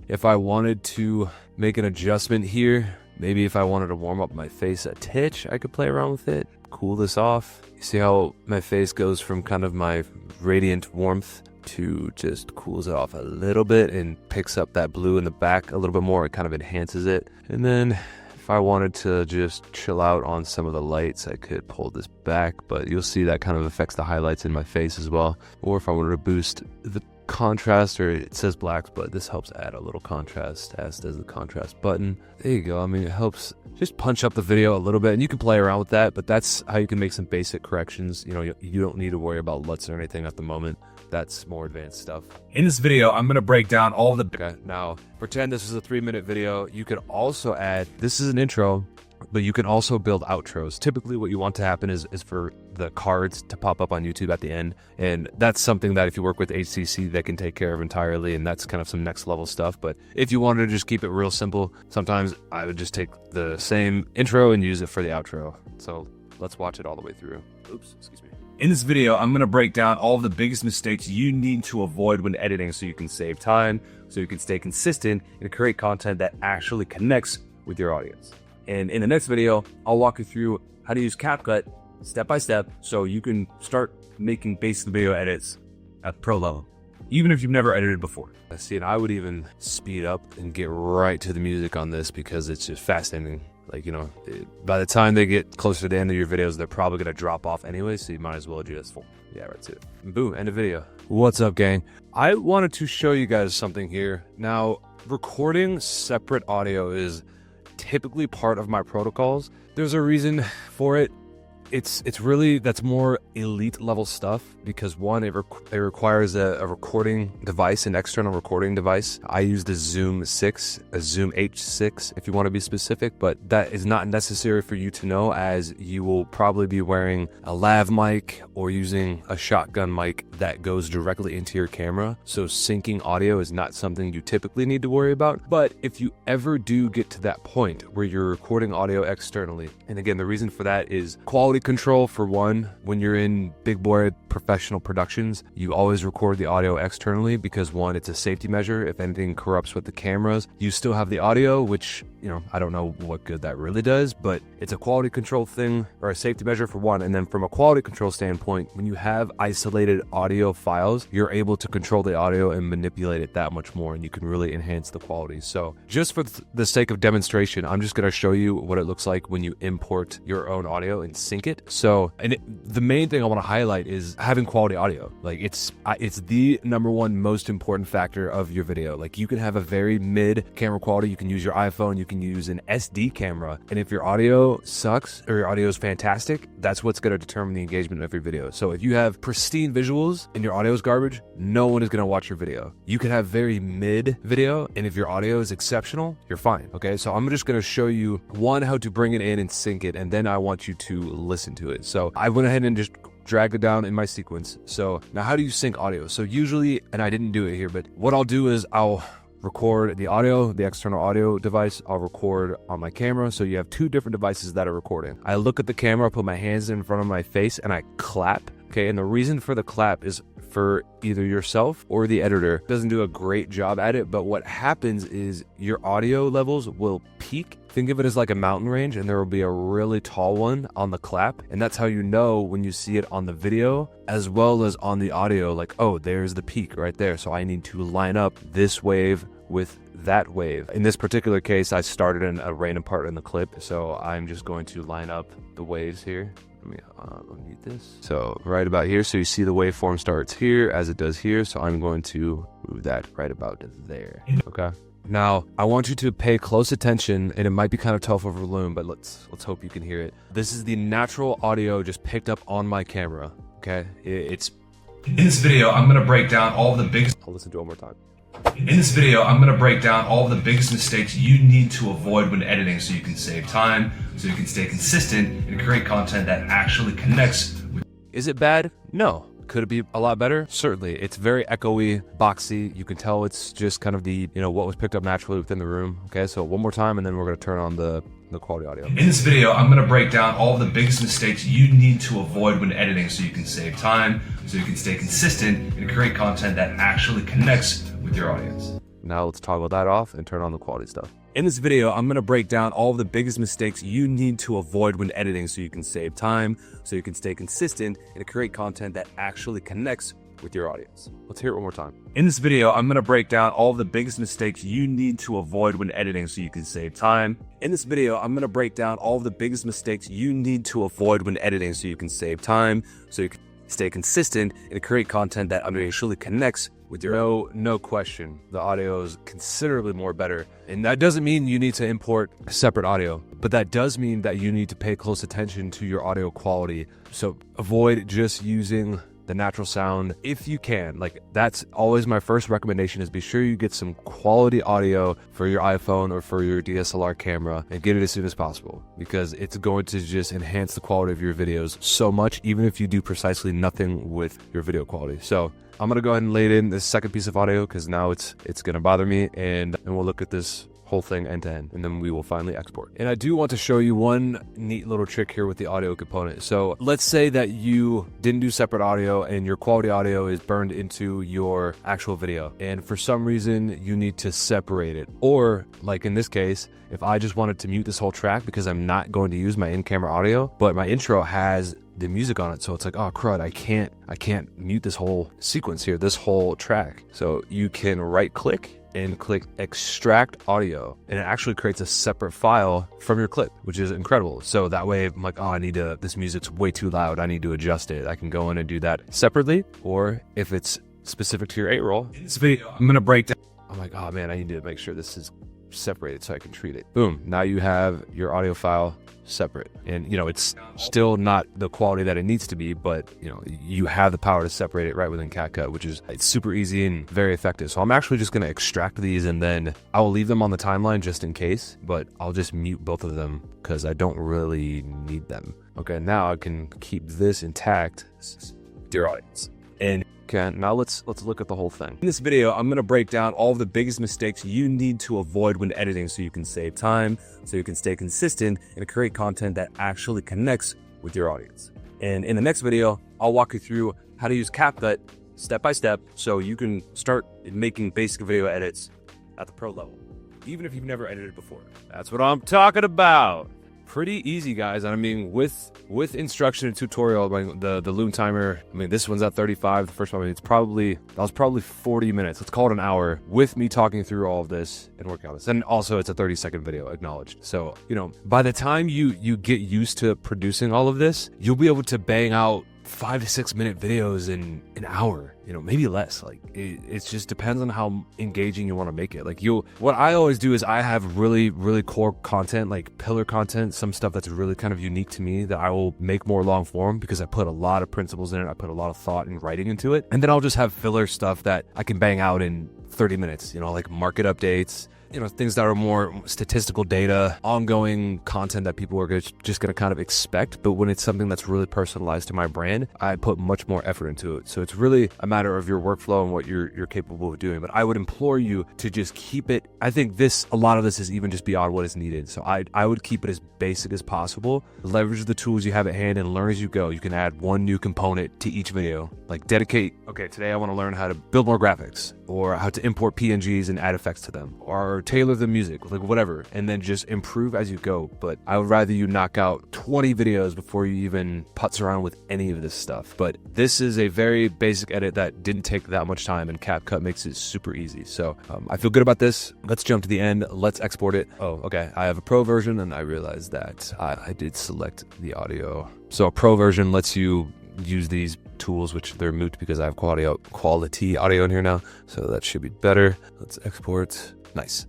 if I wanted to make an adjustment here, maybe if I wanted to warm up my face a titch, I could play around with it, cool this off. You see how my face goes from kind of my radiant warmth to just cools it off a little bit and picks up that blue in the back a little bit more. It kind of enhances it. And then if I wanted to just chill out on some of the lights, I could pull this back, but you'll see that kind of affects the highlights in my face as well. Or if I wanted to boost the contrast, or it says blacks, but this helps add a little contrast, as does the contrast button. There you go. I mean, it helps just punch up the video a little bit, and you can play around with that, but that's how you can make some basic corrections. You don't need to worry about LUTs or anything at the moment. That's more advanced stuff. In this video, I'm going to break down all the... Okay, now pretend this is a 3-minute video. You could also add, this is an intro, but you can also build outros. Typically what you want to happen is for the cards to pop up on YouTube at the end. And that's something that if you work with HCC, they can take care of entirely. And that's kind of some next level stuff. But if you wanted to just keep it real simple, sometimes I would just take the same intro and use it for the outro. So let's watch it all the way through. Oops, excuse me. In this video, I'm going to break down all the biggest mistakes you need to avoid when editing so you can save time, so you can stay consistent and create content that actually connects with your audience. And in the next video, I'll walk you through how to use CapCut step by step so you can start making basic video edits at pro level, even if you've never edited before. See, and I would even speed up and get right to the music on this because it's just fascinating. Like, by the time they get closer to the end of your videos, they're probably going to drop off anyway, so you might as well just right to it. Boom, end of video. What's up, gang? I wanted to show you guys something here. Now, recording separate audio is typically part of my protocols. There's a reason for it. It's really, that's more elite level stuff because one, it requires a recording device, an external recording device. I use the Zoom 6, a Zoom H6 if you want to be specific, but that is not necessary for you to know, as you will probably be wearing a lav mic or using a shotgun mic that goes directly into your camera. So syncing audio is not something you typically need to worry about. But if you ever do get to that point where you're recording audio externally, and again, the reason for that is quality control for one. When you're in big boy professional productions, you always record the audio externally because one, it's a safety measure. If anything corrupts with the cameras, you still have the audio, which, I don't know what good that really does, but it's a quality control thing or a safety measure for one. And then from a quality control standpoint, when you have isolated audio files, you're able to control the audio and manipulate it that much more, and you can really enhance the quality. So just for the sake of demonstration, I'm just going to show you what it looks like when you import your own audio and sync it. it. So, the main thing I want to highlight is having quality audio. Like it's the #1 most important factor of your video. Like you can have a very mid camera quality. You can use your iPhone, you can use an SD camera. And if your audio sucks or your audio is fantastic, that's what's going to determine the engagement of your video. So if you have pristine visuals and your audio is garbage, no one is going to watch your video. You can have very mid video, and if your audio is exceptional, you're fine. Okay, so I'm just going to show you how to bring it in and sync it, and then I want you to listen to it. So I went ahead and just dragged it down in my sequence. So now how do you sync audio? So usually, and I didn't do it here, but what I'll do is I'll record the audio, the external audio device. I'll record on my camera. So you have 2 different devices that are recording. I look at the camera, I put my hands in front of my face, and I clap. Okay, and the reason for the clap is for either yourself or the editor doesn't do a great job at it, but what happens is your audio levels will peak. Think of it as like a mountain range, and there will be a really tall one on the clap, and that's how you know when you see it on the video as well as on the audio, like, oh, there's the peak right there, so I need to line up this wave with that wave. In this particular case, I started in a random part in the clip, so I'm just going to line up the waves here. Let me unmute this. So right about here, so you see the waveform starts here as it does here, so I'm going to move that right about there. Okay. Now, I want you to pay close attention, and it might be kind of tough over volume, but let's hope you can hear it. This is the natural audio just picked up on my camera, okay? It's... In this video, I'm going to break down all the biggest... I'll listen to it one more time. In this video, I'm going to break down all the biggest mistakes you need to avoid when editing so you can save time, so you can stay consistent, and create content that actually connects with... Is it bad? No. Could it be a lot better? Certainly. It's very echoey, boxy. You can tell it's just kind of the, what was picked up naturally within the room. Okay, so one more time, and then we're going to turn on the quality audio. In this video, I'm going to break down all the biggest mistakes you need to avoid when editing so you can save time, so you can stay consistent, and create content that actually connects with your audience. Now let's toggle that off and turn on the quality stuff. In this video, I'm going to break down all the biggest mistakes you need to avoid when editing so you can save time, so you can stay consistent, and create content that actually connects with your audience. Let's hear it one more time. In this video, I'm going to break down all the biggest mistakes you need to avoid when editing so you can save time. In this video, I'm going to break down all the biggest mistakes you need to avoid when editing so you can save time, so you can stay consistent, and create content that actually connects with your... No question, the audio is considerably more better. And that doesn't mean you need to import separate audio, but that does mean that you need to pay close attention to your audio quality. So avoid just using the natural sound if you can. Like, that's always my first recommendation, is be sure you get some quality audio for your iPhone or for your DSLR camera, and get it as soon as possible, because it's going to just enhance the quality of your videos so much, even if you do precisely nothing with your video quality. So I'm gonna go ahead and lay it in this second piece of audio, because now it's gonna bother me, and we'll look at this whole thing end to end, and then we will finally export. And I do want to show you one neat little trick here with the audio component. So let's say that you didn't do separate audio and your quality audio is burned into your actual video, and for some reason you need to separate it. Or like in this case, if I just wanted to mute this whole track because I'm not going to use my in-camera audio, but my intro has the music on it, so it's like, oh crud, I can't mute this whole sequence here, this whole track. So you can right click and click extract audio, and it actually creates a separate file from your clip, which is incredible. So that way I'm like, oh, this music's way too loud, I need to adjust it. I can go in and do that separately. Or if it's specific to your A-roll, in this video, I'm gonna break down... I'm like, oh man, I need to make sure this is separated so I can treat it. Boom, now you have your audio file separate, and it's still not the quality that it needs to be, but you have the power to separate it right within CapCut, which is, it's super easy and very effective. So I'm actually just going to extract these, and then I will leave them on the timeline just in case, but I'll just mute both of them because I don't really need them. Okay, now I can keep this intact, dear audience. And okay, now let's look at the whole thing. In this video, I'm going to break down all the biggest mistakes you need to avoid when editing so you can save time, so you can stay consistent, and create content that actually connects with your audience. And in the next video, I'll walk you through how to use CapCut step by step so you can start making basic video edits at the pro level, even if you've never edited before. That's what I'm talking about. pretty easy, guys. And I mean, with instruction and tutorial, like the loom timer, I mean, this one's at 35. The first one, I mean, that was probably 40 minutes. Let's call it an hour with me talking through all of this and working on this. And also, it's a 30-second video, acknowledged. So, you know, by the time you get used to producing all of this, you'll be able to bang out 5 to 6 minute videos in an hour, you know, maybe less. Like it just depends on how engaging you want to make it. Like what I always do is I have really core content, like pillar content, some stuff that's really kind of unique to me that I will make more long form because I put a lot of principles in it. I put a lot of thought and writing into it. And then I'll just have filler stuff that I can bang out in 30 minutes, you know, like market updates, you know, things that are more statistical data, ongoing content that people are just going to kind of expect. But when it's something that's really personalized to my brand, I put much more effort into it. So it's really a matter of your workflow and what you're capable of doing. But I would implore you to just keep it. I think a lot of this is even just beyond what is needed. So I would keep it as basic as possible. Leverage the tools you have at hand and learn as you go. You can add one new component to each video. Like dedicate, okay, today I want to learn how to build more graphics, or how to import PNGs and add effects to them, or tailor the music, like whatever, and then just improve as you go. But I would rather you knock out 20 videos before you even putz around with any of this stuff. But this is a very basic edit that didn't take that much time, and CapCut makes it super easy. So I feel good about this. Let's jump to the end. Let's export it. Oh, okay. I have a pro version, and I realized that I did select the audio. So a pro version lets you use these tools, which they're moot because I have quality audio in here now. So that should be better. Let's export. Nice.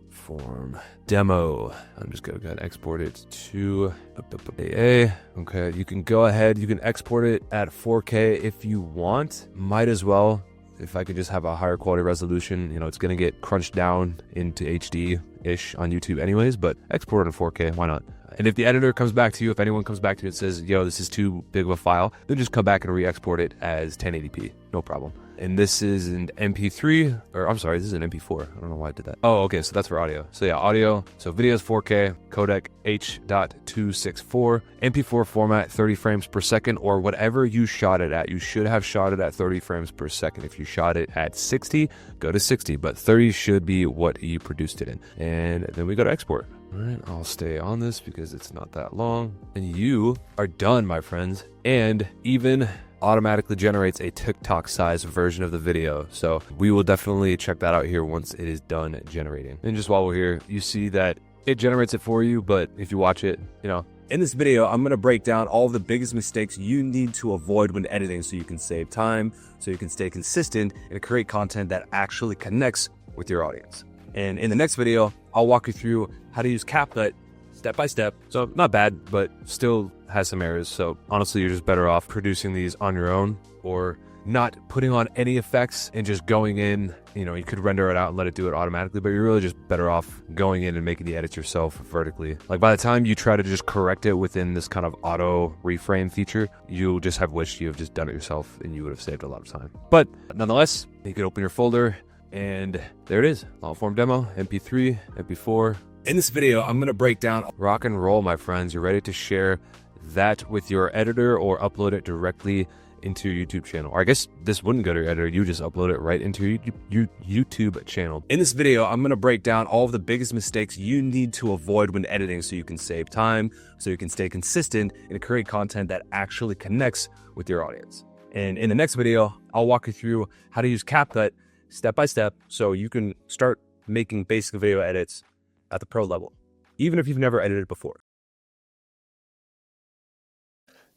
Form demo. I'm just gonna go ahead and export it to AA. Okay, you can go ahead, you can export it at 4K if you want. Might as well, if I could just have a higher quality resolution. You know, it's gonna get crunched down into HD-ish on YouTube anyways, but export it in 4K, why not? And if the editor comes back to you, if anyone comes back to you and says, yo, this is too big of a file, then just come back and re-export it as 1080p, no problem. And this is an MP3, or I'm sorry, this is an MP4. I don't know why I did that. Oh, okay, so that's for audio. So yeah, audio. So video is 4K, codec H.264, MP4 format, 30 frames per second, or whatever you shot it at. You should have shot it at 30 frames per second. If you shot it at 60, go to 60, but 30 should be what you produced it in. And then we go to export. All right, I'll stay on this because it's not that long. And you are done, my friends. And even automatically generates a TikTok size version of the video. So we will definitely check that out here once it is done generating. And just while we're here, you see that it generates it for you, but if you watch it, you know, in this video, I'm going to break down all of the biggest mistakes you need to avoid when editing so you can save time, so you can stay consistent and create content that actually connects with your audience. And in the next video, I'll walk you through how to use CapCut step by step. So not bad, but still has some errors. So honestly, you're just better off producing these on your own or not putting on any effects and just going in. You know, you could render it out and let it do it automatically, but you're really just better off going in and making the edits yourself vertically. Like by the time you try to just correct it within this kind of auto reframe feature, you'll just have wished you have just done it yourself and you would have saved a lot of time. But nonetheless, you could open your folder and there it is. Long form demo, MP3, MP4. In this video, I'm going to break down rock and roll, my friends. You're ready to share that with your editor or upload it directly into your YouTube channel. Or I guess this wouldn't go to your editor. You just upload it right into your YouTube channel. In this video, I'm going to break down all of the biggest mistakes you need to avoid when editing so you can save time, so you can stay consistent and create content that actually connects with your audience. And in the next video, I'll walk you through how to use CapCut step by step so you can start making basic video edits at the pro level, even if you've never edited before.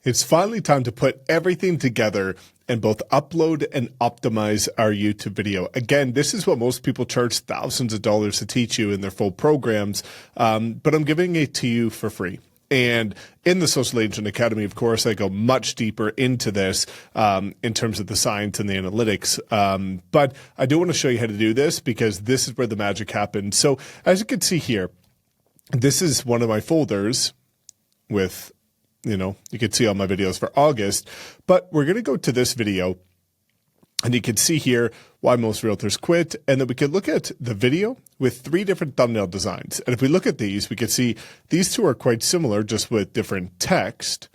It's finally time to put everything together and both upload and optimize our YouTube video. Again, this is what most people charge thousands of dollars to teach you in their full programs, but I'm giving it to you for free. And in the Social Agent Academy, of course, I go much deeper into this in terms of the science and the analytics. But I do want to show you how to do this because this is where the magic happens. So as you can see here, this is one of my folders with, you know, you can see all my videos for August. But we're going to go to this video. And you can see here why most realtors quit. And then we can look at the video with 3 different thumbnail designs. And if we look at these, we can see these two are quite similar, just with different text.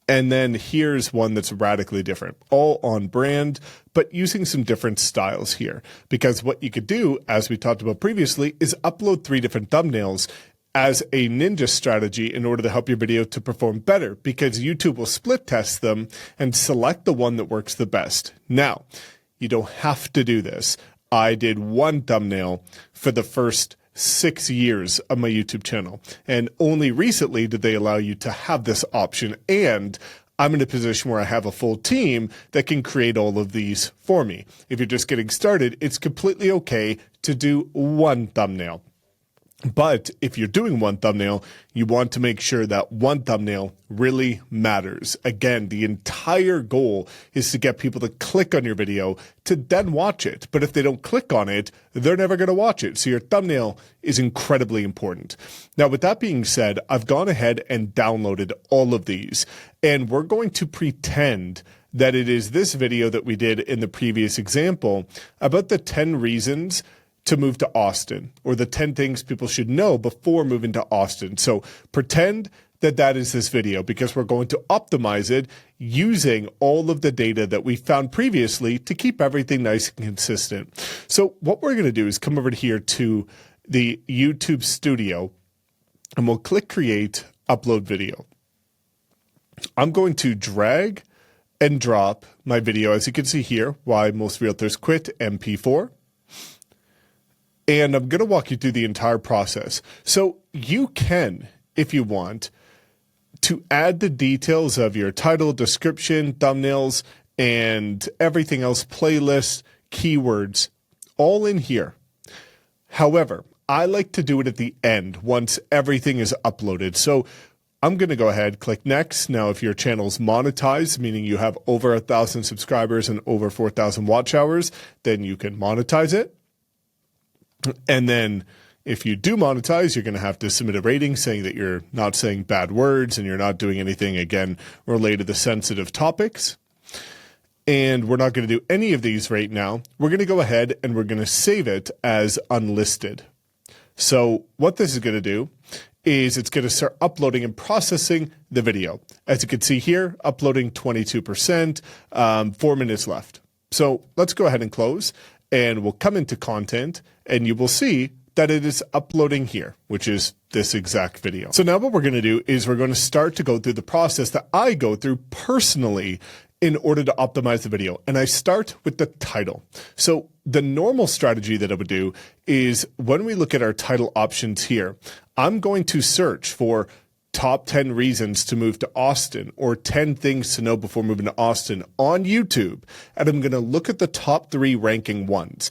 And then here's one that's radically different, all on brand, but using some different styles here. Because what you could do, as we talked about previously, is upload 3 different thumbnails as a ninja strategy in order to help your video to perform better, because YouTube will split test them and select the one that works the best. Now, you don't have to do this. I did one thumbnail for the first 6 years of my YouTube channel, and only recently did they allow you to have this option, and I'm in a position where I have a full team that can create all of these for me. If you're just getting started, it's completely okay to do one thumbnail. But if you're doing one thumbnail, you want to make sure that one thumbnail really matters. Again, the entire goal is to get people to click on your video to then watch it. But if they don't click on it, they're never going to watch it. So your thumbnail is incredibly important. Now, with that being said, I've gone ahead and downloaded all of these, and we're going to pretend that it is this video that we did in the previous example about the 10 reasons to move to Austin, or the 10 things people should know before moving to Austin. So pretend that that is this video, because we're going to optimize it using all of the data that we found previously to keep everything nice and consistent. So what we're going to do is come over here to the YouTube studio, and we'll click create, upload video. I'm going to drag and drop my video, as you can see here, why most realtors quit, MP4. And I'm going to walk you through the entire process. So you can, if you want, to add the details of your title, description, thumbnails, and everything else, playlists, keywords, all in here. However, I like to do it at the end once everything is uploaded. So I'm going to go ahead, click next. Now, if your channel's monetized, meaning you have over 1,000 subscribers and over 4,000 watch hours, then you can monetize it. And then if you do monetize, you're going to have to submit a rating saying that you're not saying bad words and you're not doing anything, again, related to sensitive topics. And we're not going to do any of these right now. We're going to go ahead and we're going to save it as unlisted. So what this is going to do is it's going to start uploading and processing the video. As you can see here, uploading 22%, 4 minutes left. So let's go ahead and close, and we'll come into content, and you will see that it is uploading here, which is this exact video. So now what we're going to do is we're going to start to go through the process that I go through personally in order to optimize the video. And I start with the title. So the normal strategy that I would do is when we look at our title options here, I'm going to search for top 10 reasons to move to Austin, or 10 things to know before moving to Austin on YouTube. And I'm going to look at the top 3 ranking ones.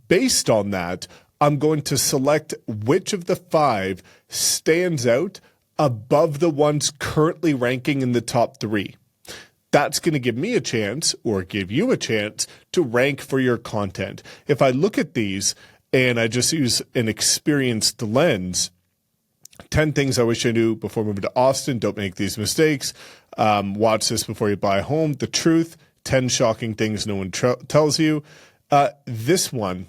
Based on that, I'm going to select which of the 5 stands out above the ones currently ranking in the top 3. That's going to give me a chance, or give you a chance, to rank for your content. If I look at these and I just use an experienced lens, 10 things I wish I knew before moving to Austin. Don't make these mistakes. Watch this before you buy a home. The truth. 10 shocking things no one tells you. This one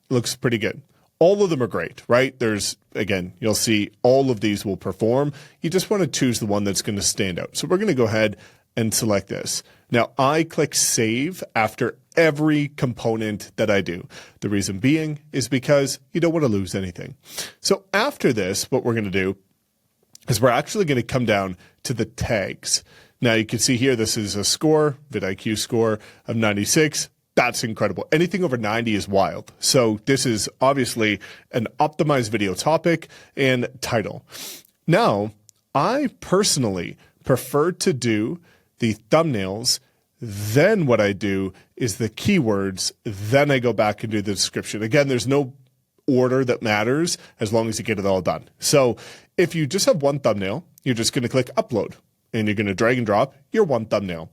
looks pretty good. All of them are great, right? There's, again, you'll see all of these will perform. You just want to choose the one that's going to stand out. So we're going to go ahead and select this. Now, I click save after every component that I do. The reason being is because you don't want to lose anything. So after this, what we're going to do is we're actually going to come down to the tags. Now, you can see here, this is a score, vidIQ score of 96. That's incredible. Anything over 90 is wild. So this is obviously an optimized video topic and title. Now, I personally prefer to do the thumbnails. Then what I do is the keywords. Then I go back and do the description. Again, there's no order that matters as long as you get it all done. So if you just have one thumbnail, you're just going to click upload and you're going to drag and drop your one thumbnail.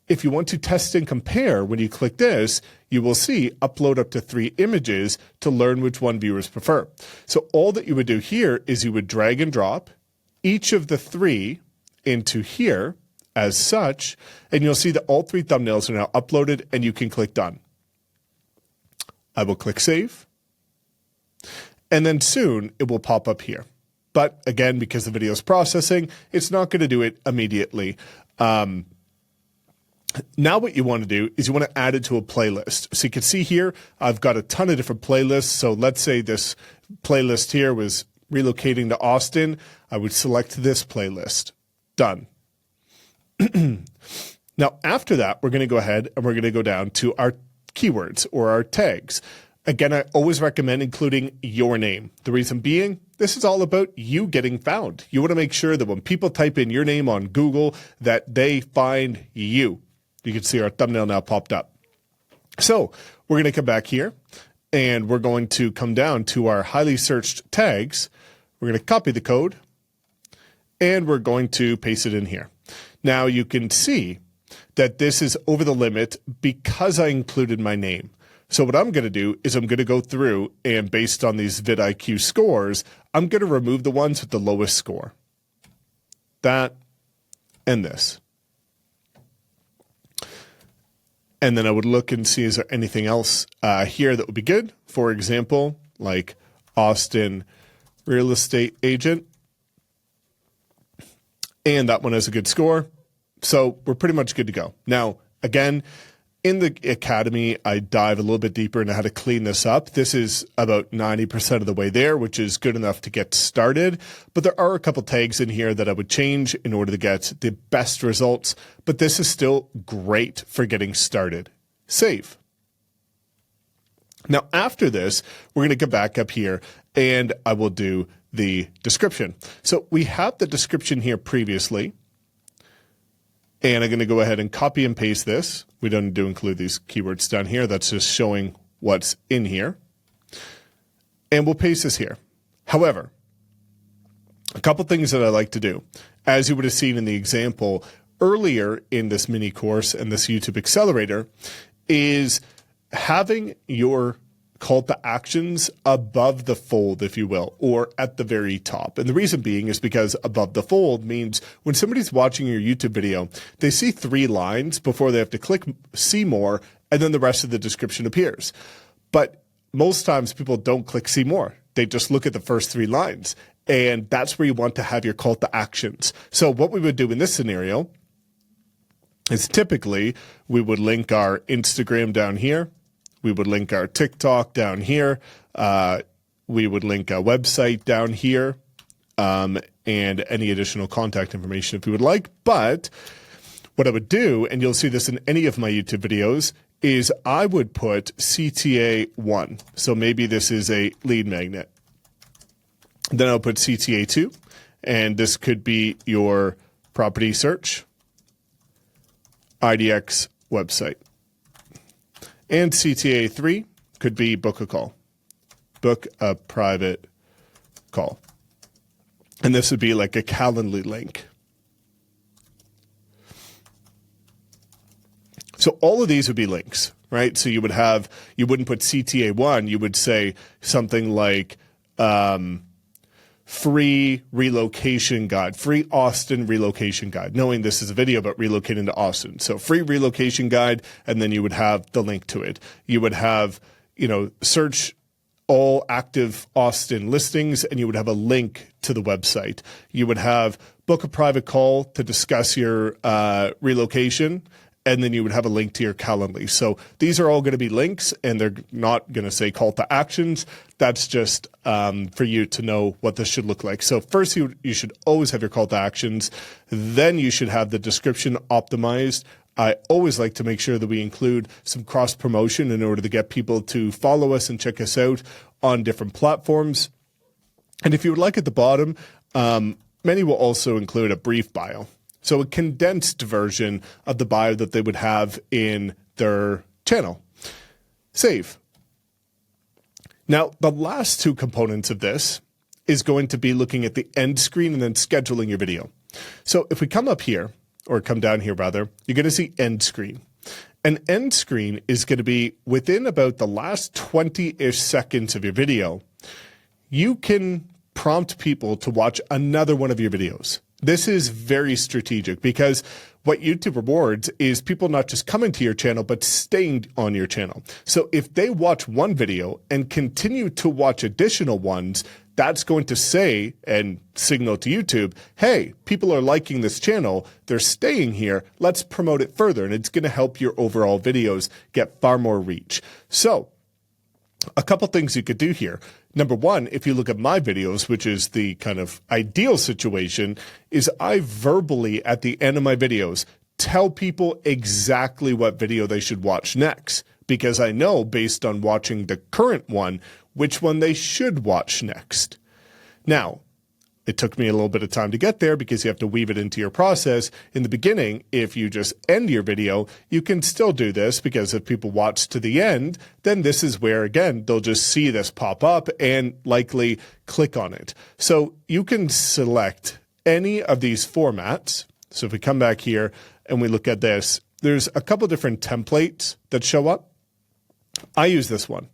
If you want to test and compare, when you click this, you will see upload up to 3 images to learn which one viewers prefer. So all that you would do here is you would drag and drop each of the 3 into here as such, and you'll see that all 3 thumbnails are now uploaded, and you can click done. I will click save, and then soon it will pop up here. But again, because the video is processing, it's not going to do it immediately. Now what you want to do is you want to add it to a playlist. So you can see here, I've got a ton of different playlists. So let's say this playlist here was relocating to Austin, I would select this playlist. Done. Now, after that, we're going to go ahead and we're going to go down to our keywords or our tags. Again, I always recommend including your name. The reason being, this is all about you getting found. You want to make sure that when people type in your name on Google, that they find you. You can see our thumbnail now popped up. So we're going to come back here and we're going to come down to our highly searched tags. We're going to copy the code and we're going to paste it in here. Now you can see that this is over the limit because I included my name. So what I'm going to do is I'm going to go through and based on these vidIQ scores, I'm going to remove the ones with the lowest score. That and this. And then I would look and see, is there anything else here that would be good? For example, like Austin real estate agent. And that one has a good score. So we're pretty much good to go. Now, again, in the academy, I dive a little bit deeper into how to clean this up. This is about 90% of the way there, which is good enough to get started. But there are a couple tags in here that I would change in order to get the best results. But this is still great for getting started. Save. Now, after this, we're going to come back up here and I will do the description. So we have the description here previously. And I'm going to go ahead and copy and paste this. We don't need to include these keywords down here. That's just showing what's in here. And we'll paste this here. However, a couple things that I like to do, as you would have seen in the example earlier in this mini course and this YouTube accelerator, is having your call to actions above the fold, if you will, or at the very top. And the reason being is because above the fold means when somebody's watching your YouTube video, they see 3 lines before they have to click see more, and then the rest of the description appears. But most times people don't click see more. They just look at the first 3 lines. And that's where you want to have your call to actions. So what we would do in this scenario is typically we would link our Instagram down here. We would link our TikTok down here. We would link a website down here and any additional contact information if you would like. But what I would do, and you'll see this in any of my YouTube videos, is I would put CTA 1. So maybe this is a lead magnet. Then I'll put CTA 2, and this could be your property search, IDX website. And CTA 3 could be book a call, book a private call. And this would be like a Calendly link. So all of these would be links, right? So you wouldn't put CTA 1, you would say something like free relocation guide, free Austin relocation guide, knowing this is a video about relocating to Austin. So free relocation guide, and then you would have the link to it. You would have, search all active Austin listings, and you would have a link to the website. You would have book a private call to discuss your relocation, and then you would have a link to your Calendly. So these are all going to be links, and they're not going to say call to actions. That's just for you to know what this should look like. So first, you should always have your call to actions. Then you should have the description optimized. I always like to make sure that we include some cross promotion in order to get people to follow us and check us out on different platforms. And if you would like at the bottom, many will also include a brief bio. So a condensed version of the bio that they would have in their channel. Save. Now, the last 2 components of this is going to be looking at the end screen and then scheduling your video. So if we come up here, or come down here rather, you're going to see end screen. An end screen is going to be within about the last 20-ish seconds of your video. You can prompt people to watch another one of your videos. This is very strategic because what YouTube rewards is people not just coming to your channel, but staying on your channel. So if they watch one video and continue to watch additional ones, that's going to say and signal to YouTube, hey, people are liking this channel. They're staying here. Let's promote it further. And it's going to help your overall videos get far more reach. So a couple things you could do here. Number one, if you look at my videos, which is the kind of ideal situation, is I verbally at the end of my videos tell people exactly what video they should watch next, because I know based on watching the current one, which one they should watch next. Now, it took me a little bit of time to get there because you have to weave it into your process. In the beginning, if you just end your video, you can still do this because if people watch to the end, then this is where, again, they'll just see this pop up and likely click on it. So you can select any of these formats. So if we come back here and we look at this, there's a couple different templates that show up. I use this one,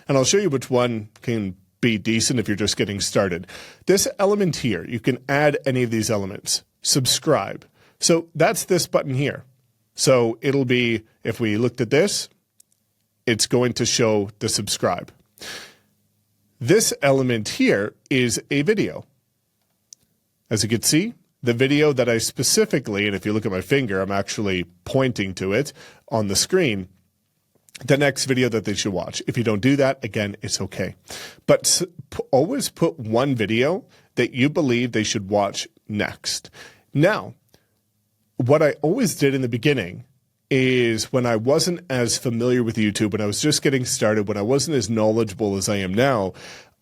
and I'll show you which one can be decent if you're just getting started. This element here, you can add any of these elements. Subscribe. So that's this button here. So it'll be, if we looked at this, it's going to show the subscribe. This element here is a video. As you can see, the video that I specifically, and if you look at my finger, I'm actually pointing to it on the screen, the next video that they should watch. If you don't do that, again, it's okay. But always put one video that you believe they should watch next. Now, what I always did in the beginning is when I wasn't as familiar with YouTube, when I was just getting started, when I wasn't as knowledgeable as I am now,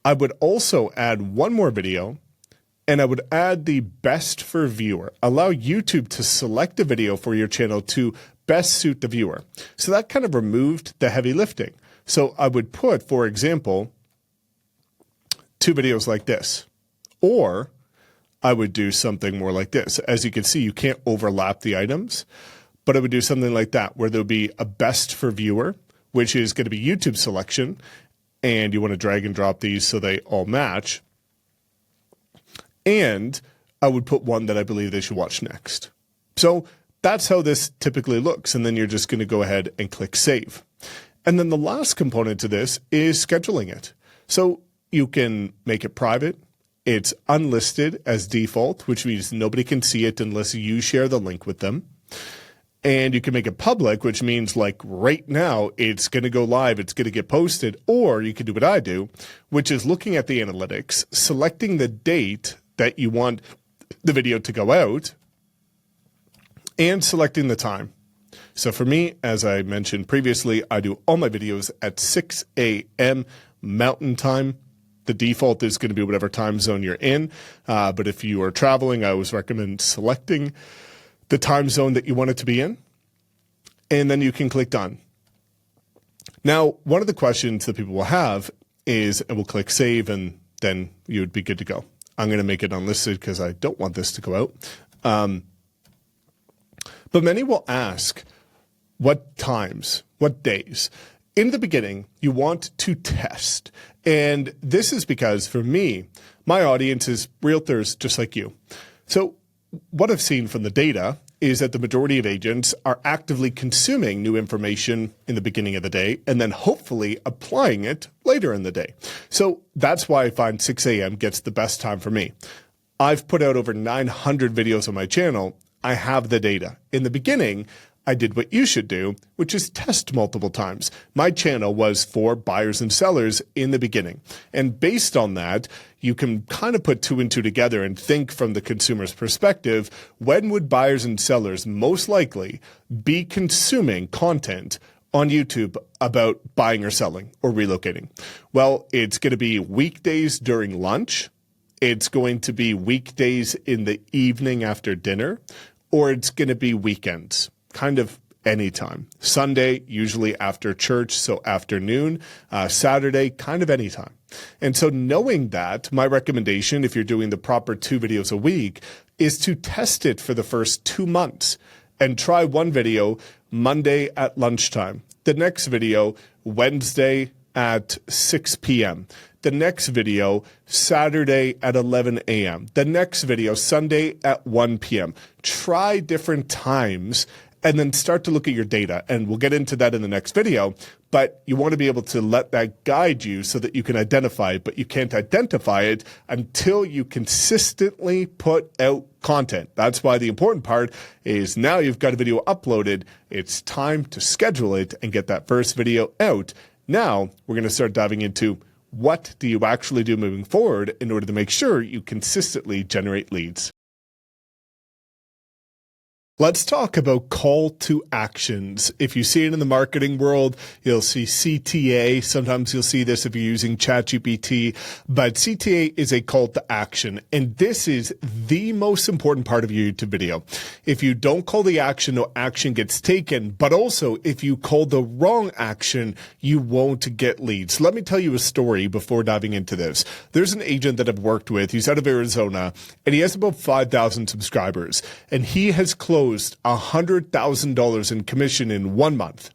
I would also add one more video and I would add the best for viewer. Allow YouTube to select a video for your channel to best suit the viewer. So that kind of removed the heavy lifting. So I would put, for example, 2 videos like this, or I would do something more like this. As you can see, you can't overlap the items, but I would do something like that where there'll be a best for viewer, which is going to be YouTube selection, and you want to drag and drop these so they all match. And I would put one that I believe they should watch next. So that's how this typically looks. And then you're just going to go ahead and click save. And then the last component to this is scheduling it. So you can make it private. It's unlisted as default, which means nobody can see it unless you share the link with them. And you can make it public, which means like right now it's going to go live, it's going to get posted, or you can do what I do, which is looking at the analytics, selecting the date that you want the video to go out, and selecting the time. So for me, as I mentioned previously, I do all my videos at 6 a.m. Mountain Time. The default is going to be whatever time zone you're in. But if you are traveling, I always recommend selecting the time zone that you want it to be in. And then you can click done. Now, one of the questions that people will have is, and we'll click save, and then you would be good to go. I'm going to make it unlisted because I don't want this to go out. But many will ask, what times, what days? In the beginning, you want to test. And this is because, for me, my audience is realtors just like you. So what I've seen from the data is that the majority of agents are actively consuming new information in the beginning of the day and then hopefully applying it later in the day. So that's why I find 6 a.m. gets the best time for me. I've put out over 900 videos on my channel. I have the data. In the beginning, I did what you should do, which is test multiple times. My channel was for buyers and sellers in the beginning. And based on that, you can kind of put 2 and 2 together and think from the consumer's perspective, when would buyers and sellers most likely be consuming content on YouTube about buying or selling or relocating? Well, it's going to be weekdays during lunch. It's going to be weekdays in the evening after dinner, or it's going to be weekends. Kind of anytime. Sunday, usually after church, so afternoon. Saturday, kind of anytime. And so knowing that, my recommendation, if you're doing the proper 2 videos a week, is to test it for the first 2 months and try one video Monday at lunchtime. The next video, Wednesday at 6 p.m. The next video, Saturday at 11 a.m. The next video, Sunday at 1 p.m. Try different times and then start to look at your data. And we'll get into that in the next video. But you want to be able to let that guide you so that you can identify it. But you can't identify it until you consistently put out content. That's why the important part is now you've got a video uploaded. It's time to schedule it and get that first video out Now, we're going to start diving into what do you actually do moving forward in order to make sure you consistently generate leads. Let's talk about call to actions. If you see it in the marketing world, you'll see CTA. Sometimes you'll see this if you're using ChatGPT, but CTA is a call to action. And this is the most important part of your YouTube video. If you don't call the action, no action gets taken. But also, if you call the wrong action, you won't get leads. Let me tell you a story before diving into this. There's an agent that I've worked with. He's out of Arizona, and he has about 5,000 subscribers. And he has closed $100,000 in commission in 1 month.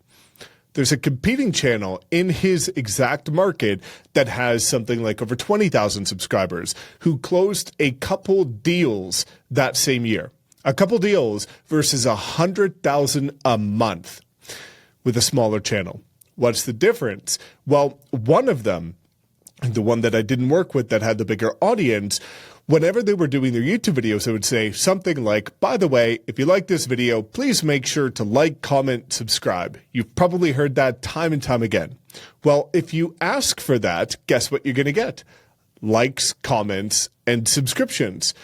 There's a competing channel in his exact market that has something like over 20,000 subscribers who closed a couple deals that same year. A couple deals versus 100,000 a month with a smaller channel. What's the difference? Well, one of them, the one that I didn't work with that had the bigger audience, whenever they were doing their YouTube videos, I would say something like, by the way, if you like this video, please make sure to like, comment, subscribe. You've probably heard that time and time again. Well, if you ask for that, guess what you're going to get? Likes, comments, and subscriptions.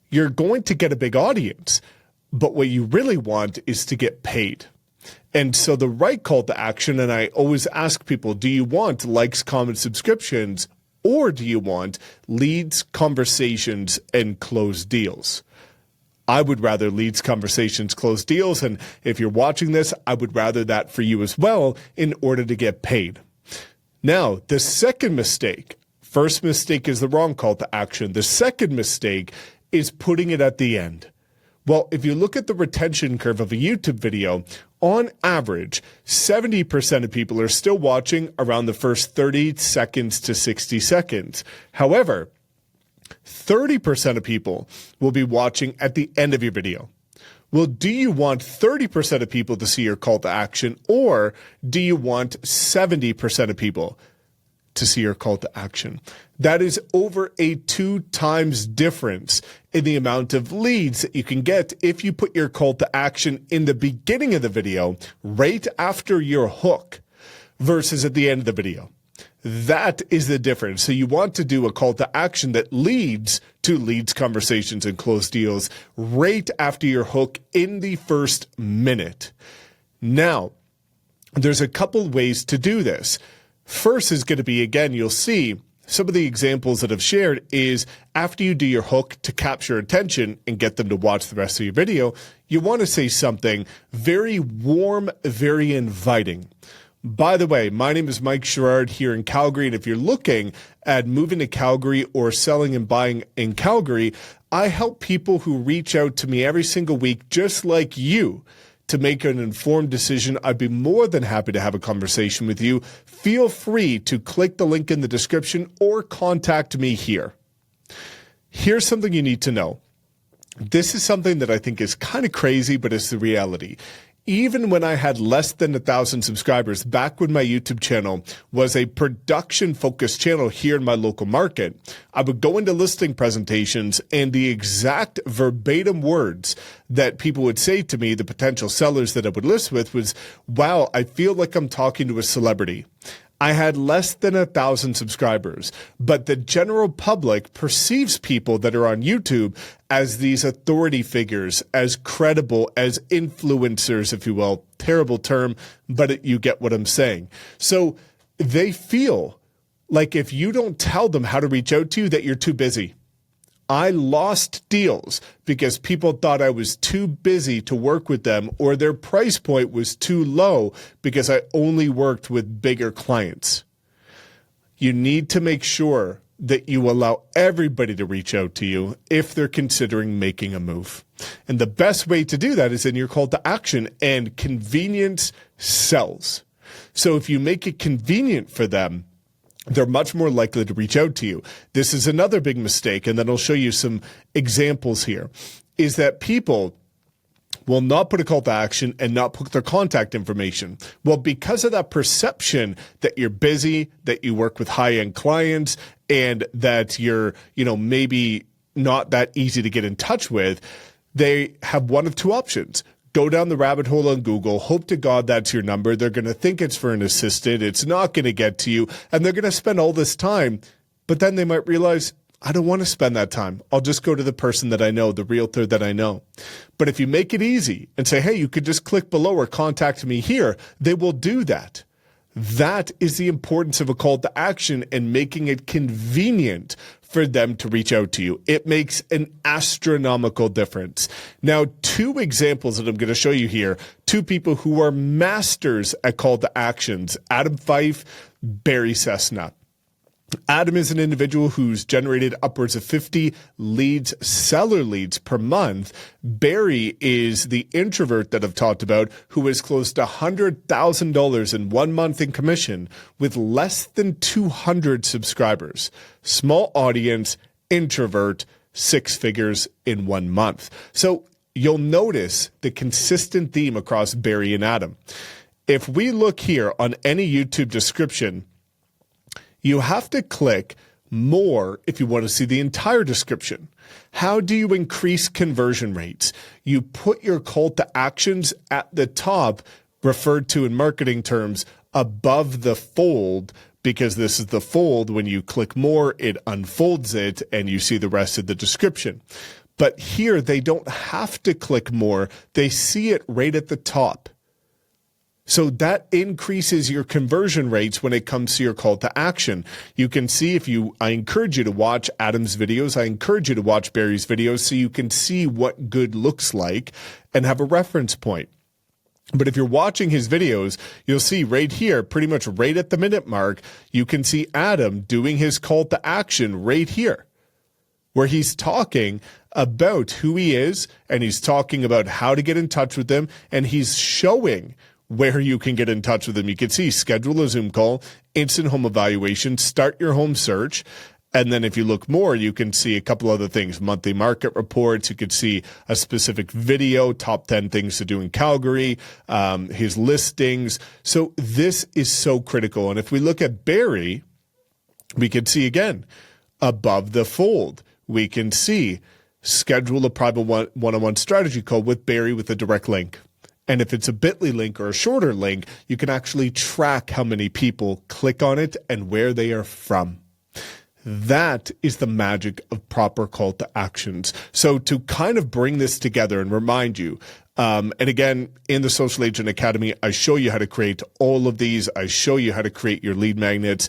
You're going to get a big audience, but what you really want is to get paid. And so the right call to action, and I always ask people, do you want likes, comments, subscriptions, or do you want leads, conversations, and closed deals? I would rather leads, conversations, closed deals. And if you're watching this, I would rather that for you as well in order to get paid. Now, the second mistake, first mistake is the wrong call to action. The second mistake is putting it at the end. Well, if you look at the retention curve of a YouTube video, on average, 70% of people are still watching around the first 30 seconds to 60 seconds. However, 30% of people will be watching at the end of your video. Well, do you want 30% of people to see your call to action, or do you want 70% of people to see your call to action? That is over a 2 times difference in the amount of leads that you can get if you put your call to action in the beginning of the video, right after your hook, versus at the end of the video. That is the difference. So you want to do a call to action that leads to leads, conversations, and closed deals right after your hook in the first minute. Now, there's a couple ways to do this. First is going to be, again, you'll see some of the examples that I've shared is after you do your hook to capture attention and get them to watch the rest of your video, you want to say something very warm, very inviting. By the way, my name is Mike Sherrard here in Calgary, and if you're looking at moving to Calgary or selling and buying in Calgary, I help people who reach out to me every single week, just like you, to make an informed decision. I'd be more than happy to have a conversation with you. Feel free to click the link in the description or contact me here. Here's something you need to know. This is something that I think is kind of crazy, but it's the reality. Even when I had less than 1,000 subscribers, back when my YouTube channel was a production-focused channel here in my local market, I would go into listing presentations and the exact verbatim words that people would say to me, the potential sellers that I would list with, was, wow, I feel like I'm talking to a celebrity. I had less than 1,000 subscribers, but the general public perceives people that are on YouTube as these authority figures, as credible, as influencers, if you will. Terrible term, but you get what I'm saying. So they feel like if you don't tell them how to reach out to you, that you're too busy. I lost deals because people thought I was too busy to work with them, or their price point was too low because I only worked with bigger clients. You need to make sure that you allow everybody to reach out to you if they're considering making a move. And the best way to do that is in your call to action, and convenience sells. So if you make it convenient for them, they're much more likely to reach out to you. This is another big mistake, and then I'll show you some examples here, is that people will not put a call to action and not put their contact information. Well, because of that perception that you're busy, that you work with high-end clients, and that you're, maybe not that easy to get in touch with, they have one of two options. go down the rabbit hole on Google, hope to God that's your number. They're going to think it's for an assistant. It's not going to get to you. And they're going to spend all this time. But then they might realize, I don't want to spend that time. I'll just go to the person that I know, the realtor that I know. But if you make it easy and say, hey, you could just click below or contact me here, they will do that. That is the importance of a call to action and making it convenient for them to reach out to you. It makes an astronomical difference. Now, 2 examples that I'm going to show you here, 2 people who are masters at call to actions, Adam Fife, Barry Cessna. Adam is an individual who's generated upwards of 50 leads, seller leads per month. Barry is the introvert that I've talked about who has closed $100,000 in 1 month in commission with less than 200 subscribers. Small audience, introvert, 6 figures in 1 month. So you'll notice the consistent theme across Barry and Adam. If we look here on any YouTube description, you have to click more if you want to see the entire description. How do you increase conversion rates? You put your call to actions at the top, referred to in marketing terms, above the fold, because this is the fold. When you click more, it unfolds it and you see the rest of the description. But here they don't have to click more. They see it right at the top. So that increases your conversion rates when it comes to your call to action. You can see I encourage you to watch Adam's videos. I encourage you to watch Barry's videos so you can see what good looks like and have a reference point. But if you're watching his videos, you'll see right here, pretty much right at the minute mark, you can see Adam doing his call to action right here, where he's talking about who he is and he's talking about how to get in touch with them, and he's showing where you can get in touch with them. You can see schedule a Zoom call, instant home evaluation, start your home search. And then if you look more, you can see a couple other things, monthly market reports. You could see a specific video, top 10 things to do in Calgary, his listings. So this is so critical. And if we look at Barry, we can see again, above the fold, we can see schedule a private one-on-one strategy call with Barry with a direct link. And if it's a bit.ly link or a shorter link, you can actually track how many people click on it and where they are from. That is the magic of proper call to actions. So to kind of bring this together and remind you, and again, in the Social Agent Academy, I show you how to create all of these. I show you how to create your lead magnets,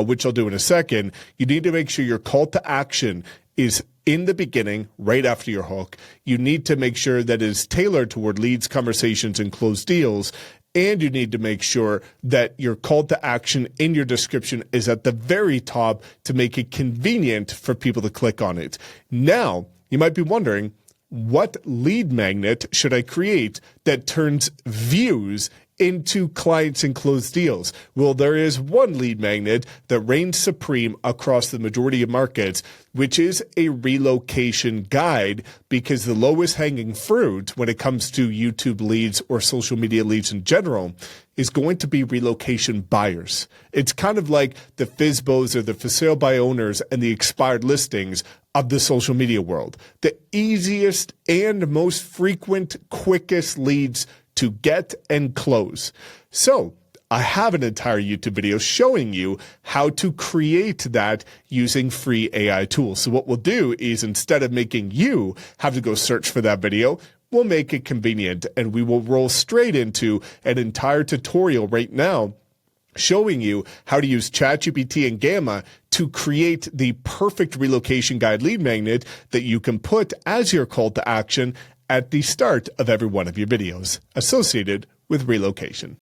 which I'll do in a second. You need to make sure your call to action is in the beginning, right after your hook. You need to make sure that it is tailored toward leads, conversations, and closed deals. And you need to make sure that your call to action in your description is at the very top to make it convenient for people to click on it. Now, you might be wondering, what lead magnet should I create that turns views into clients and closed deals? Well, there is one lead magnet that reigns supreme across the majority of markets, which is a relocation guide, because the lowest hanging fruit when it comes to YouTube leads or social media leads in general is going to be relocation buyers. It's kind of like the FSBOs or the for sale by owners and the expired listings of the social media world. The easiest and most frequent, quickest leads to get and close. So I have an entire YouTube video showing you how to create that using free AI tools. So what we'll do is, instead of making you have to go search for that video, we'll make it convenient, and we will roll straight into an entire tutorial right now showing you how to use ChatGPT and Gamma to create the perfect relocation guide lead magnet that you can put as your call to action at the start of every one of your videos associated with relocation.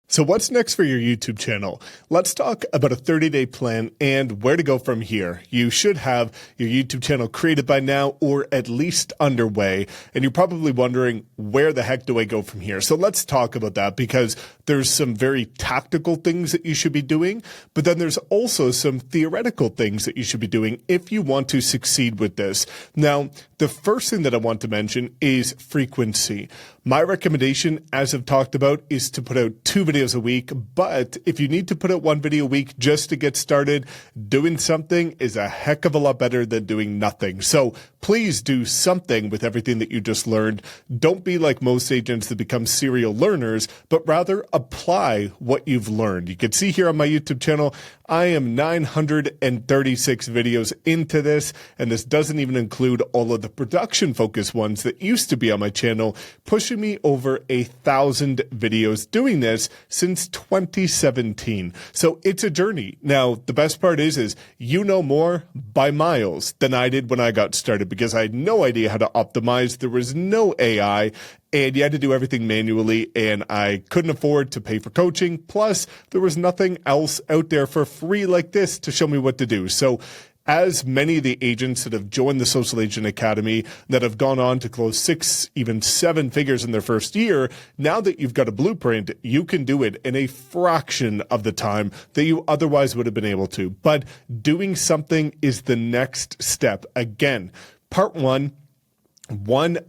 So what's next for your YouTube channel? Let's talk about a 30-day plan and where to go from here. You should have your YouTube channel created by now, or at least underway. And you're probably wondering, where the heck do I go from here? So let's talk about that, because there's some very tactical things that you should be doing, but then there's also some theoretical things that you should be doing if you want to succeed with this. Now, the first thing that I want to mention is frequency. My recommendation, as I've talked about, is to put out 2 videos a week, but if you need to put out 1 video a week just to get started, doing something is a heck of a lot better than doing nothing. So please do something with everything that you just learned. Don't be like most agents that become serial learners, but rather apply what you've learned. You can see here on my YouTube channel, I am 936 videos into this, and this doesn't even include all of the production focused ones that used to be on my channel, pushing me over 1,000 videos doing this since 2017. So it's a journey. Now, the best part is you know more by miles than I did when I got started, because I had no idea how to optimize. There was no AI. And you had to do everything manually, and I couldn't afford to pay for coaching. Plus, there was nothing else out there for free like this to show me what to do. So as many of the agents that have joined the Social Agent Academy that have gone on to close 6, even 7 figures in their first year, now that you've got a blueprint, you can do it in a fraction of the time that you otherwise would have been able to. But doing something is the next step. Again, part 1,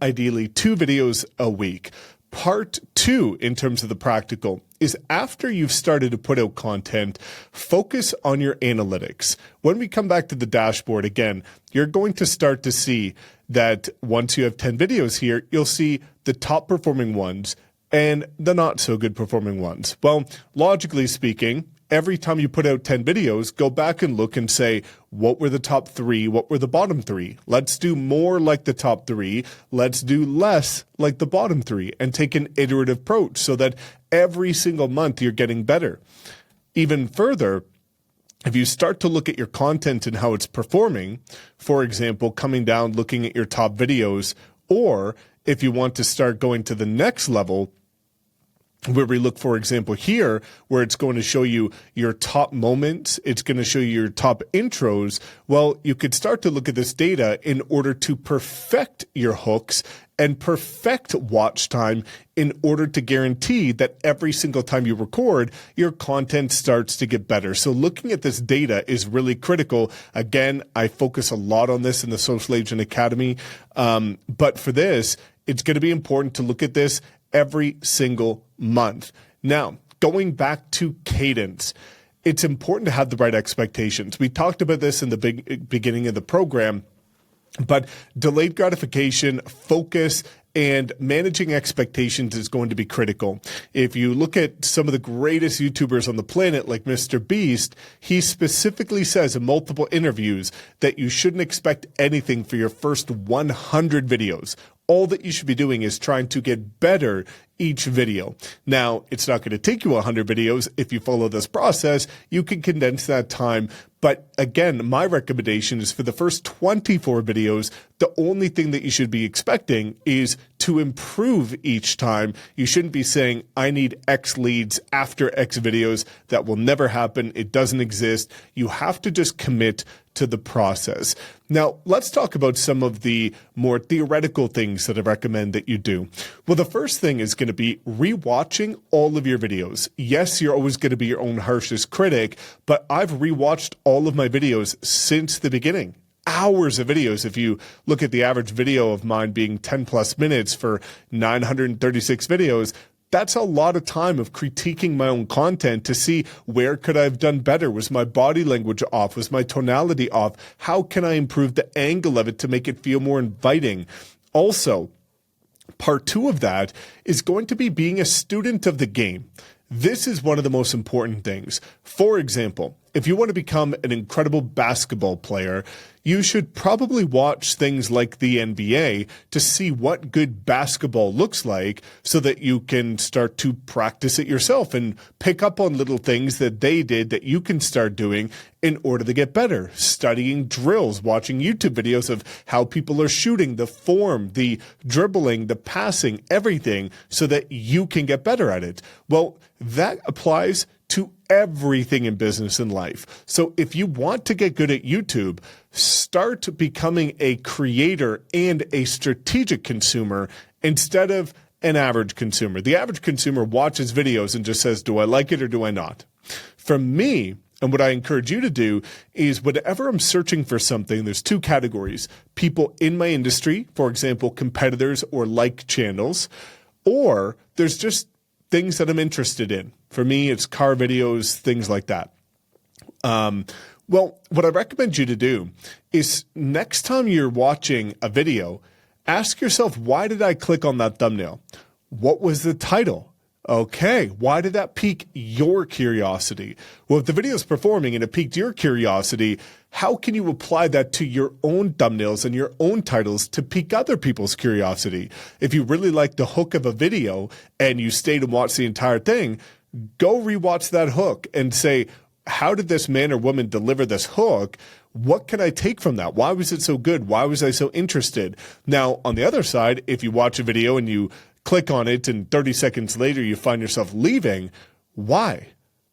ideally 2 videos a week. Part 2, in terms of the practical, is after you've started to put out content, focus on your analytics. When we come back to the dashboard again, you're going to start to see that once you have 10 videos here, you'll see the top performing ones and the not so good performing ones. Well, logically speaking, every time you put out 10 videos, go back and look and say, what were the top 3? What were the bottom 3? Let's do more like the top 3. Let's do less like the bottom 3, and take an iterative approach so that every single month you're getting better. Even further, if you start to look at your content and how it's performing, for example, coming down, looking at your top videos, or if you want to start going to the next level, where we look, for example, here, where it's going to show you your top moments, it's going to show you your top intros. Well, you could start to look at this data in order to perfect your hooks and perfect watch time in order to guarantee that every single time you record, your content starts to get better. So looking at this data is really critical. Again, I focus a lot on this in the Social Agent Academy. But for this, it's going to be important to look at this every single month. Now, going back to cadence, it's important to have the right expectations. We talked about this in the beginning of the program, but delayed gratification, focus, and managing expectations is going to be critical. If you look at some of the greatest YouTubers on the planet, like Mr. Beast, he specifically says in multiple interviews that you shouldn't expect anything for your first 100 videos. All that you should be doing is trying to get better each video. Now, it's not going to take you 100 videos. If you follow this process, you can condense that time. But again, my recommendation is for the first 24 videos, the only thing that you should be expecting is to improve each time. You shouldn't be saying, I need X leads after X videos. That will never happen. It doesn't exist. You have to just commit to the process. Now, let's talk about some of the more theoretical things that I recommend that you do. Well, the first thing is going to be rewatching all of your videos. Yes, you're always going to be your own harshest critic, but I've rewatched all of my videos since the beginning. Hours of videos. If you look at the average video of mine being 10 plus minutes for 936 videos, that's a lot of time of critiquing my own content to see where could I have done better? Was my body language off? Was my tonality off? How can I improve the angle of it to make it feel more inviting? Also, part 2 of that is going to be being a student of the game. This is one of the most important things. For example, if you want to become an incredible basketball player, you should probably watch things like the NBA to see what good basketball looks like so that you can start to practice it yourself and pick up on little things that they did that you can start doing in order to get better. Studying drills, watching YouTube videos of how people are shooting, the form, the dribbling, the passing, everything so that you can get better at it. Well, that applies to everything in business and life. So if you want to get good at YouTube, start becoming a creator and a strategic consumer instead of an average consumer. The average consumer watches videos and just says, do I like it or do I not? For me, and what I encourage you to do is whenever I'm searching for something, there's 2 categories. People in my industry, for example, competitors or like channels, or there's just things that I'm interested in. For me, it's car videos, things like that. Well, what I recommend you to do is next time you're watching a video, ask yourself, why did I click on that thumbnail? What was the title? Okay, why did that pique your curiosity? Well, if the video is performing and it piqued your curiosity, how can you apply that to your own thumbnails and your own titles to pique other people's curiosity? If you really like the hook of a video and you stayed and watched the entire thing, go rewatch that hook and say, how did this man or woman deliver this hook? What can I take from that? Why was it so good? Why was I so interested? Now, on the other side, if you watch a video and you click on it and 30 seconds later you find yourself leaving, why?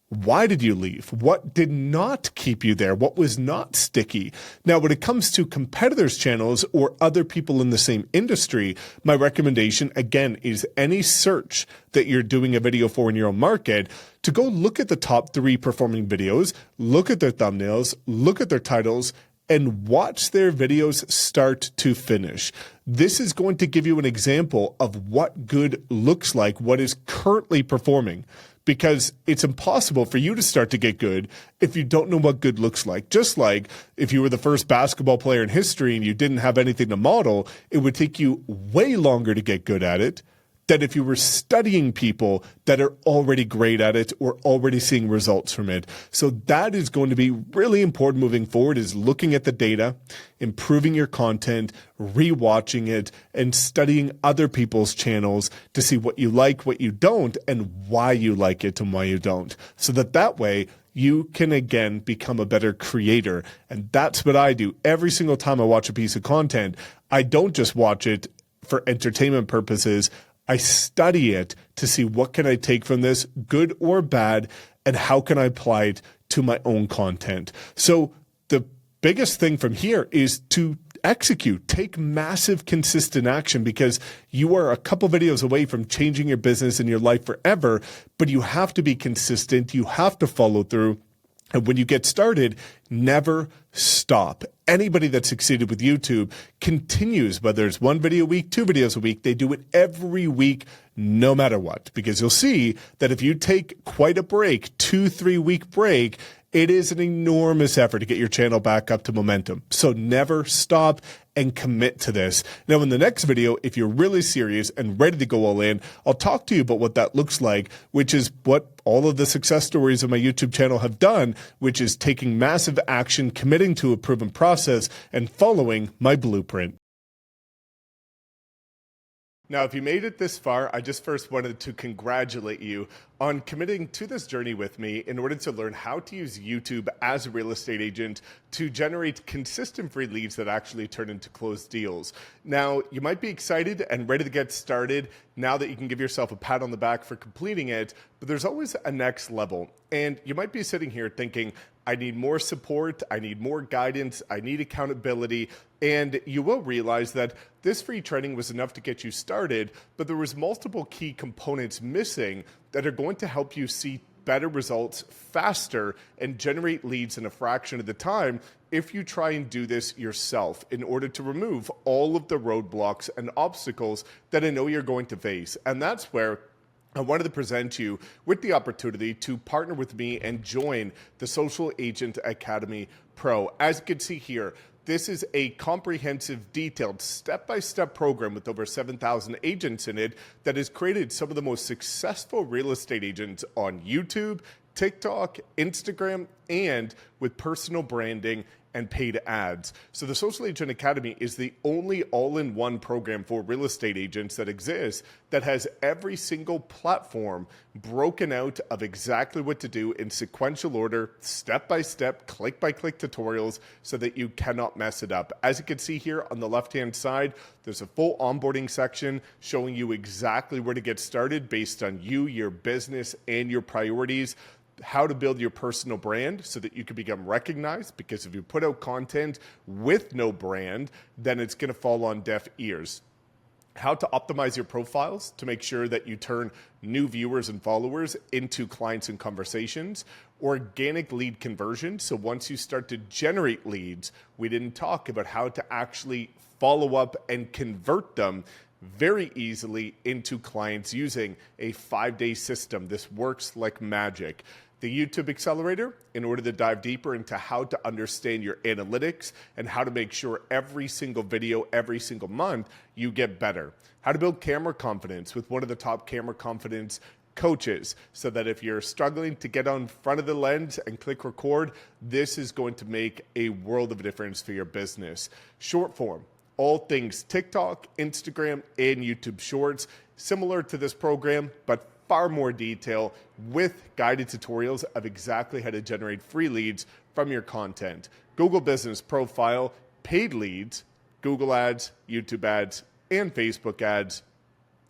Why did you leave? What did not keep you there? What was not sticky? Now, when it comes to competitors' channels or other people in the same industry, my recommendation, again, is any search that you're doing a video for in your own market to go look at the top 3 performing videos, look at their thumbnails, look at their titles, and watch their videos start to finish. This is going to give you an example of what good looks like, what is currently performing, because it's impossible for you to start to get good if you don't know what good looks like. Just like if you were the first basketball player in history and you didn't have anything to model, it would take you way longer to get good at it than if you were studying people that are already great at it or already seeing results from it. So that is going to be really important moving forward, is looking at the data, improving your content, rewatching it, and studying other people's channels to see what you like, what you don't, and why you like it and why you don't. So that way you can again become a better creator. And that's what I do. Every single time I watch a piece of content, I don't just watch it for entertainment purposes. I study it to see what can I take from this, good or bad, and how can I apply it to my own content. So the biggest thing from here is to execute, take massive consistent action, because you are a couple videos away from changing your business and your life forever, but you have to be consistent. You have to follow through. And when you get started, never stop. Anybody that succeeded with YouTube continues, whether it's 1 video a week, 2 videos a week, they do it every week, no matter what. Because you'll see that if you take quite a break, 2-3 week break, it is an enormous effort to get your channel back up to momentum. So never stop and commit to this. Now, in the next video, if you're really serious and ready to go all in, I'll talk to you about what that looks like, which is what all of the success stories of my YouTube channel have done, which is taking massive action, committing to a proven process, and following my blueprint. Now, if you made it this far, I just first wanted to congratulate you on committing to this journey with me in order to learn how to use YouTube as a real estate agent to generate consistent free leads that actually turn into closed deals. Now, you might be excited and ready to get started now that you can give yourself a pat on the back for completing it, but there's always a next level. And you might be sitting here thinking, I need more support, I need more guidance, I need accountability, and you will realize that this free training was enough to get you started, but there was multiple key components missing that are going to help you see better results faster and generate leads in a fraction of the time if you try and do this yourself, in order to remove all of the roadblocks and obstacles that I know you're going to face. And that's where I wanted to present you with the opportunity to partner with me and join the Social Agent Academy Pro. As you can see here, this is a comprehensive, detailed, step-by-step program with over 7,000 agents in it that has created some of the most successful real estate agents on YouTube, TikTok, Instagram, and with personal branding and paid ads. So the Social Agent Academy is the only all-in-one program for real estate agents that exists that has every single platform broken out of exactly what to do in sequential order, step-by-step, click-by-click tutorials so that you cannot mess it up. As you can see here on the left-hand side, there's a full onboarding section showing you exactly where to get started based on you, your business, and your priorities. How to build your personal brand so that you can become recognized, because if you put out content with no brand, then it's going to fall on deaf ears. How to optimize your profiles to make sure that you turn new viewers and followers into clients and conversations. Organic lead conversion. So once you start to generate leads, we didn't talk about how to actually follow up and convert them very easily into clients using a 5-day system. This works like magic. The YouTube Accelerator, in order to dive deeper into how to understand your analytics and how to make sure every single video, every single month, you get better. How to build camera confidence with one of the top camera confidence coaches, so that if you're struggling to get on front of the lens and click record, this is going to make a world of a difference for your business. Short form, all things TikTok, Instagram, and YouTube Shorts, similar to this program, but far more detail with guided tutorials of exactly how to generate free leads from your content. Google Business Profile, paid leads, Google ads, YouTube ads, and Facebook ads,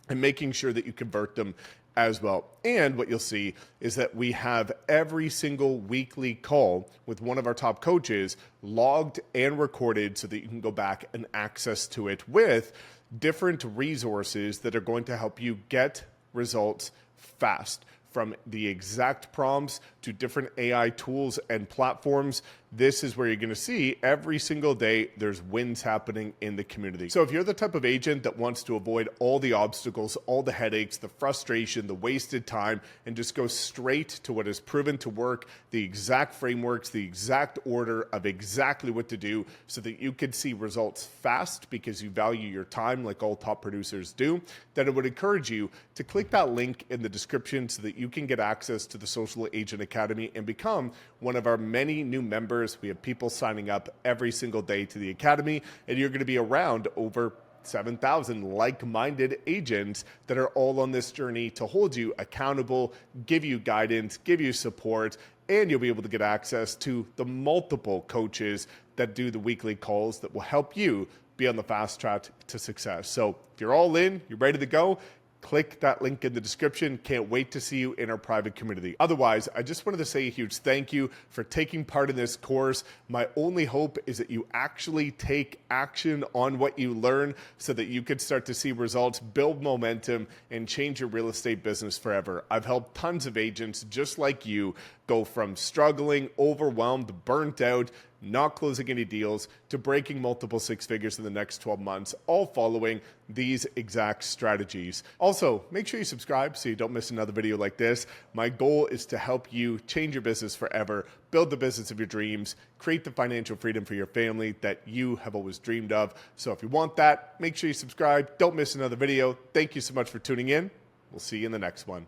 and making sure that you convert them as well. And what you'll see is that we have every single weekly call with one of our top coaches logged and recorded so that you can go back and access to it with different resources that are going to help you get results fast, from the exact prompts to different AI tools and platforms. This is where you're going to see every single day there's wins happening in the community. So if you're the type of agent that wants to avoid all the obstacles, all the headaches, the frustration, the wasted time, and just go straight to what is proven to work, the exact frameworks, the exact order of exactly what to do so that you can see results fast because you value your time like all top producers do, then I would encourage you to click that link in the description so that you can get access to the Social Agent Academy and become one of our many new members. We have people signing up every single day to the Academy, and you're going to be around over 7,000 like-minded agents that are all on this journey to hold you accountable, give you guidance, give you support, and you'll be able to get access to the multiple coaches that do the weekly calls that will help you be on the fast track to success. So if you're all in, you're ready to go, click that link in the description. Can't wait to see you in our private community. Otherwise, I just wanted to say a huge thank you for taking part in this course. My only hope is that you actually take action on what you learn so that you can start to see results, build momentum, and change your real estate business forever. I've helped tons of agents just like you go from struggling, overwhelmed, burnt out, not closing any deals, to breaking multiple six figures in the next 12 months, all following these exact strategies. Also, make sure you subscribe so you don't miss another video like this. My goal is to help you change your business forever, build the business of your dreams, create the financial freedom for your family that you have always dreamed of. So if you want that, make sure you subscribe. Don't miss another video. Thank you so much for tuning in. We'll see you in the next one.